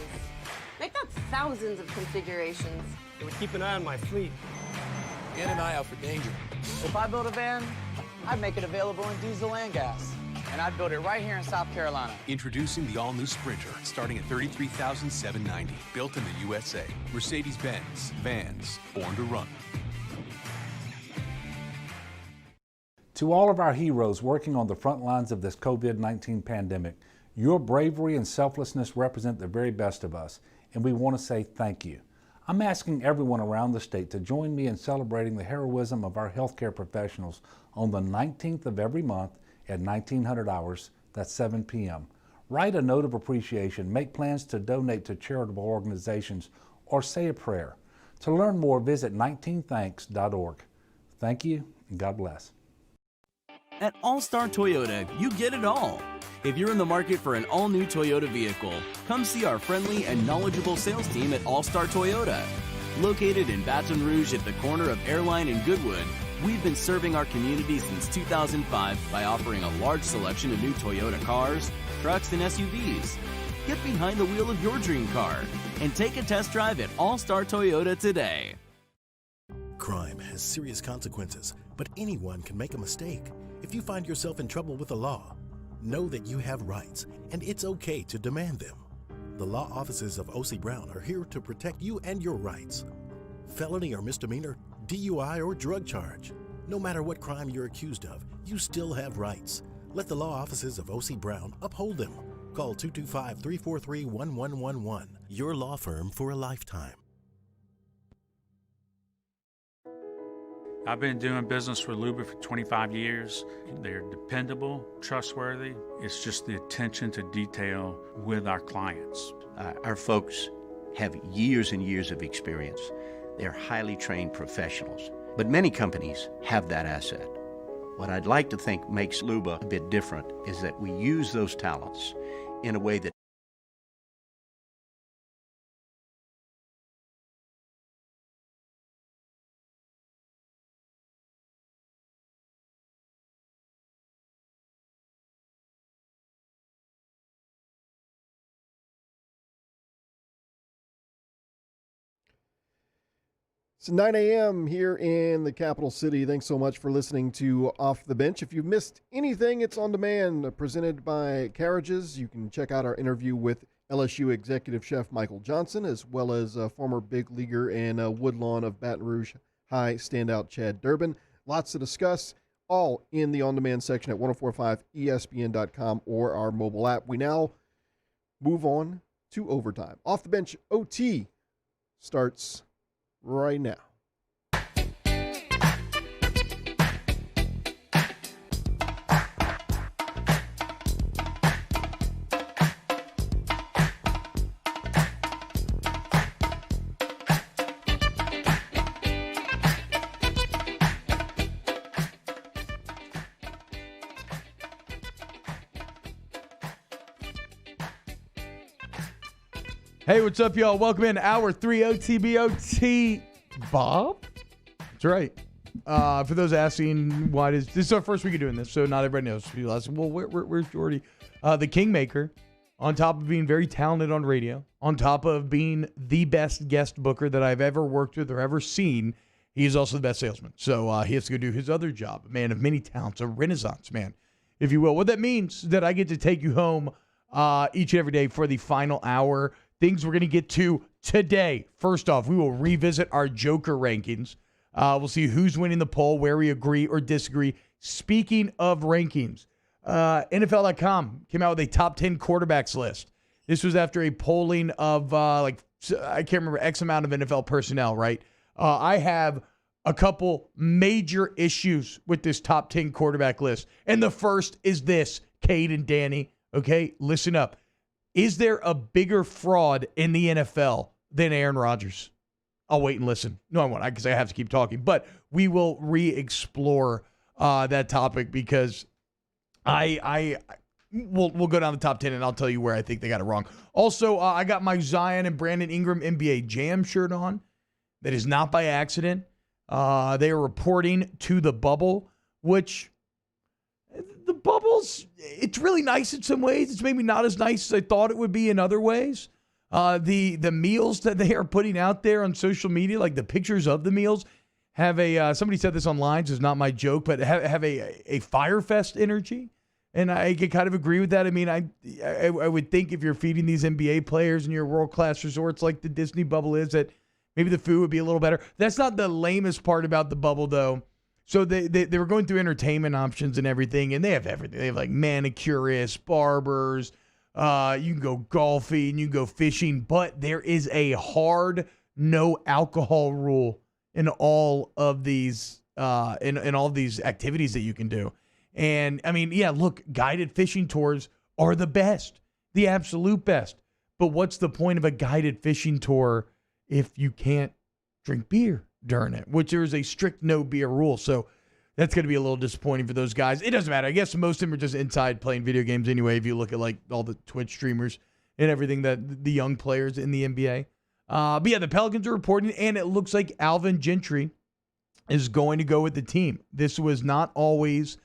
make not thousands of configurations. It would keep an eye on my fleet. And an eye out for danger. If I built a van, I'd make it available in diesel and gas. and I'd build it right here in South Carolina. Introducing the all-new Sprinter, starting at $33,790. Built in the USA. Mercedes-Benz. Vans. Born to run. To all of our heroes working on the front lines of this COVID-19 pandemic, your bravery and selflessness represent the very best of us, and we want to say thank you. I'm asking everyone around the state to join me in celebrating the heroism of our healthcare professionals on the 19th of every month at 1900 hours, that's 7 p.m. Write a note of appreciation, make plans to donate to charitable organizations, or say a prayer. To learn more, visit 19thanks.org. Thank you, and God bless. At All-Star Toyota, you get it all. If you're in the market for an all-new Toyota vehicle, come see our friendly and knowledgeable sales team at All-Star Toyota. Located in Baton Rouge at the corner of Airline and Goodwood, we've been serving our community since 2005 by offering a large selection of new Toyota cars, trucks, and SUVs. Get behind the wheel of your dream car and take a test drive at All-Star Toyota today. Crime has serious consequences, but anyone can make a mistake. If you find yourself in trouble with the law, know that you have rights, and it's okay to demand them. The law offices of O.C. Brown are here to protect you and your rights. Felony or misdemeanor, DUI or drug charge. No matter what crime you're accused of, you still have rights. Let the law offices of O.C. Brown uphold them. Call 225-343-1111. Your law firm for a lifetime. I've been doing business with Luba for 25 years. They're dependable, trustworthy. It's just the attention to detail with our clients. Our folks have years and years of experience. They're highly trained professionals. But many companies have that asset. What I'd like to think makes Luba a bit different is that we use those talents in a way that It's 9 a.m. here in the capital city. Thanks so much for listening to Off the Bench. If you've missed anything, it's on demand, presented by Carriages. You can check out our interview with LSU executive chef Michael Johnson, as well as former big leaguer and Woodlawn of Baton Rouge High standout Chad Durbin. Lots to discuss, all in the on-demand section at 1045ESPN.com or our mobile app. We now move on to overtime. Off the Bench OT starts right now. Hey, what's up, y'all? Welcome in Hour 3 OTBOT. Bob? That's right. For those asking, why this is our first week of doing this, so not everybody knows. People ask, well, where's Jordy? The Kingmaker, on top of being very talented on radio, on top of being the best guest booker that I've ever worked with or ever seen, he is also the best salesman. So he has to go do his other job. A man of many talents, a renaissance man, if you will. What that means is that I get to take you home each and every day for the final hour. Things we're going to get to today. First off, we will revisit our Joker rankings. We'll see who's winning the poll, where we agree or disagree. Speaking of rankings, NFL.com came out with a top 10 quarterbacks list. This was after a polling of, I can't remember, X amount of NFL personnel, right? I have a couple major issues with this top 10 quarterback list. And the first is this, Cade and Danny, okay? Listen up. Is there a bigger fraud in the NFL than Aaron Rodgers? I'll wait and listen. No, I won't, because I have to keep talking. But we will re-explore that topic because we'll go down the top 10, and I'll tell you where I think they got it wrong. Also, I got my Zion and Brandon Ingram NBA Jam shirt on. That is not by accident. They are reporting to the bubble, which... The bubble's, it's really nice in some ways. It's maybe not as nice as I thought it would be in other ways. The meals that they are putting out there on social media, like the pictures of the meals, have a, somebody said this online, so it's not my joke, but have a Firefest energy. And I can kind of agree with that. I mean, I would think if you're feeding these NBA players in your world-class resorts like the Disney bubble is, that maybe the food would be a little better. That's not the lamest part about the bubble, though. So they were going through entertainment options and everything, and they have everything. They have like manicurists, barbers. You can go golfing, you can go fishing, but there is a hard no alcohol rule in all of these in all of these activities that you can do. And I mean, yeah, look, guided fishing tours are the best, the absolute best. But what's the point of a guided fishing tour if you can't drink beer during it, which there is a strict no beer rule. So that's going to be a little disappointing for those guys. It doesn't matter. I guess most of them are just inside playing video games anyway, if you look at like all the Twitch streamers and everything, that the young players in the NBA. But yeah, the Pelicans are reporting, and it looks like Alvin Gentry is going to go with the team. This was not always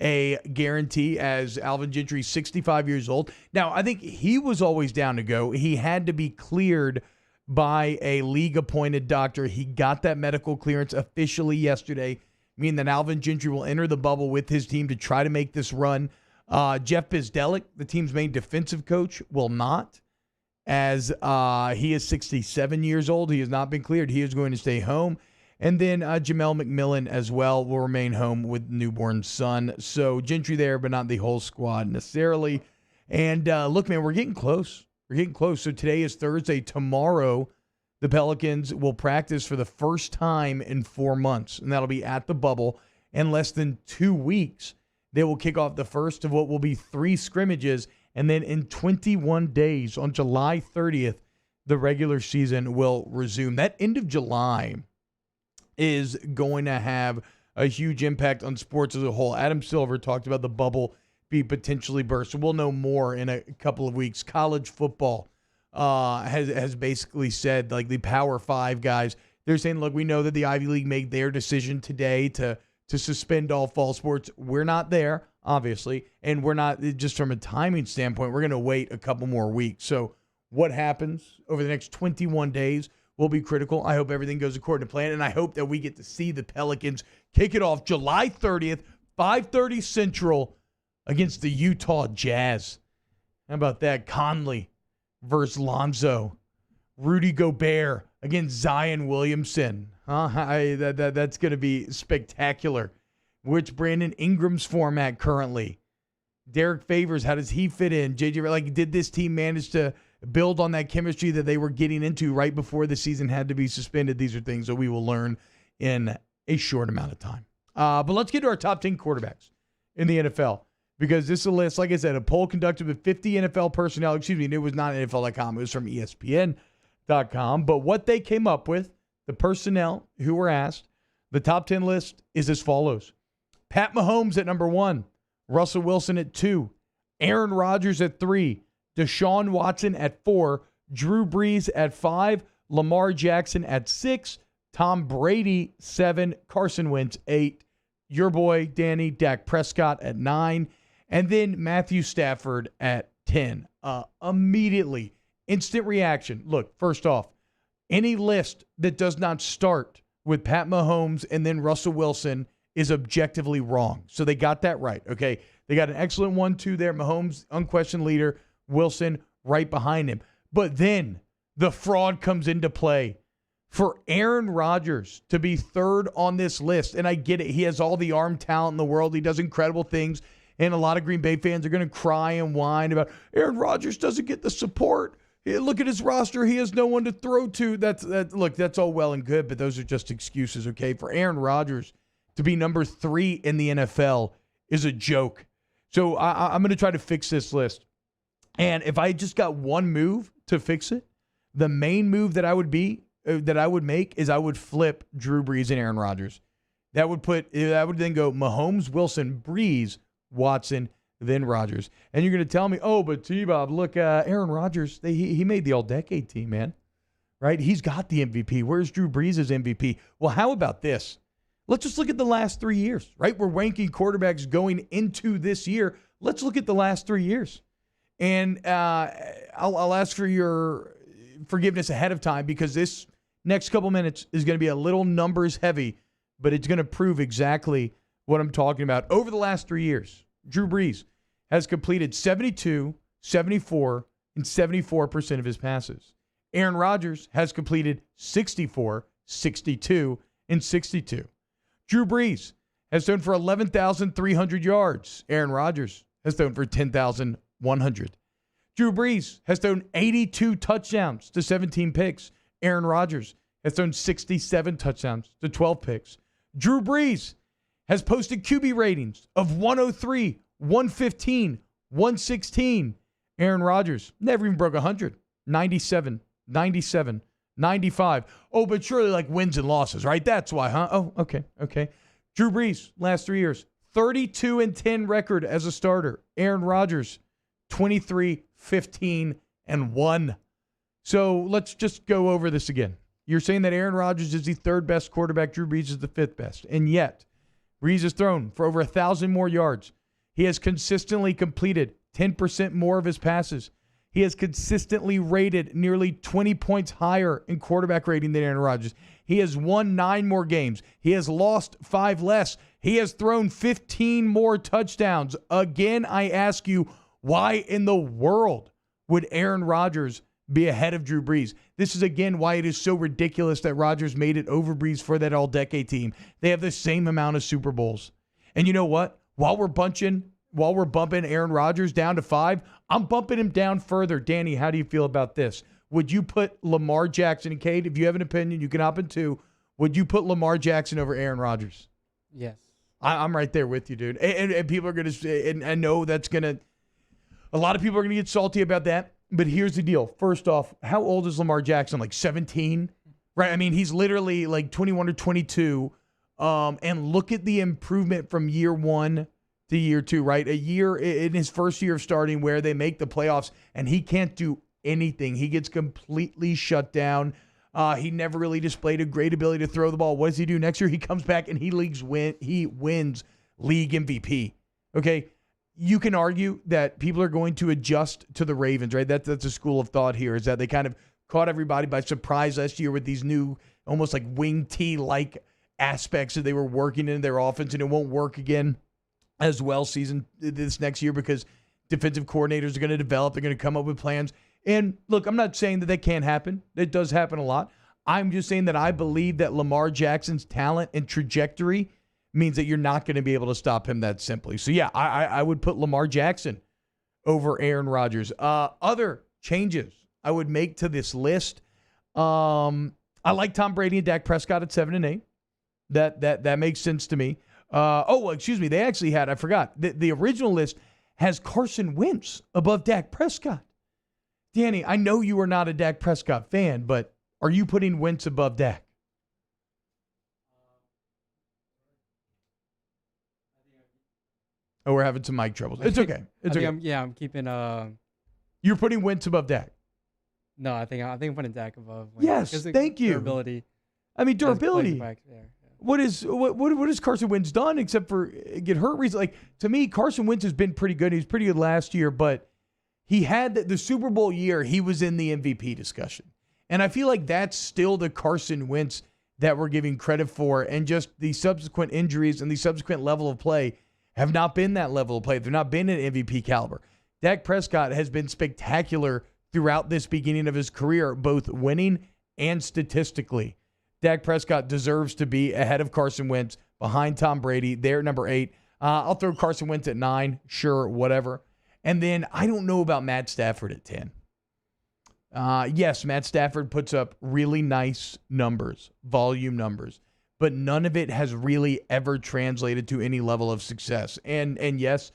a guarantee, as Alvin Gentry, 65 years old. Now, I think he was always down to go. He had to be cleared by a league-appointed doctor. He got that medical clearance officially yesterday, meaning that Alvin Gentry will enter the bubble with his team to try to make this run. Jeff Bzdelik, the team's main defensive coach, will not, as he is 67 years old. He has not been cleared. He is going to stay home. And then Jamel McMillan as well will remain home with newborn son. So Gentry there, but not the whole squad necessarily. And look, man, we're getting close. We're getting close. So today is Thursday. Tomorrow, the Pelicans will practice for the first time in 4 months, and that'll be at the bubble. In less than 2 weeks, they will kick off the first of what will be 3 scrimmages. And then in 21 days, on July 30th, the regular season will resume. That end of July is going to have a huge impact on sports as a whole. Adam Silver talked about the bubble be potentially burst. So we'll know more in a couple of weeks. College football has basically said, like the Power 5 guys, they're saying, look, we know that the Ivy League made their decision today to suspend all fall sports. We're not there, obviously, and we're not, just from a timing standpoint, we're going to wait a couple more weeks. So what happens over the next 21 days will be critical. I hope everything goes according to plan, and I hope that we get to see the Pelicans kick it off July 30th, 5:30 Central, against the Utah Jazz. How about that? Conley versus Lonzo. Rudy Gobert against Zion Williamson. That's going to be spectacular. Which Brandon Ingram's format currently? Derek Favors, how does he fit in? JJ, did this team manage to build on that chemistry that they were getting into right before the season had to be suspended? These are things that we will learn in a short amount of time. But let's get to our top 10 quarterbacks in the NFL, because this is a list, like I said, a poll conducted with 50 NFL personnel. Excuse me, it was not NFL.com. It was from ESPN.com. But what they came up with, the personnel who were asked, the top 10 list is as follows. Pat Mahomes at number 1. Russell Wilson at 2. Aaron Rodgers at 3. Deshaun Watson at 4, Drew Brees at 5, Lamar Jackson at 6, Tom Brady 7, Carson Wentz 8, your boy Danny Dak Prescott at 9, and then Matthew Stafford at 10. Immediately, instant reaction. Look, first off, any list that does not start with Pat Mahomes and then Russell Wilson is objectively wrong. So they got that right, okay? They got an excellent 1-2 there. Mahomes, unquestioned leader. Wilson right behind him. But then the fraud comes into play. For Aaron Rodgers to be third on this list, and I get it, he has all the arm talent in the world. He does incredible things, and a lot of Green Bay fans are going to cry and whine about Aaron Rodgers doesn't get the support. Look at his roster. He has no one to throw to. Look, that's all well and good, but those are just excuses, okay? For Aaron Rodgers to be number 3 in the NFL is a joke. So I'm going to try to fix this list. And if I just got one move to fix it, the main move that I would make is I would flip Drew Brees and Aaron Rodgers. That would then go Mahomes, Wilson, Brees, Watson, then Rodgers. And you're going to tell me, oh, but T-Bob, look, Aaron Rodgers, he made the all-decade team, man. Right? He's got the MVP. Where's Drew Brees' MVP? Well, how about this? Let's just look at the last 3 years, right? We're ranking quarterbacks going into this year. Let's look at the last 3 years. And I'll ask for your forgiveness ahead of time, because this next couple minutes is going to be a little numbers heavy, but it's going to prove exactly what I'm talking about. Over the last 3 years, Drew Brees, has completed 72, 74, and 74% of his passes. Aaron Rodgers has completed 64, 62, and 62. Drew Brees has thrown for 11,300 yards. Aaron Rodgers has thrown for 10,100. Drew Brees has thrown 82 touchdowns to 17 picks. Aaron Rodgers has thrown 67 touchdowns to 12 picks. Drew Brees has posted QB ratings of 103, 115, 116. Aaron Rodgers never even broke 100. 97, 97, 95. Oh, but surely like wins and losses, right? That's why, huh? Oh, okay. Drew Brees, last 3 years, 32-10 record as a starter. Aaron Rodgers, 23, 15, and 1. So let's just go over this again. You're saying that Aaron Rodgers is the third best quarterback, Drew Brees is the fifth best. And yet, Brees has thrown for over 1,000 more yards. He has consistently completed 10% more of his passes. He has consistently rated nearly 20 points higher in quarterback rating than Aaron Rodgers. He has won 9 more games. He has lost 5 less. He has thrown 15 more touchdowns. Again, I ask you, why in the world would Aaron Rodgers be ahead of Drew Brees? This is, again, why it is so ridiculous that Rodgers made it over Brees for that all-decade team. They have the same amount of Super Bowls. And you know what? While we're bumping Aaron Rodgers down to 5, I'm bumping him down further. Danny, how do you feel about this? Would you put Lamar Jackson, and Kate, if you have an opinion, you can hop in too. Would you put Lamar Jackson over Aaron Rodgers? Yes. I'm right there with you, dude. And people are going to say, and I know that's going to, a lot of people are going to get salty about that. But here's the deal. First off, how old is Lamar Jackson? Like 17? Right? I mean, he's literally like 21 or 22. And look at the improvement from year 1 to year 2, right? A year in his first year of starting where they make the playoffs and he can't do anything. He gets completely shut down. He never really displayed a great ability to throw the ball. What does he do next year? He comes back and he wins league MVP. Okay? You can argue that people are going to adjust to the Ravens, right? That's a school of thought here, is that they kind of caught everybody by surprise last year with these new, almost like wing T-like aspects that they were working in their offense, and it won't work again as well this next year because defensive coordinators are going to develop. They're going to come up with plans. And look, I'm not saying that can't happen. It does happen a lot. I'm just saying that I believe that Lamar Jackson's talent and trajectory means that you're not going to be able to stop him that simply. So, yeah, I would put Lamar Jackson over Aaron Rodgers. Other changes I would make to this list. I like Tom Brady and Dak Prescott at 7 and 8. That makes sense to me. They actually had, I forgot, the original list has Carson Wentz above Dak Prescott. Danny, I know you are not a Dak Prescott fan, but are you putting Wentz above Dak? Oh, we're having some mic troubles. It's okay. It's okay. I'm keeping. You're putting Wentz above Dak. No, I think I'm putting Dak above Yes, Wentz. thank you. Durability. I mean, durability. What has Carson Wentz done except for get hurt recently? Like, to me, Carson Wentz has been pretty good. He was pretty good last year, but he had the Super Bowl year. He was in the MVP discussion, and I feel like that's still the Carson Wentz that we're giving credit for, and just the subsequent injuries and the subsequent level of play have not been that level of play. They've not been at MVP caliber. Dak Prescott has been spectacular throughout this beginning of his career, both winning and statistically. Dak Prescott deserves to be ahead of Carson Wentz, behind Tom Brady. They're number 8. I'll throw Carson Wentz at 9. Sure, whatever. And then I don't know about Matt Stafford at 10. Yes, Matt Stafford puts up really nice numbers, volume numbers, but none of it has really ever translated to any level of success. And yes,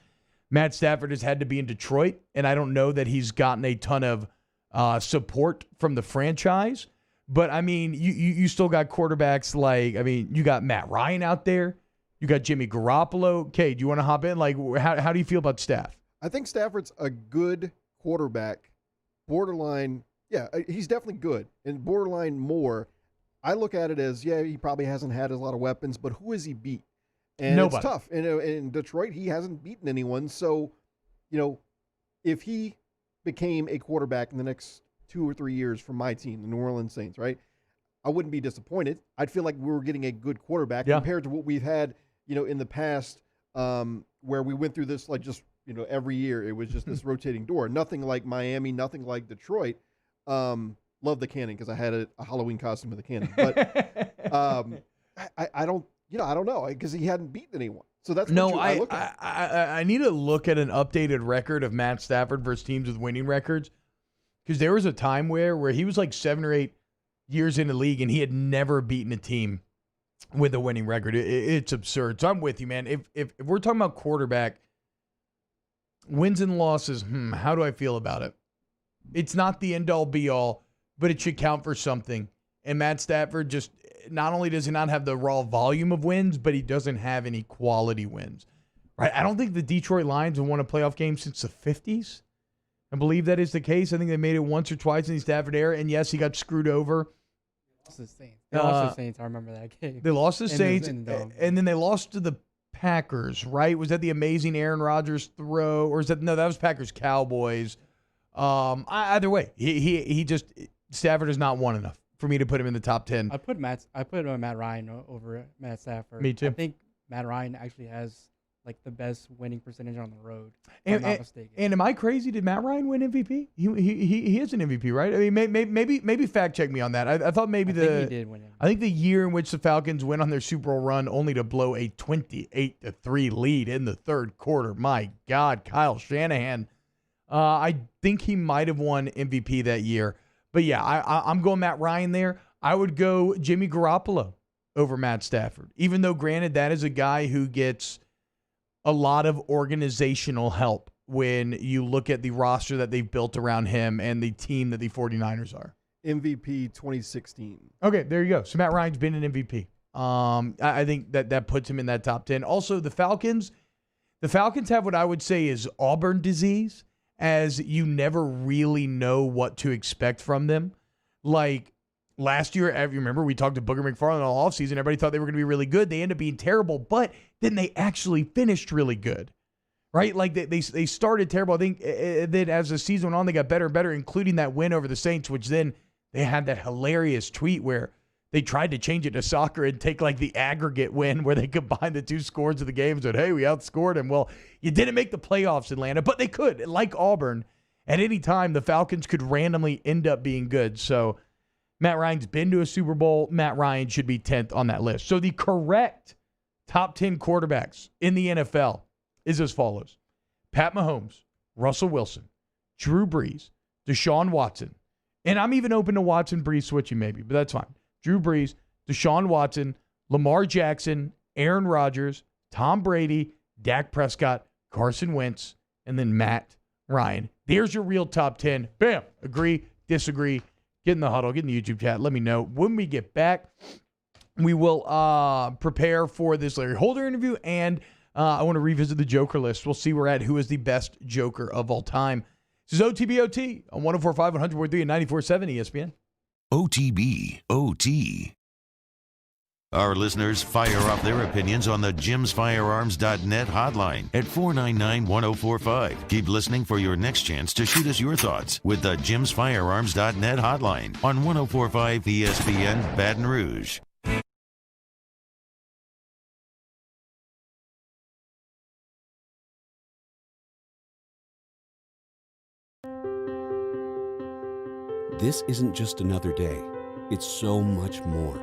Matt Stafford has had to be in Detroit, and I don't know that he's gotten a ton of support from the franchise. But, I mean, you still got quarterbacks like, I mean, you got Matt Ryan out there. You got Jimmy Garoppolo. Okay, do you want to hop in? Like, how do you feel about Staff? I think Stafford's a good quarterback, borderline. Yeah, he's definitely good, and borderline more. I look at it as, yeah, he probably hasn't had a lot of weapons, but who has he beat? And Nobody. It's tough. And in Detroit, he hasn't beaten anyone. So, if he became a quarterback in the next 2 or 3 years from my team, the New Orleans Saints, right, I wouldn't be disappointed. I'd feel like we were getting a good quarterback compared to what we've had, in the past, where we went through this, like, just, every year it was just this rotating door. Nothing like Miami, nothing like Detroit. Love the cannon because I had a Halloween costume with a cannon. But I don't know because he hadn't beaten anyone. So that's what I look at. I need to look at an updated record of Matt Stafford versus teams with winning records, because there was a time where he was like 7 or 8 years in the league and he had never beaten a team with a winning record. It's absurd. So I'm with you, man. If we're talking about quarterback wins and losses, how do I feel about it? It's not the end-all be-all, but it should count for something. And Matt Stafford just, not only does he not have the raw volume of wins, but he doesn't have any quality wins. Right? I don't think the Detroit Lions have won a playoff game since the 50s. I believe that is the case. I think they made it once or twice in the Stafford era. And yes, he got screwed over. They lost to the Saints. I remember that game. They lost to the Saints, and then they lost to the Packers, right? Was that the amazing Aaron Rodgers throw? Or is that, no, that was Packers-Cowboys. Either way, he just, Stafford has not won enough for me to put him in the top 10. I put Matt Ryan over Matt Stafford. Me too. I think Matt Ryan actually has like the best winning percentage on the road. If I'm not mistaken. And am I crazy? Did Matt Ryan win MVP? He is an MVP, right? I mean, maybe fact check me on that. I thought maybe think he did win MVP. I think the year in which the Falcons went on their Super Bowl run only to blow a 28-3 lead in the third quarter. My God, Kyle Shanahan. I think he might have won MVP that year. But yeah, I'm going Matt Ryan there. I would go Jimmy Garoppolo over Matt Stafford, even though, granted, that is a guy who gets a lot of organizational help when you look at the roster that they've built around him and the team that the 49ers are. MVP 2016. Okay, there you go. So Matt Ryan's been an MVP. I think that puts him in that top 10. Also, the Falcons have what I would say is Auburn disease, as you never really know what to expect from them. Like last year, you remember we talked to Booger McFarland all offseason. Everybody thought they were going to be really good. They ended up being terrible, but then they actually finished really good, right? Like they started terrible. I think then as the season went on, they got better and better, including that win over the Saints, which then they had that hilarious tweet where they tried to change it to soccer and take like the aggregate win where they combined the two scores of the game and said, hey, we outscored them. Well, you didn't make the playoffs, Atlanta, but they could. Like Auburn, at any time, the Falcons could randomly end up being good. So Matt Ryan's been to a Super Bowl. Matt Ryan should be 10th on that list. So the correct top 10 quarterbacks in the NFL is as follows: Pat Mahomes, Russell Wilson, Drew Brees, Deshaun Watson. And I'm even open to Watson, Brees switching maybe, but that's fine. Drew Brees, Deshaun Watson, Lamar Jackson, Aaron Rodgers, Tom Brady, Dak Prescott, Carson Wentz, and then Matt Ryan. There's your real top 10. Bam. Agree, disagree. Get in the huddle. Get in the YouTube chat. Let me know. When we get back, we will prepare for this Larry Holder interview, and I want to revisit the Joker list. We'll see where we're at. Who is the best Joker of all time? This is OTBOT on 104.5, 100.3, and 94.7 ESPN. OTB, OT. Our listeners fire off their opinions on the jimsfirearms.net hotline at 499-1045. Keep listening for your next chance to shoot us your thoughts with the jimsfirearms.net hotline on 104.5 ESPN Baton Rouge. This isn't just another day. It's so much more.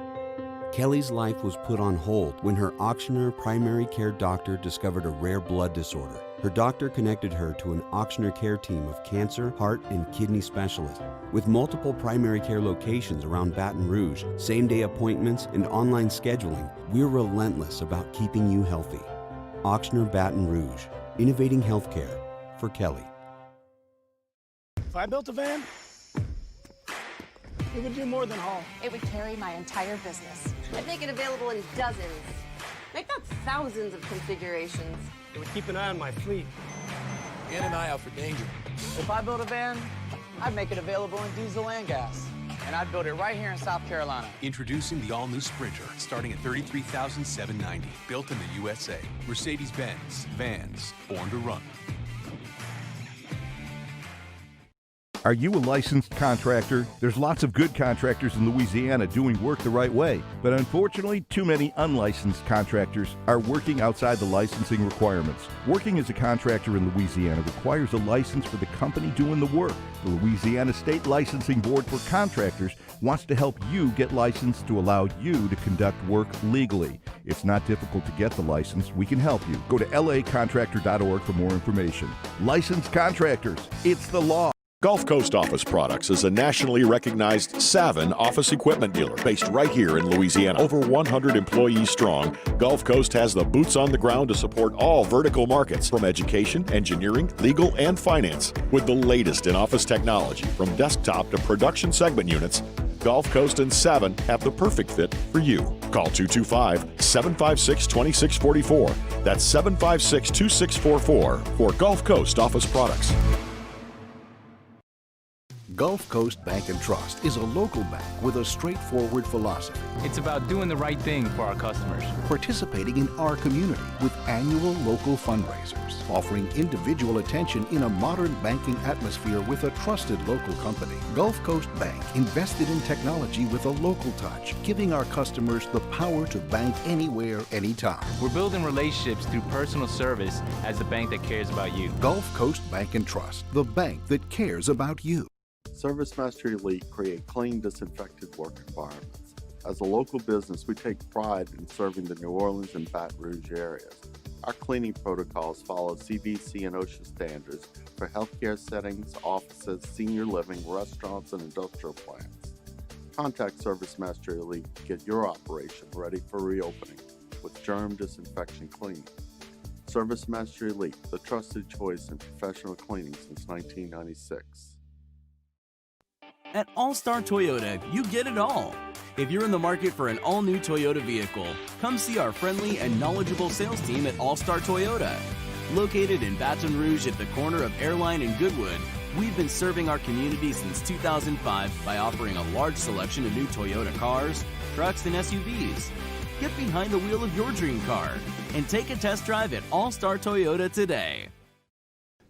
Kelly's life was put on hold when her Auctioner primary care doctor discovered a rare blood disorder. Her doctor connected her to an Auctioner care team of cancer, heart, and kidney specialists. With multiple primary care locations around Baton Rouge, same-day appointments, and online scheduling, we're relentless about keeping you healthy. Auctioner Baton Rouge, innovating healthcare for Kelly. If I built a van, it would do more than haul. It would carry my entire business. I'd make it available in dozens, if not thousands of configurations. It would keep an eye on my fleet. And an eye out for danger. If I built a van, I'd make it available in diesel and gas. And I'd build it right here in South Carolina. Introducing the all-new Sprinter, starting at $33,790. Built in the USA. Mercedes-Benz. Vans. Born to run. Are you a licensed contractor? There's lots of good contractors in Louisiana doing work the right way, but unfortunately, too many unlicensed contractors are working outside the licensing requirements. Working as a contractor in Louisiana requires a license for the company doing the work. The Louisiana State Licensing Board for Contractors wants to help you get licensed to allow you to conduct work legally. It's not difficult to get the license. We can help you. Go to lacontractor.org for more information. Licensed contractors, it's the law. Gulf Coast Office Products is a nationally recognized Savin office equipment dealer based right here in Louisiana. Over 100 employees strong, Gulf Coast has the boots on the ground to support all vertical markets from education, engineering, legal, and finance. With the latest in office technology from desktop to production segment units, Gulf Coast and Savin have the perfect fit for you. Call 225-756-2644. That's 756-2644 for Gulf Coast Office Products. Gulf Coast Bank and Trust is a local bank with a straightforward philosophy. It's about doing the right thing for our customers. Participating in our community with annual local fundraisers. Offering individual attention in a modern banking atmosphere with a trusted local company. Gulf Coast Bank invested in technology with a local touch, giving our customers the power to bank anywhere, anytime. We're building relationships through personal service as the bank that cares about you. Gulf Coast Bank and Trust, the bank that cares about you. ServiceMaster Elite create clean, disinfected work environments. As a local business, we take pride in serving the New Orleans and Baton Rouge areas. Our cleaning protocols follow CDC and OSHA standards for healthcare settings, offices, senior living, restaurants, and industrial plants. Contact ServiceMaster Elite to get your operation ready for reopening with germ disinfection cleaning. ServiceMaster Elite, the trusted choice in professional cleaning since 1996. At All-Star Toyota, you get it all. If you're in the market for an all-new Toyota vehicle, come see our friendly and knowledgeable sales team at All-Star Toyota. Located in Baton Rouge at the corner of Airline and Goodwood, we've been serving our community since 2005 by offering a large selection of new Toyota cars, trucks, and SUVs. Get behind the wheel of your dream car and take a test drive at All-Star Toyota today.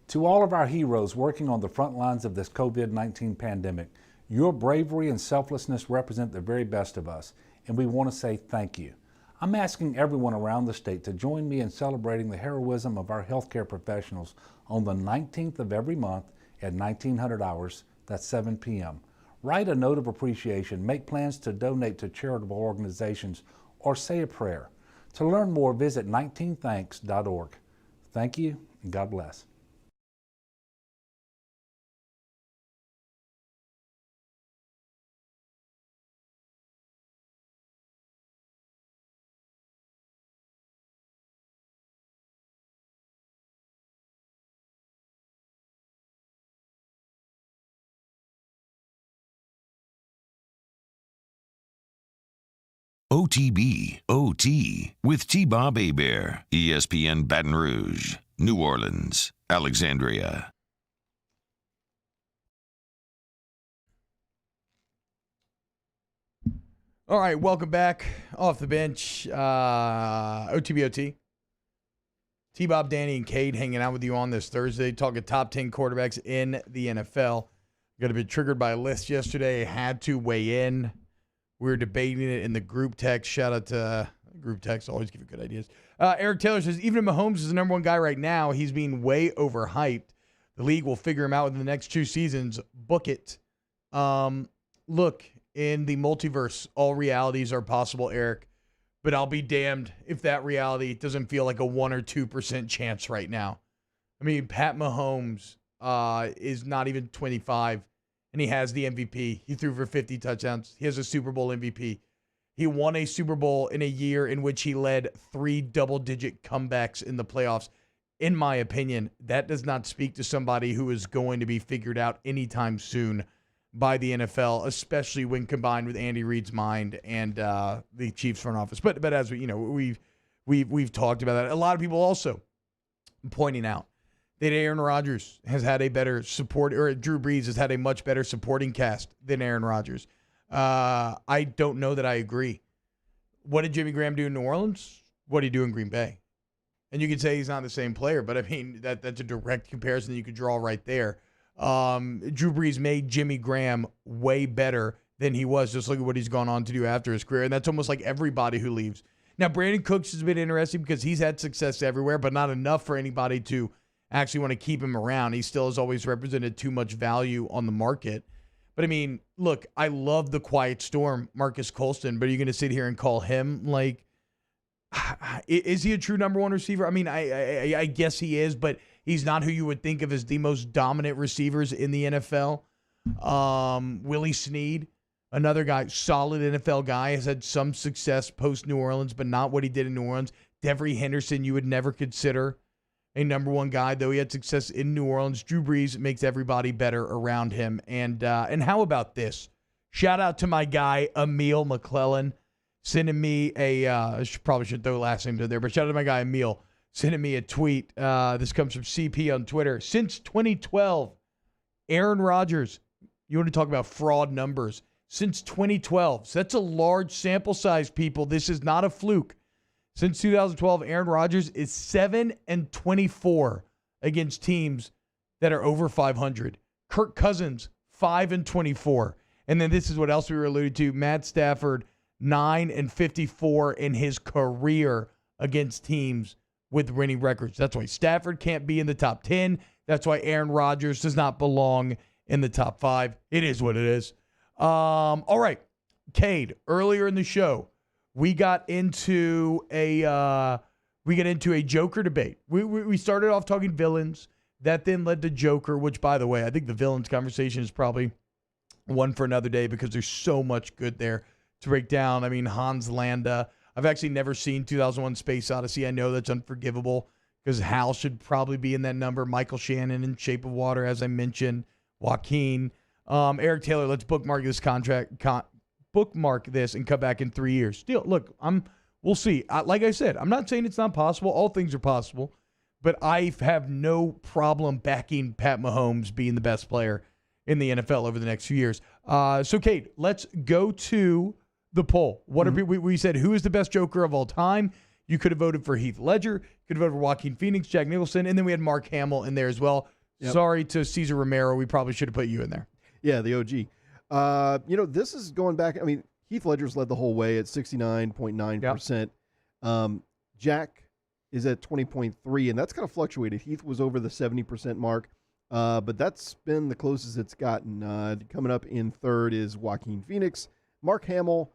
To all of our heroes working on the front lines of this COVID-19 pandemic, your bravery and selflessness represent the very best of us, and we want to say thank you. I'm asking everyone around the state to join me in celebrating the heroism of our healthcare professionals on the 19th of every month at 1900 hours, that's 7 p.m. Write a note of appreciation, make plans to donate to charitable organizations, or say a prayer. To learn more, visit 19thanks.org. Thank you, and God bless. OTB, OT, with T-Bob Hebert, ESPN Baton Rouge, New Orleans, Alexandria. All right, welcome back off the bench. OTBOT. T-Bob, Danny, and Cade hanging out with you on this Thursday, talking top 10 quarterbacks in the NFL. Got a bit triggered by a list yesterday. Had to weigh in. We were debating it in the group text. Shout out to group text. Always give you good ideas. Eric Taylor says, even if Mahomes is the number one guy right now, he's being way overhyped. The league will figure him out within the next 2 seasons. Book it. Look, in the multiverse, all realities are possible, Eric. But I'll be damned if that reality doesn't feel like a 1 or 2% chance right now. I mean, Pat Mahomes is not even 25. And he has the MVP. He threw for 50 touchdowns. He has a Super Bowl MVP. He won a Super Bowl in a year in which he led 3 double-digit comebacks in the playoffs. In my opinion, that does not speak to somebody who is going to be figured out anytime soon by the NFL, especially when combined with Andy Reid's mind and the Chiefs front office. But as we, we've talked about that. A lot of people also pointing out that Aaron Rodgers has had a better support, or Drew Brees has had a much better supporting cast than Aaron Rodgers. I don't know that I agree. What did Jimmy Graham do in New Orleans? What did he do in Green Bay? And you could say he's not the same player, but I mean, that's a direct comparison that you could draw right there. Drew Brees made Jimmy Graham way better than he was. Just look at what he's gone on to do after his career. And that's almost like everybody who leaves. Now, Brandon Cooks has been interesting because he's had success everywhere, but not enough for anybody to actually want to keep him around. He still has always represented too much value on the market. But, I mean, look, I love the quiet storm, Marcus Colston, but are you going to sit here and call him, like, is he a true number one receiver? I mean, I guess he is, but he's not who you would think of as the most dominant receivers in the NFL. Willie Snead, another guy, solid NFL guy, has had some success post-New Orleans, but not what he did in New Orleans. Devery Henderson, you would never consider a number one guy, though he had success in New Orleans. Drew Brees makes everybody better around him. And how about this? Shout out to my guy, Emil McClellan, sending me I probably should throw last name to there, but shout out to my guy, Emil, sending me a tweet. This comes from CP on Twitter. Since 2012, Aaron Rodgers, you want to talk about fraud numbers, since 2012. So that's a large sample size, people. This is not a fluke. Since 2012, Aaron Rodgers is 7-24 against teams that are over 500. Kirk Cousins, 5-24. And then this is what else we were alluded to. Matt Stafford, 9-54 in his career against teams with winning records. That's why Stafford can't be in the top 10. That's why Aaron Rodgers does not belong in the top 5. It is what it is. All right. Cade, earlier in the show, we got into a Joker debate. We started off talking villains. That then led to Joker, which, by the way, I think the villains conversation is probably one for another day because there's so much good there to break down. I mean, Hans Landa. I've actually never seen 2001 Space Odyssey. I know that's unforgivable because Hal should probably be in that number. Michael Shannon in Shape of Water, as I mentioned. Joaquin. Eric Taylor, let's bookmark this bookmark this and come back in 3 years. Still, look, we'll see. Like I said, I'm not saying it's not possible. All things are possible. But I have no problem backing Pat Mahomes being the best player in the NFL over the next few years. So, Kate, let's go to the poll. We said, who is the best Joker of all time? You could have voted for Heath Ledger. Could have voted for Joaquin Phoenix, Jack Nicholson, and then we had Mark Hamill in there as well. Yep. Sorry to Cesar Romero. We probably should have put you in there. Yeah, the OG. This is going back. I mean, Heath Ledger's led the whole way at 69.9%. Yep. Jack is at 20.3%, and that's kind of fluctuated. Heath was over the 70% mark, but that's been the closest it's gotten. Coming up in third is Joaquin Phoenix. Mark Hamill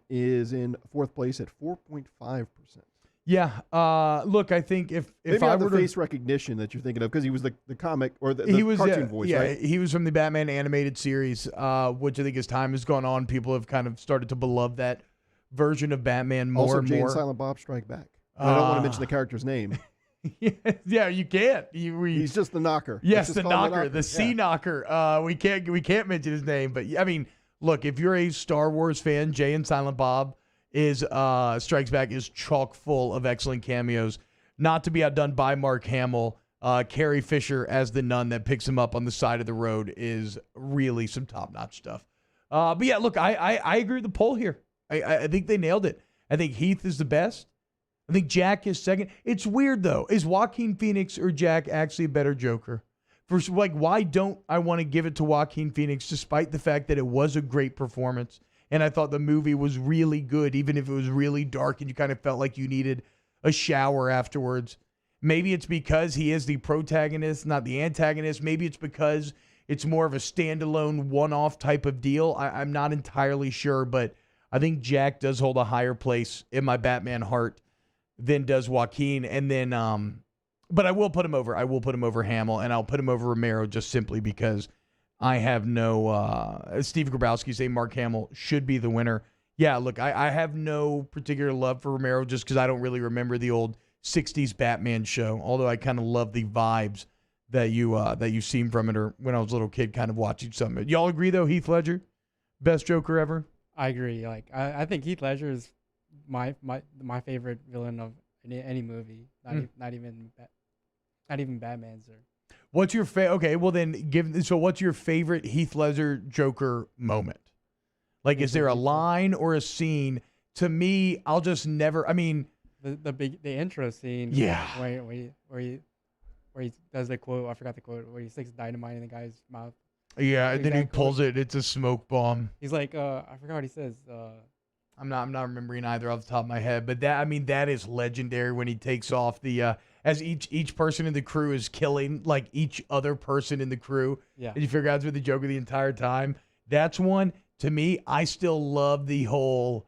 is in fourth place at 4.5%. Yeah. Look, I think if maybe I not were the face recognition that you're thinking of, because he was the comic or the cartoon voice, right? He was from the Batman animated series, which I think as time has gone on, people have kind of started to beloved that version of Batman more also, and Jay more. And Silent Bob Strike Back. I don't want to mention the character's name. Yeah, you can't. He's just the knocker. Yes, the knocker, the sea knocker. We can't mention his name, but I mean, look, if you're a Star Wars fan, Jay and Silent Bob Strikes Back is chock full of excellent cameos. Not to be outdone by Mark Hamill. Carrie Fisher as the nun that picks him up on the side of the road is really some top-notch stuff. But yeah, look, I agree with the poll here. I think they nailed it. I think Heath is the best. I think Jack is second. It's weird, though. Is Joaquin Phoenix or Jack actually a better Joker? Why don't I want to give it to Joaquin Phoenix despite the fact that it was a great performance? And I thought the movie was really good, even if it was really dark and you kind of felt like you needed a shower afterwards. Maybe it's because he is the protagonist, not the antagonist. Maybe it's because it's more of a standalone one-off type of deal. I'm not entirely sure, but I think Jack does hold a higher place in my Batman heart than does Joaquin. And then, but I will put him over. I will put him over Hamill, and I'll put him over Romero just simply because I have no, Steve Grabowski saying Mark Hamill should be the winner. Yeah, look, I have no particular love for Romero just because I don't really remember the old 60s Batman show, although I kind of love the vibes that you seen from it, or when I was a little kid kind of watching some of it. Y'all agree, though, Heath Ledger? Best Joker ever? I agree. I think Heath Ledger is my favorite villain of any movie. Not even Batman's. What's your okay? Well, then what's your favorite Heath Ledger Joker moment? Like, is there a line or a scene? To me, I'll just never. I mean, the intro scene. Yeah. Where where he does the quote. I forgot the quote where he sticks dynamite in the guy's mouth. Yeah, and then he pulls it. It's a smoke bomb. He's like, I forgot what he says. I'm not remembering either off the top of my head, but that is legendary when he takes off the as each person in the crew is killing like each other person in the crew. Yeah. And you figure out it's been the Joker the entire time. That's one to me. I still love the whole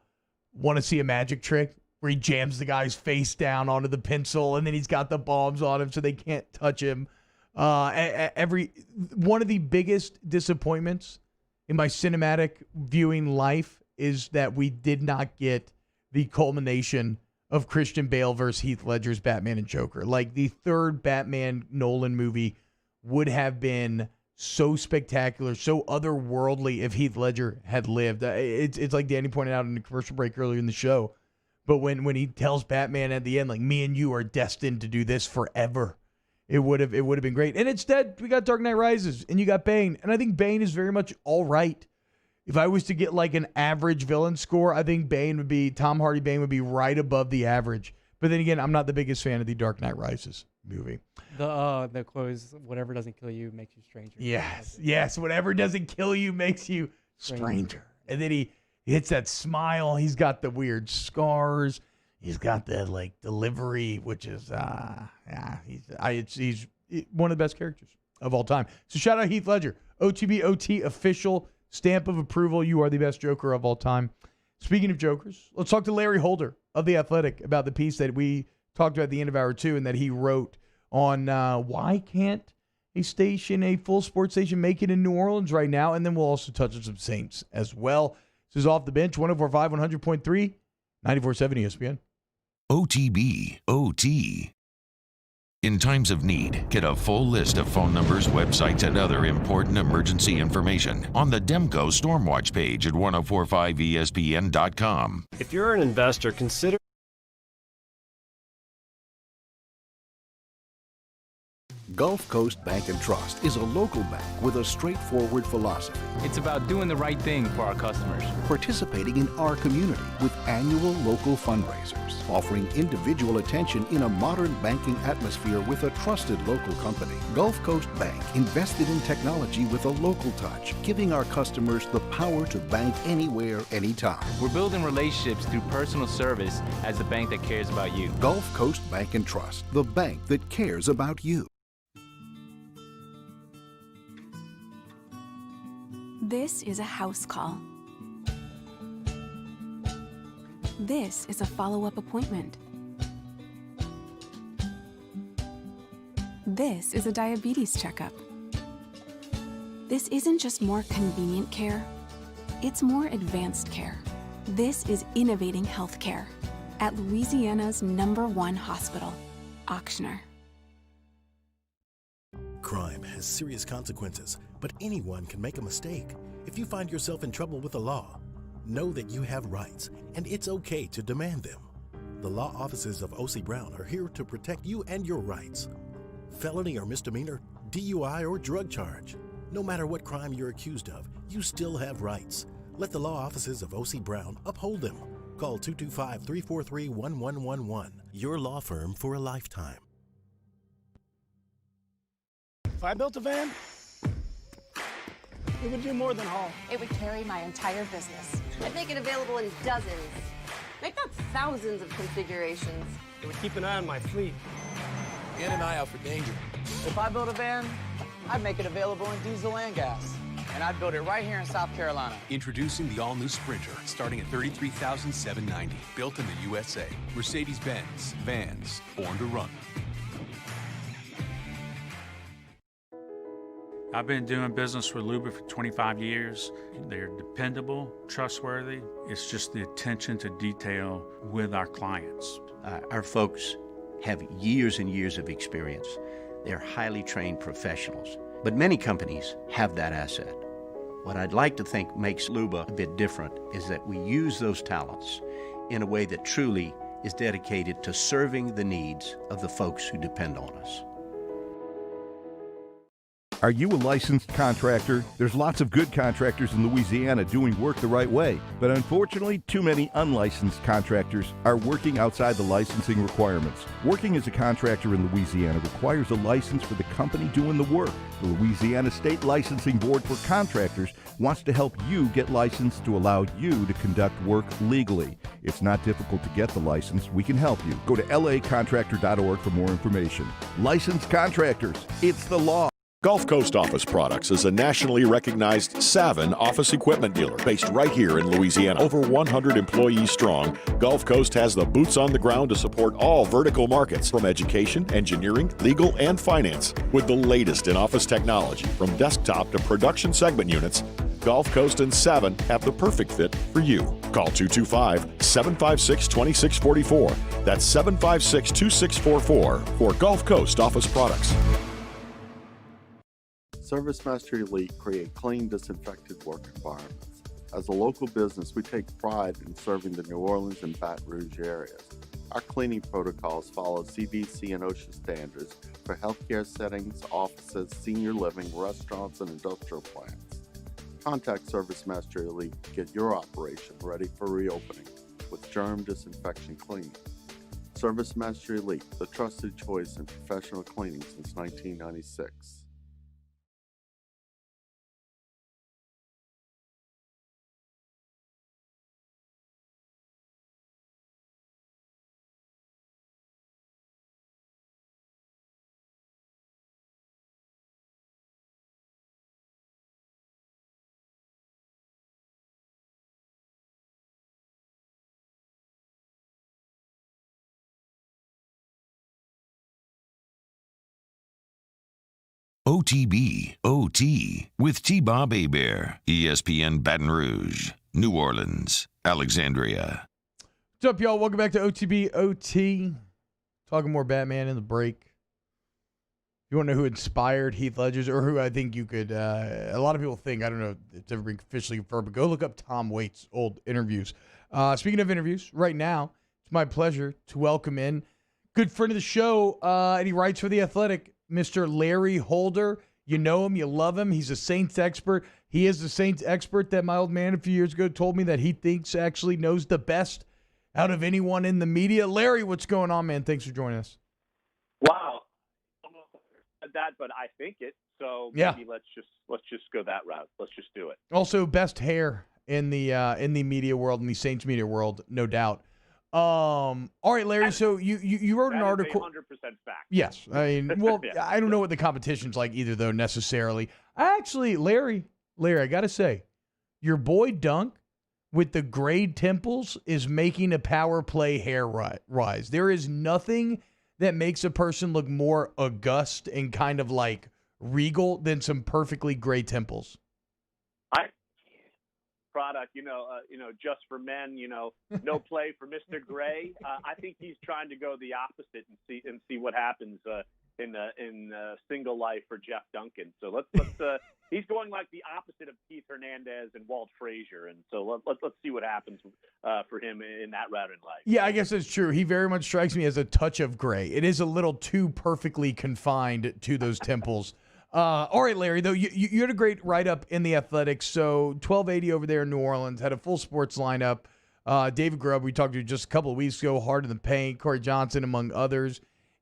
want to see a magic trick where he jams the guy's face down onto the pencil and then he's got the bombs on him so they can't touch him. One of the biggest disappointments in my cinematic viewing life is that we did not get the culmination of Christian Bale versus Heath Ledger's Batman and Joker. Like the third Batman Nolan movie would have been so spectacular, so otherworldly if Heath Ledger had lived. It's like Danny pointed out in the commercial break earlier in the show. But when he tells Batman at the end, like, me and you are destined to do this forever, it would have been great. And instead, we got Dark Knight Rises, and you got Bane. And I think Bane is very much all right. If I was to get like an average villain score, I think Tom Hardy Bane would be right above the average. But then again, I'm not the biggest fan of the Dark Knight Rises movie. The quote is, whatever doesn't kill you makes you stranger. Yes, whatever doesn't kill you makes you stranger. And then he hits that smile. He's got the weird scars. He's got that like delivery, which is he's one of the best characters of all time. So shout out Heath Ledger, OTBOT official stamp of approval. You are the best Joker of all time. Speaking of Jokers, let's talk to Larry Holder of The Athletic about the piece that we talked about at the end of hour 2 and that he wrote on why can't a full sports station make it in New Orleans right now? And then we'll also touch on some Saints as well. This is Off the Bench, 104.5, 100.3, 94.7 ESPN. OTB, OT. In times of need, get a full list of phone numbers, websites, and other important emergency information on the Demco Stormwatch page at 1045ESPN.com. If you're an investor, consider Gulf Coast Bank and Trust is a local bank with a straightforward philosophy. It's about doing the right thing for our customers. Participating in our community with annual local fundraisers, offering individual attention in a modern banking atmosphere with a trusted local company. Gulf Coast Bank invested in technology with a local touch, giving our customers the power to bank anywhere, anytime. We're building relationships through personal service as the bank that cares about you. Gulf Coast Bank and Trust, the bank that cares about you. This is a house call. This is a follow-up appointment. This is a diabetes checkup. This isn't just more convenient care, it's more advanced care. This is innovating healthcare at Louisiana's #1 hospital, Ochsner. Crime has serious consequences, but anyone can make a mistake. If you find yourself in trouble with the law, know that you have rights, and it's okay to demand them. The law offices of O.C. Brown are here to protect you and your rights. Felony or misdemeanor, DUI or drug charge. No matter what crime you're accused of, you still have rights. Let the law offices of O.C. Brown uphold them. Call 225-343-1111. Your law firm for a lifetime. If I built a van, it would do more than haul. It would carry my entire business. I'd make it available in dozens, make not thousands of configurations. It would keep an eye on my fleet. And an eye out for danger. If I built a van, I'd make it available in diesel and gas. And I'd build it right here in South Carolina. Introducing the all-new Sprinter, starting at $33,790. Built in the USA. Mercedes-Benz. Vans. Born to run. I've been doing business with Luba for 25 years. They're dependable, trustworthy. It's just the attention to detail with our clients. Our folks have years and years of experience. They're highly trained professionals. But many companies have that asset. What I'd like to think makes Luba a bit different is that we use those talents in a way that truly is dedicated to serving the needs of the folks who depend on us. Are you a licensed contractor? There's lots of good contractors in Louisiana doing work the right way, but unfortunately, too many unlicensed contractors are working outside the licensing requirements. Working as a contractor in Louisiana requires a license for the company doing the work. The Louisiana State Licensing Board for Contractors wants to help you get licensed to allow you to conduct work legally. It's not difficult to get the license. We can help you. Go to lacontractor.org for more information. Licensed contractors, it's the law. Gulf Coast Office Products is a nationally recognized Savin office equipment dealer based right here in Louisiana. Over 100 employees strong, Gulf Coast has the boots on the ground to support all vertical markets, from education, engineering, legal, and finance. With the latest in office technology, from desktop to production segment units, Gulf Coast and Savin have the perfect fit for you. Call 225-756-2644. That's 756-2644 for Gulf Coast Office Products. ServiceMaster Elite create clean, disinfected work environments. As a local business, we take pride in serving the New Orleans and Baton Rouge areas. Our cleaning protocols follow CDC and OSHA standards for healthcare settings, offices, senior living, restaurants, and industrial plants. Contact ServiceMaster Elite to get your operation ready for reopening with germ disinfection cleaning. ServiceMaster Elite, the trusted choice in professional cleaning since 1996. OTB, OT, with T-Bob Hebert, ESPN Baton Rouge, New Orleans, Alexandria. What's up, y'all? Welcome back to OTB, OT. Talking more Batman in the break. You want to know who inspired Heath Ledger's, or who I think you could, a lot of people think, I don't know if it's ever been officially confirmed, but go look up Tom Waits' old interviews. Speaking of interviews, right now, it's my pleasure to welcome in good friend of the show, and he writes for The Athletic, Mr. Larry Holder. You know him, you love him. He's a Saints expert. He is the Saints expert that my old man a few years ago told me that he thinks actually knows the best out of anyone in the media. Larry, what's going on, man? Thanks for joining us. Wow. I don't know if I said that, but I think it. So maybe let's just go that route. Let's just do it. Also, best hair in the media world, in the Saints media world, no doubt. All right, Larry. So you wrote an article. 100% fact. Yes, I mean, well, yeah. I don't know what the competition's like either, though necessarily. Actually, Larry, I gotta say, your boy Dunk with the gray temples is making a power play hair rise. There is nothing that makes a person look more august and kind of like regal than some perfectly gray temples. Product, just for men, no play for Mr. Gray. I think he's trying to go the opposite and see what happens in single life for Jeff Duncan. So let's he's going like the opposite of Keith Hernandez and Walt Frazier, and so let's see what happens for him in that route in life. Yeah, I guess that's true. He very much strikes me as a touch of gray. It is a little too perfectly confined to those temples. All right, Larry, though, you had a great write-up in The Athletic. So 1280 over there in New Orleans had a full sports lineup. David Grubb, we talked to just a couple of weeks ago, Hard in the Paint, Corey Johnson, among others.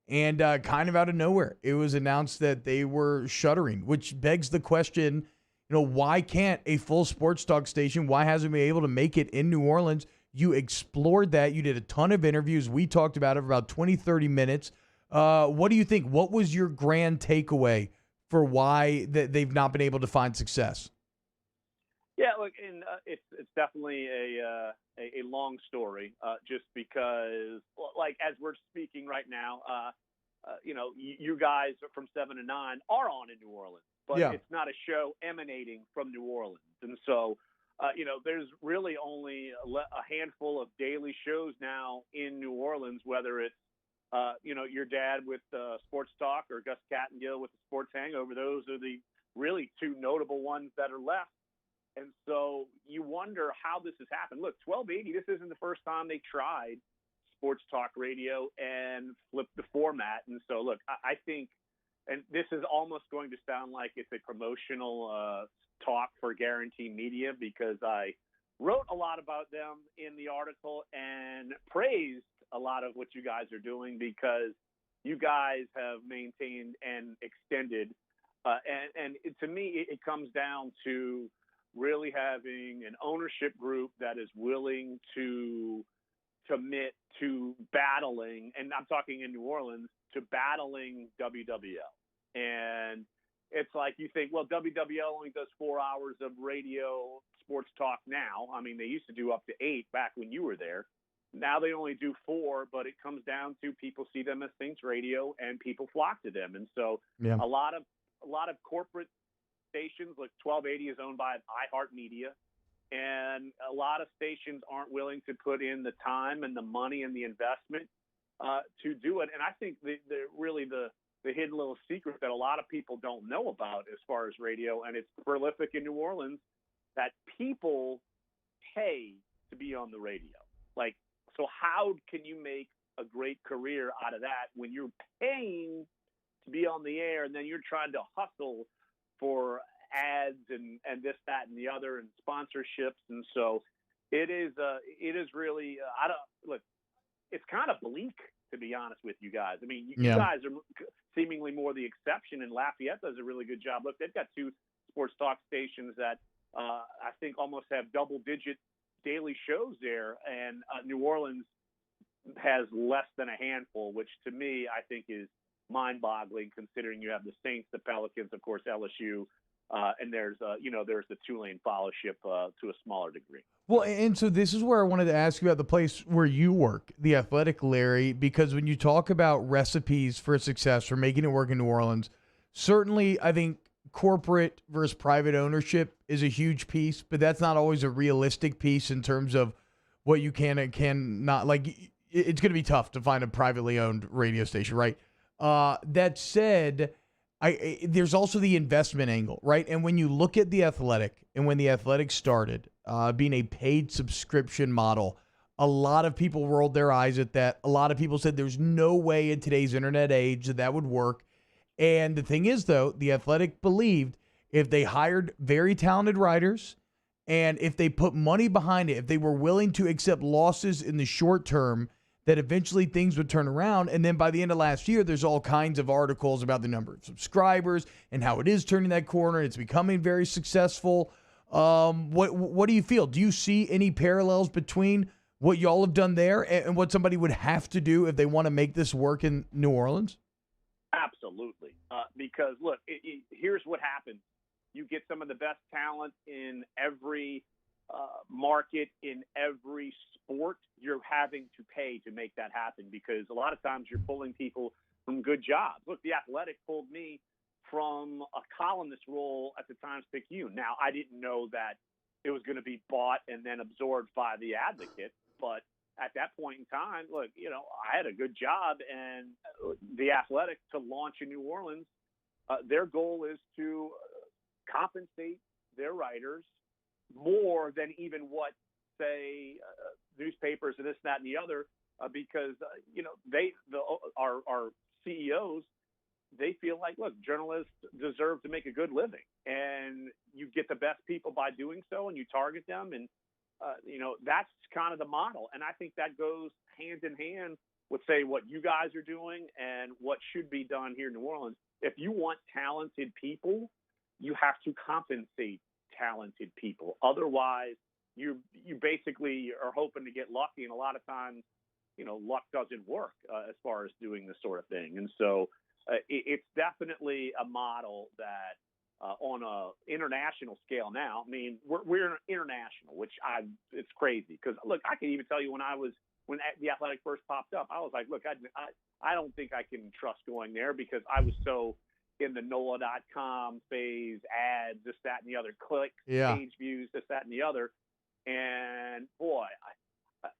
And kind of out of nowhere, it was announced that they were shuttering, which begs the question, why can't a full sports talk station, why hasn't it been able to make it in New Orleans? You explored that. You did a ton of interviews. We talked about it for about 20, 30 minutes. What do you think? What was your grand takeaway for why they've not been able to find success? Yeah, look, and it's definitely a long story, just because, like, as we're speaking right now, you guys from 7 to 9 are on in New Orleans, but it's not a show emanating from New Orleans, and so there's really only a handful of daily shows now in New Orleans, whether it's your dad with Sports Talk or Gus Cattengill with the Sports Hangover. Those are the really two notable ones that are left. And so you wonder how this has happened. Look, 1280, this isn't the first time they tried sports talk radio and flipped the format. And so, look, I think and this is almost going to sound like it's a promotional talk for Guarantee Media, because I wrote a lot about them in the article and praised a lot of what you guys are doing, because you guys have maintained and extended. To me, it comes down to really having an ownership group that is willing to commit to battling, and I'm talking in New Orleans, to battling WWL. And it's like you think, well, WWL only does 4 hours of radio sports talk now. I mean, they used to do up to 8 back when you were there. Now they only do 4, but it comes down to people see them as Saints Radio and people flock to them. And so a lot of corporate stations, like 1280 is owned by iHeartMedia, and a lot of stations aren't willing to put in the time and the money and the investment to do it. And I think the hidden little secret that a lot of people don't know about as far as radio, and it's prolific in New Orleans, that people pay to be on the radio. Like, so how can you make a great career out of that when you're paying to be on the air, and then you're trying to hustle for ads and this, that, and the other, and sponsorships? And so it is really, it's kind of bleak, to be honest with you guys. I mean, you guys are seemingly more the exception, and Lafayette does a really good job. Look, they've got 2 sports talk stations that I think almost have double-digit daily shows there, and New Orleans has less than a handful, which to me I think is mind-boggling, considering you have the Saints, the Pelicans, of course, LSU, and there's the Tulane Fellowship to a smaller degree. Well, and so this is where I wanted to ask you about the place where you work, The Athletic, Larry, because when you talk about recipes for success, for making it work in New Orleans, certainly I think corporate versus private ownership is a huge piece, but that's not always a realistic piece in terms of what you can and cannot. Like, it's going to be tough to find a privately owned radio station, right? That said, there's also the investment angle, right? And when you look at The Athletic, and when The Athletic started being a paid subscription model, a lot of people rolled their eyes at that. A lot of people said there's no way in today's internet age that would work. And the thing is, though, The Athletic believed if they hired very talented writers and if they put money behind it, if they were willing to accept losses in the short term, that eventually things would turn around. And then by the end of last year, there's all kinds of articles about the number of subscribers and how it is turning that corner. It's becoming very successful. What do you feel? Do you see any parallels between what y'all have done there and what somebody would have to do if they want to make this work in New Orleans? Absolutely. Because, look, here's what happens. You get some of the best talent in every market, in every sport. You're having to pay to make that happen, because a lot of times you're pulling people from good jobs. Look, The Athletic pulled me from a columnist role at the Times-Picayune. Now, I didn't know that it was going to be bought and then absorbed by The Advocate, but at that point in time, look, I had a good job, and The Athletic, to launch in New Orleans, their goal is to compensate their writers more than even what, say, newspapers and this, that, and the other, because our CEOs, they feel like, look, journalists deserve to make a good living, and you get the best people by doing so, and you target them, and that's kind of the model. And I think that goes hand in hand with, say, what you guys are doing and what should be done here in New Orleans. If you want talented people, you have to compensate talented people. Otherwise, you basically are hoping to get lucky, and a lot of times, luck doesn't work as far as doing this sort of thing. And so it's definitely a model that on a international scale now, I mean, we're international, which it's crazy, because, look, I can even tell you when The Athletic first popped up, I was like, look, I don't think I can trust going there, because I was so in the NOLA.com phase, ads, this, that, and the other, clicks, page views, this, that, and the other. And boy,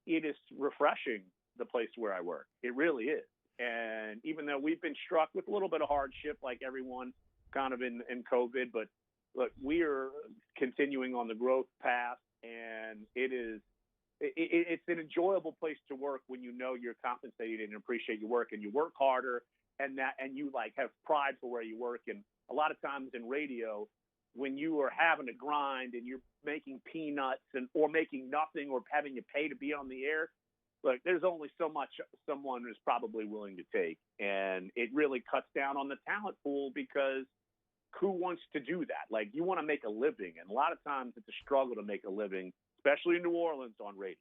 it is refreshing, the place where I work. It really is. And even though we've been struck with a little bit of hardship, like everyone kind of in COVID, but look, we are continuing on the growth path, and it's an enjoyable place to work when you know you're compensated and appreciate your work, and you work harder, and you like have pride for where you work. And a lot of times in radio, when you are having to grind and you're making peanuts or making nothing or having to pay to be on the air, look, there's only so much someone is probably willing to take. And it really cuts down on the talent pool because who wants to do that? Like, you want to make a living. And a lot of times it's a struggle to make a living, especially in New Orleans on radio.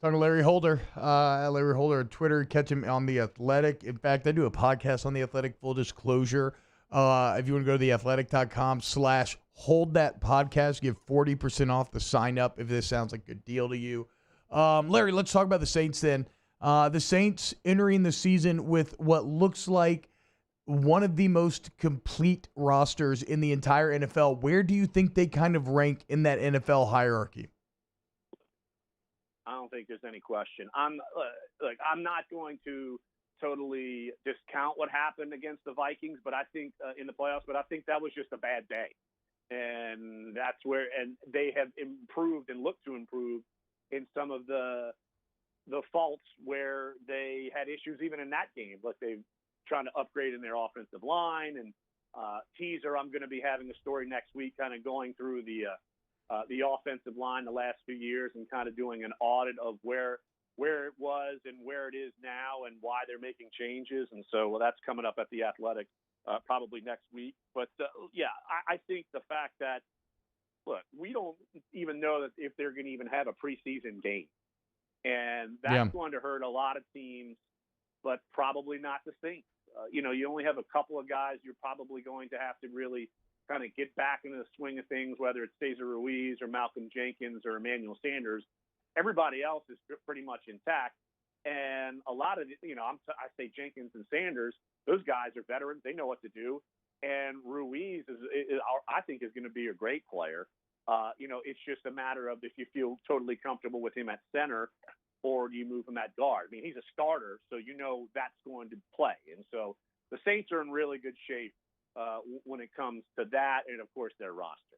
Talking to Larry Holder. Larry Holder on Twitter. Catch him on The Athletic. In fact, I do a podcast on The Athletic, full disclosure. If you want to go to theathletic.com/holdthatpodcast, give 40% off the sign up if this sounds like a good deal to you. Larry, let's talk about the Saints then. The Saints entering the season with what looks like one of the most complete rosters in the entire NFL. Where do you think they kind of rank in that NFL hierarchy? I don't think there's any question. I'm not going to totally discount what happened against the Vikings, but I think in the playoffs. But I think that was just a bad day, and that's where. And they have improved and look to improve in some of the faults where they had issues even in that game. Like they've trying to upgrade in their offensive line and teaser. I'm going to be having a story next week, kind of going through the offensive line the last few years and kind of doing an audit of where it was and where it is now and why they're making changes. And so that's coming up at The Athletic probably next week. But, I think the fact that, look, we don't even know that if they're going to even have a preseason game. And that's going to hurt a lot of teams, but probably not the Saints. You only have a couple of guys you're probably going to have to really kind of get back into the swing of things, whether it's Cesar Ruiz or Malcolm Jenkins or Emmanuel Sanders. Everybody else is pretty much intact. And a lot of, I say Jenkins and Sanders, those guys are veterans. They know what to do. And Ruiz I think is going to be a great player. It's just a matter of if you feel totally comfortable with him at center or do you move him at guard. I mean, he's a starter, so that's going to play. And so the Saints are in really good shape when it comes to that and, of course, their roster.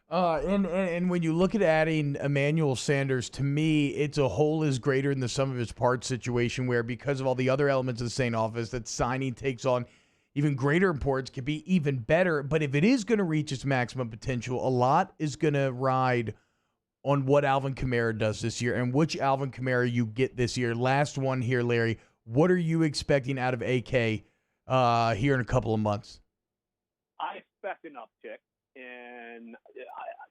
And when you look at adding Emmanuel Sanders, to me, it's a whole is greater than the sum of its parts situation where because of all the other elements of the Saint office, that signing takes on even greater importance, could be even better. But if it is going to reach its maximum potential, a lot is going to ride on what Alvin Kamara does this year and which Alvin Kamara you get this year. Last one here, Larry. What are you expecting out of AK here in a couple of months? I expect an uptick. And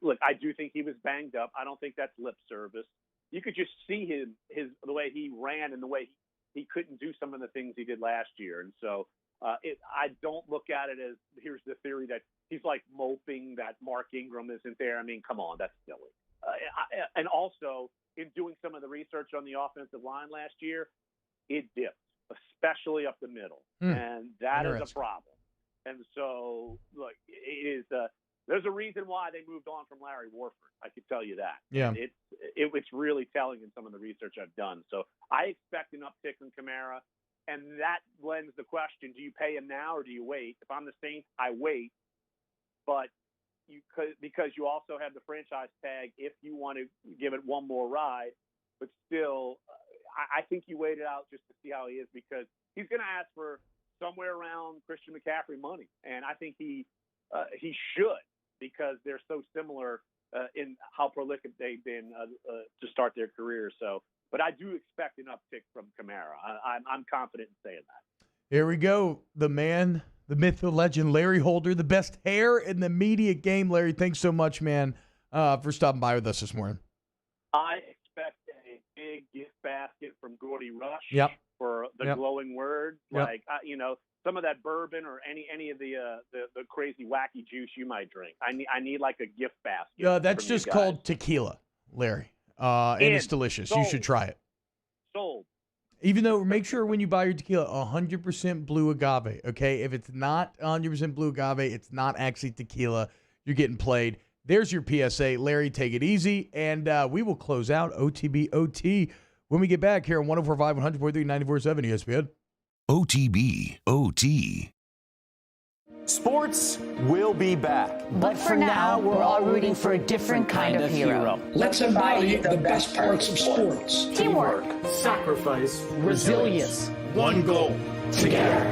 look, I do think he was banged up. I don't think that's lip service. You could just see the way he ran and the way he couldn't do some of the things he did last year. And so I don't look at it as here's the theory that he's like moping that Mark Ingram isn't there. I mean, come on, that's silly. And also, in doing some of the research on the offensive line last year, it dipped, especially up the middle. And that is a problem. And so, look, it is there's a reason why they moved on from Larry Warford. I could tell you that. Yeah. And it's really telling in some of the research I've done. So I expect an uptick in Kamara, and that lends the question, do you pay him now or do you wait? If I'm the Saints, I wait. But because you also have the franchise tag if you want to give it one more ride. But still, I think you wait it out just to see how he is because he's going to ask for somewhere around Christian McCaffrey money. And I think he should because they're so similar in how prolific they've been to start their career. So, but I do expect an uptick from Kamara. I'm confident in saying that. Here we go. The man, the myth, the legend, Larry Holder, the best hair in the media game. Larry, thanks so much, man, for stopping by with us this morning. I expect a big gift basket from Gordy Rush for the glowing words. Like, some of that bourbon or any of the crazy wacky juice you might drink. I need like a gift basket. That's just called tequila, Larry. And it's delicious. Sold. You should try it. Sold. Even though, make sure when you buy your tequila, 100% blue agave, okay? If it's not 100% blue agave, it's not actually tequila. You're getting played. There's your PSA. Larry, take it easy. And we will close out OTB OT when we get back here on 104.5, 100.3, 94.7 ESPN. OTB OT. Sports will be back. But for now, we're all rooting for a different kind of hero. Let's embody the best parts of sports. Teamwork, sacrifice, resilience. One goal. Together.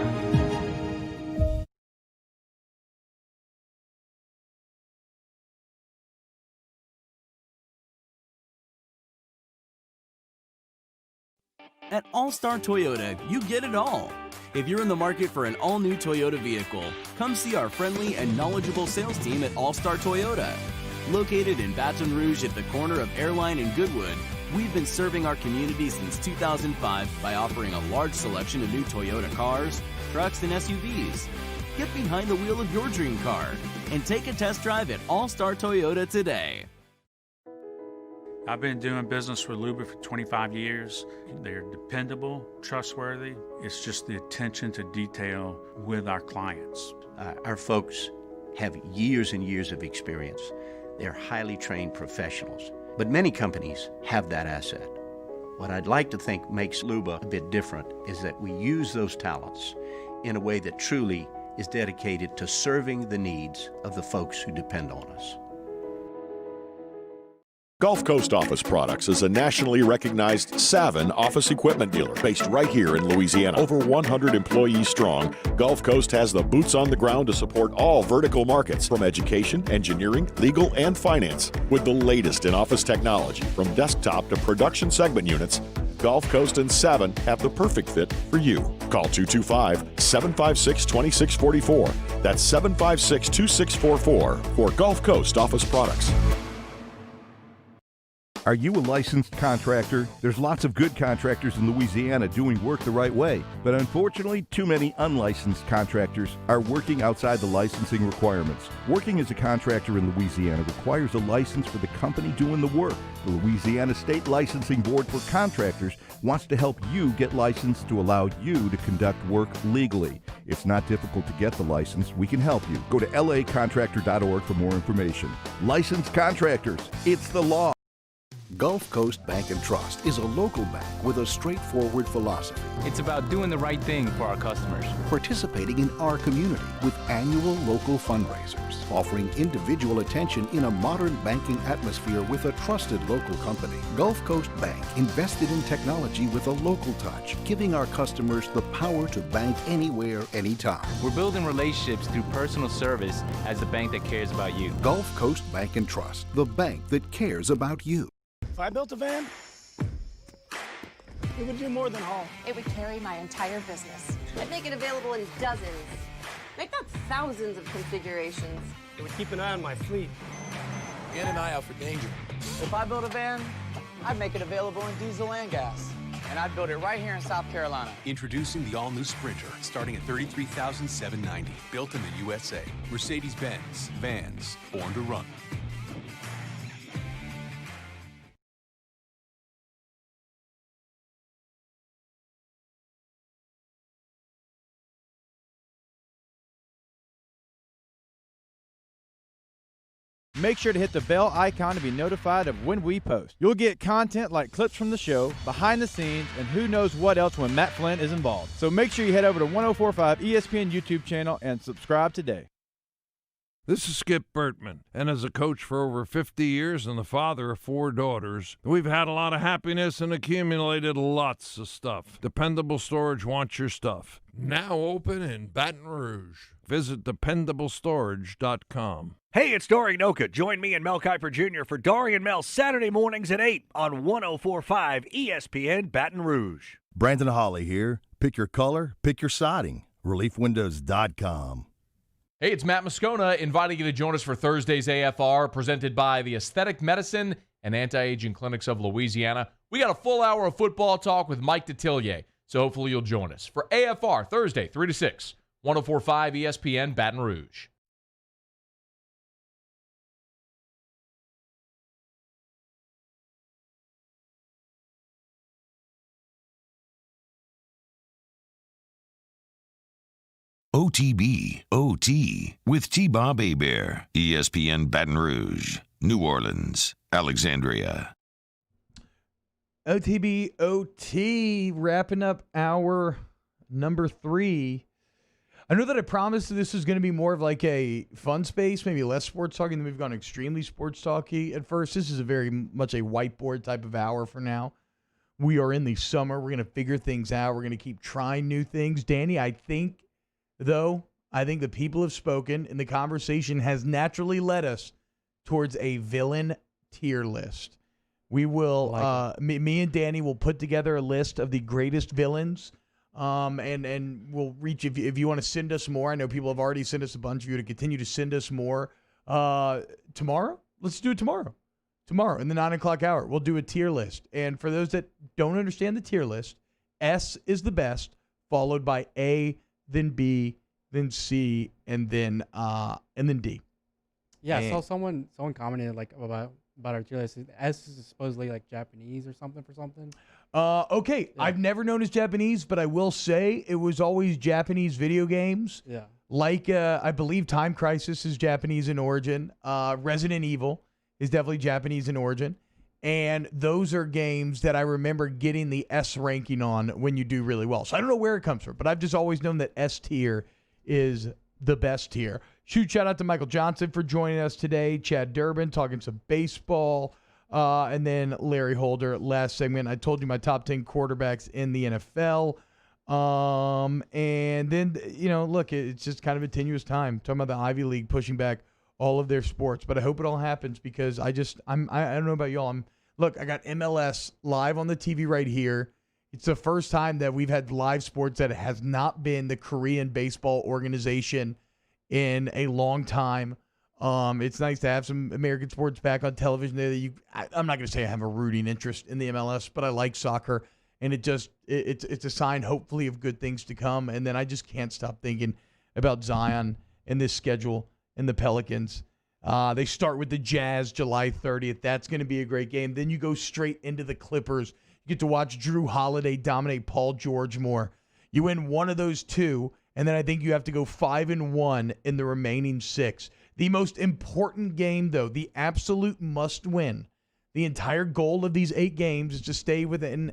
At All-Star Toyota, you get it all. If you're in the market for an all-new Toyota vehicle, come see our friendly and knowledgeable sales team at All-Star Toyota. Located in Baton Rouge at the corner of Airline and Goodwood, we've been serving our community since 2005 by offering a large selection of new Toyota cars, trucks, and SUVs. Get behind the wheel of your dream car and take a test drive at All-Star Toyota today. I've been doing business with Luba for 25 years. They're dependable, trustworthy. It's just the attention to detail with our clients. Our folks have years and years of experience. They're highly trained professionals. But many companies have that asset. What I'd like to think makes Luba a bit different is that we use those talents in a way that truly is dedicated to serving the needs of the folks who depend on us. Gulf Coast Office Products is a nationally recognized Savin office equipment dealer based right here in Louisiana. Over 100 employees strong, Gulf Coast has the boots on the ground to support all vertical markets from education, engineering, legal, and finance. With the latest in office technology from desktop to production segment units, Gulf Coast and Savin have the perfect fit for you. Call 225-756-2644. That's 756-2644 for Gulf Coast Office Products. Are you a licensed contractor? There's lots of good contractors in Louisiana doing work the right way, but unfortunately, too many unlicensed contractors are working outside the licensing requirements. Working as a contractor in Louisiana requires a license for the company doing the work. The Louisiana State Licensing Board for Contractors wants to help you get licensed to allow you to conduct work legally. It's not difficult to get the license. We can help you. Go to lacontractor.org for more information. Licensed contractors, it's the law. Gulf Coast Bank and Trust is a local bank with a straightforward philosophy. It's about doing the right thing for our customers. Participating in our community with annual local fundraisers. Offering individual attention in a modern banking atmosphere with a trusted local company. Gulf Coast Bank invested in technology with a local touch, giving our customers the power to bank anywhere, anytime. We're building relationships through personal service as the bank that cares about you. Gulf Coast Bank and Trust, the bank that cares about you. If I built a van, it would do more than haul. It would carry my entire business. I'd make it available in dozens. Make that thousands of configurations. It would keep an eye on my fleet. And an eye out for danger. If I built a van, I'd make it available in diesel and gas. And I'd build it right here in South Carolina. Introducing the all-new Sprinter, starting at $33,790. Built in the USA. Mercedes-Benz. Vans. Born to run. Make sure to hit the bell icon to be notified of when we post. You'll get content like clips from the show, behind the scenes, and who knows what else when Matt Flynn is involved. So make sure you head over to 1045 ESPN YouTube channel and subscribe today. This is Skip Bertman, and as a coach for over 50 years and the father of 4 daughters, we've had a lot of happiness and accumulated lots of stuff. Dependable Storage wants your stuff. Now open in Baton Rouge. Visit dependablestorage.com. Hey, it's Dory Noka. Join me and Mel Kiper Jr. for Dory and Mel Saturday mornings at 8 on 104.5 ESPN Baton Rouge. Brandon Hawley here. Pick your color, pick your siding. ReliefWindows.com. Hey, it's Matt Moscona inviting you to join us for Thursday's AFR, presented by the Aesthetic Medicine and Anti-Aging Clinics of Louisiana. We got a full hour of football talk with Mike Detillier, so hopefully you'll join us for AFR Thursday, 3 to 6, 104.5 ESPN Baton Rouge. OTB, OT, with T-Bob Hebert, ESPN Baton Rouge, New Orleans, Alexandria. OTB, OT, wrapping up hour number 3. I know that I promised this was going to be more of like a fun space, maybe less sports talking than we've gone extremely sports talky at first. This is a very much a whiteboard type of hour for now. We are in the summer. We're going to figure things out. We're going to keep trying new things. Danny, I think the people have spoken, and the conversation has naturally led us towards a villain tier list. We will, me and Danny will put together a list of the greatest villains, and we'll reach, if you want to send us more. I know people have already sent us a bunch of you to continue to send us more. Tomorrow? Let's do it tomorrow. Tomorrow in the 9 o'clock hour, we'll do a tier list. And for those that don't understand the tier list, S is the best, followed by A, then B, then C, and then D. Yeah, I saw someone commented like about our tier list. S is supposedly like Japanese or something. Okay, Yeah. I've never known as Japanese, but I will say it was always Japanese video games. Yeah. Like, I believe Time Crisis is Japanese in origin. Resident Evil is definitely Japanese in origin. And those are games that I remember getting the S ranking on when you do really well. So I don't know where it comes from, but I've just always known that S tier is the best tier. Shout out to Michael Johnson for joining us today. Chad Durbin talking some baseball. And then Larry Holder, last segment. I told you my top 10 quarterbacks in the NFL. And then, look, it's just kind of a tenuous time. Talking about the Ivy League pushing back all of their sports. But I hope it all happens because I don't know about y'all. I got MLS live on the TV right here. It's the first time that we've had live sports that has not been the Korean baseball organization in a long time. It's nice to have some American sports back on television there. I'm not going to say I have a rooting interest in the MLS, but I like soccer, and it's a sign, hopefully, of good things to come. And then I just can't stop thinking about Zion and this schedule and the Pelicans. They start with the Jazz July 30th. That's going to be a great game. Then you go straight into the Clippers. You get to watch Drew Holiday dominate Paul George more. You win one of those two, and then I think you have to go 5-1 in the remaining 6. The most important game, though, the absolute must-win, the entire goal of these 8 games is to stay within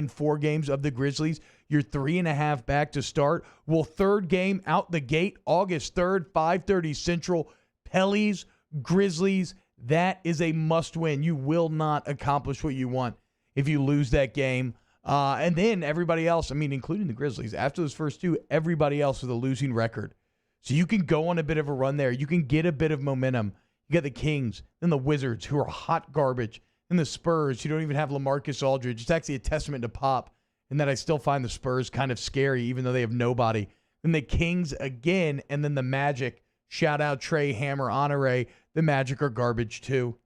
4 games of the Grizzlies. You're 3.5 back to start. Well, third game out the gate, August 3rd, 5:30 Central, Pellies, Grizzlies. That is a must-win. You will not accomplish what you want if you lose that game. And then everybody else, including the Grizzlies, after those first 2, everybody else with a losing record. So you can go on a bit of a run there. You can get a bit of momentum. You got the Kings, then the Wizards, who are hot garbage, and the Spurs, who don't even have LaMarcus Aldridge. It's actually a testament to Pop, and that I still find the Spurs kind of scary, even though they have nobody. Then the Kings again, and then the Magic. Shout out Trey Hammer, Honore. The Magic are garbage too.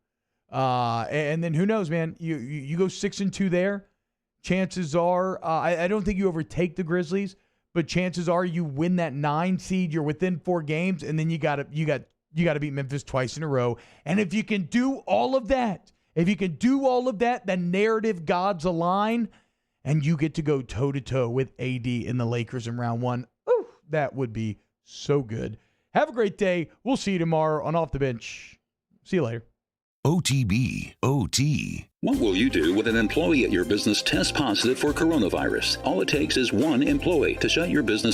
And then who knows, man? You go 6-2 there. Chances are, I don't think you overtake the Grizzlies, but chances are you win that 9 seed. You're within 4 games, and then you got to beat Memphis twice in a row. And if you can do all of that, the narrative gods align, and you get to go toe-to-toe with AD in the Lakers in round 1. Ooh, that would be so good. Have a great day. We'll see you tomorrow on Off the Bench. See you later. OTB, OT. What will you do with an employee at your business tests positive for coronavirus? All it takes is one employee to shut your business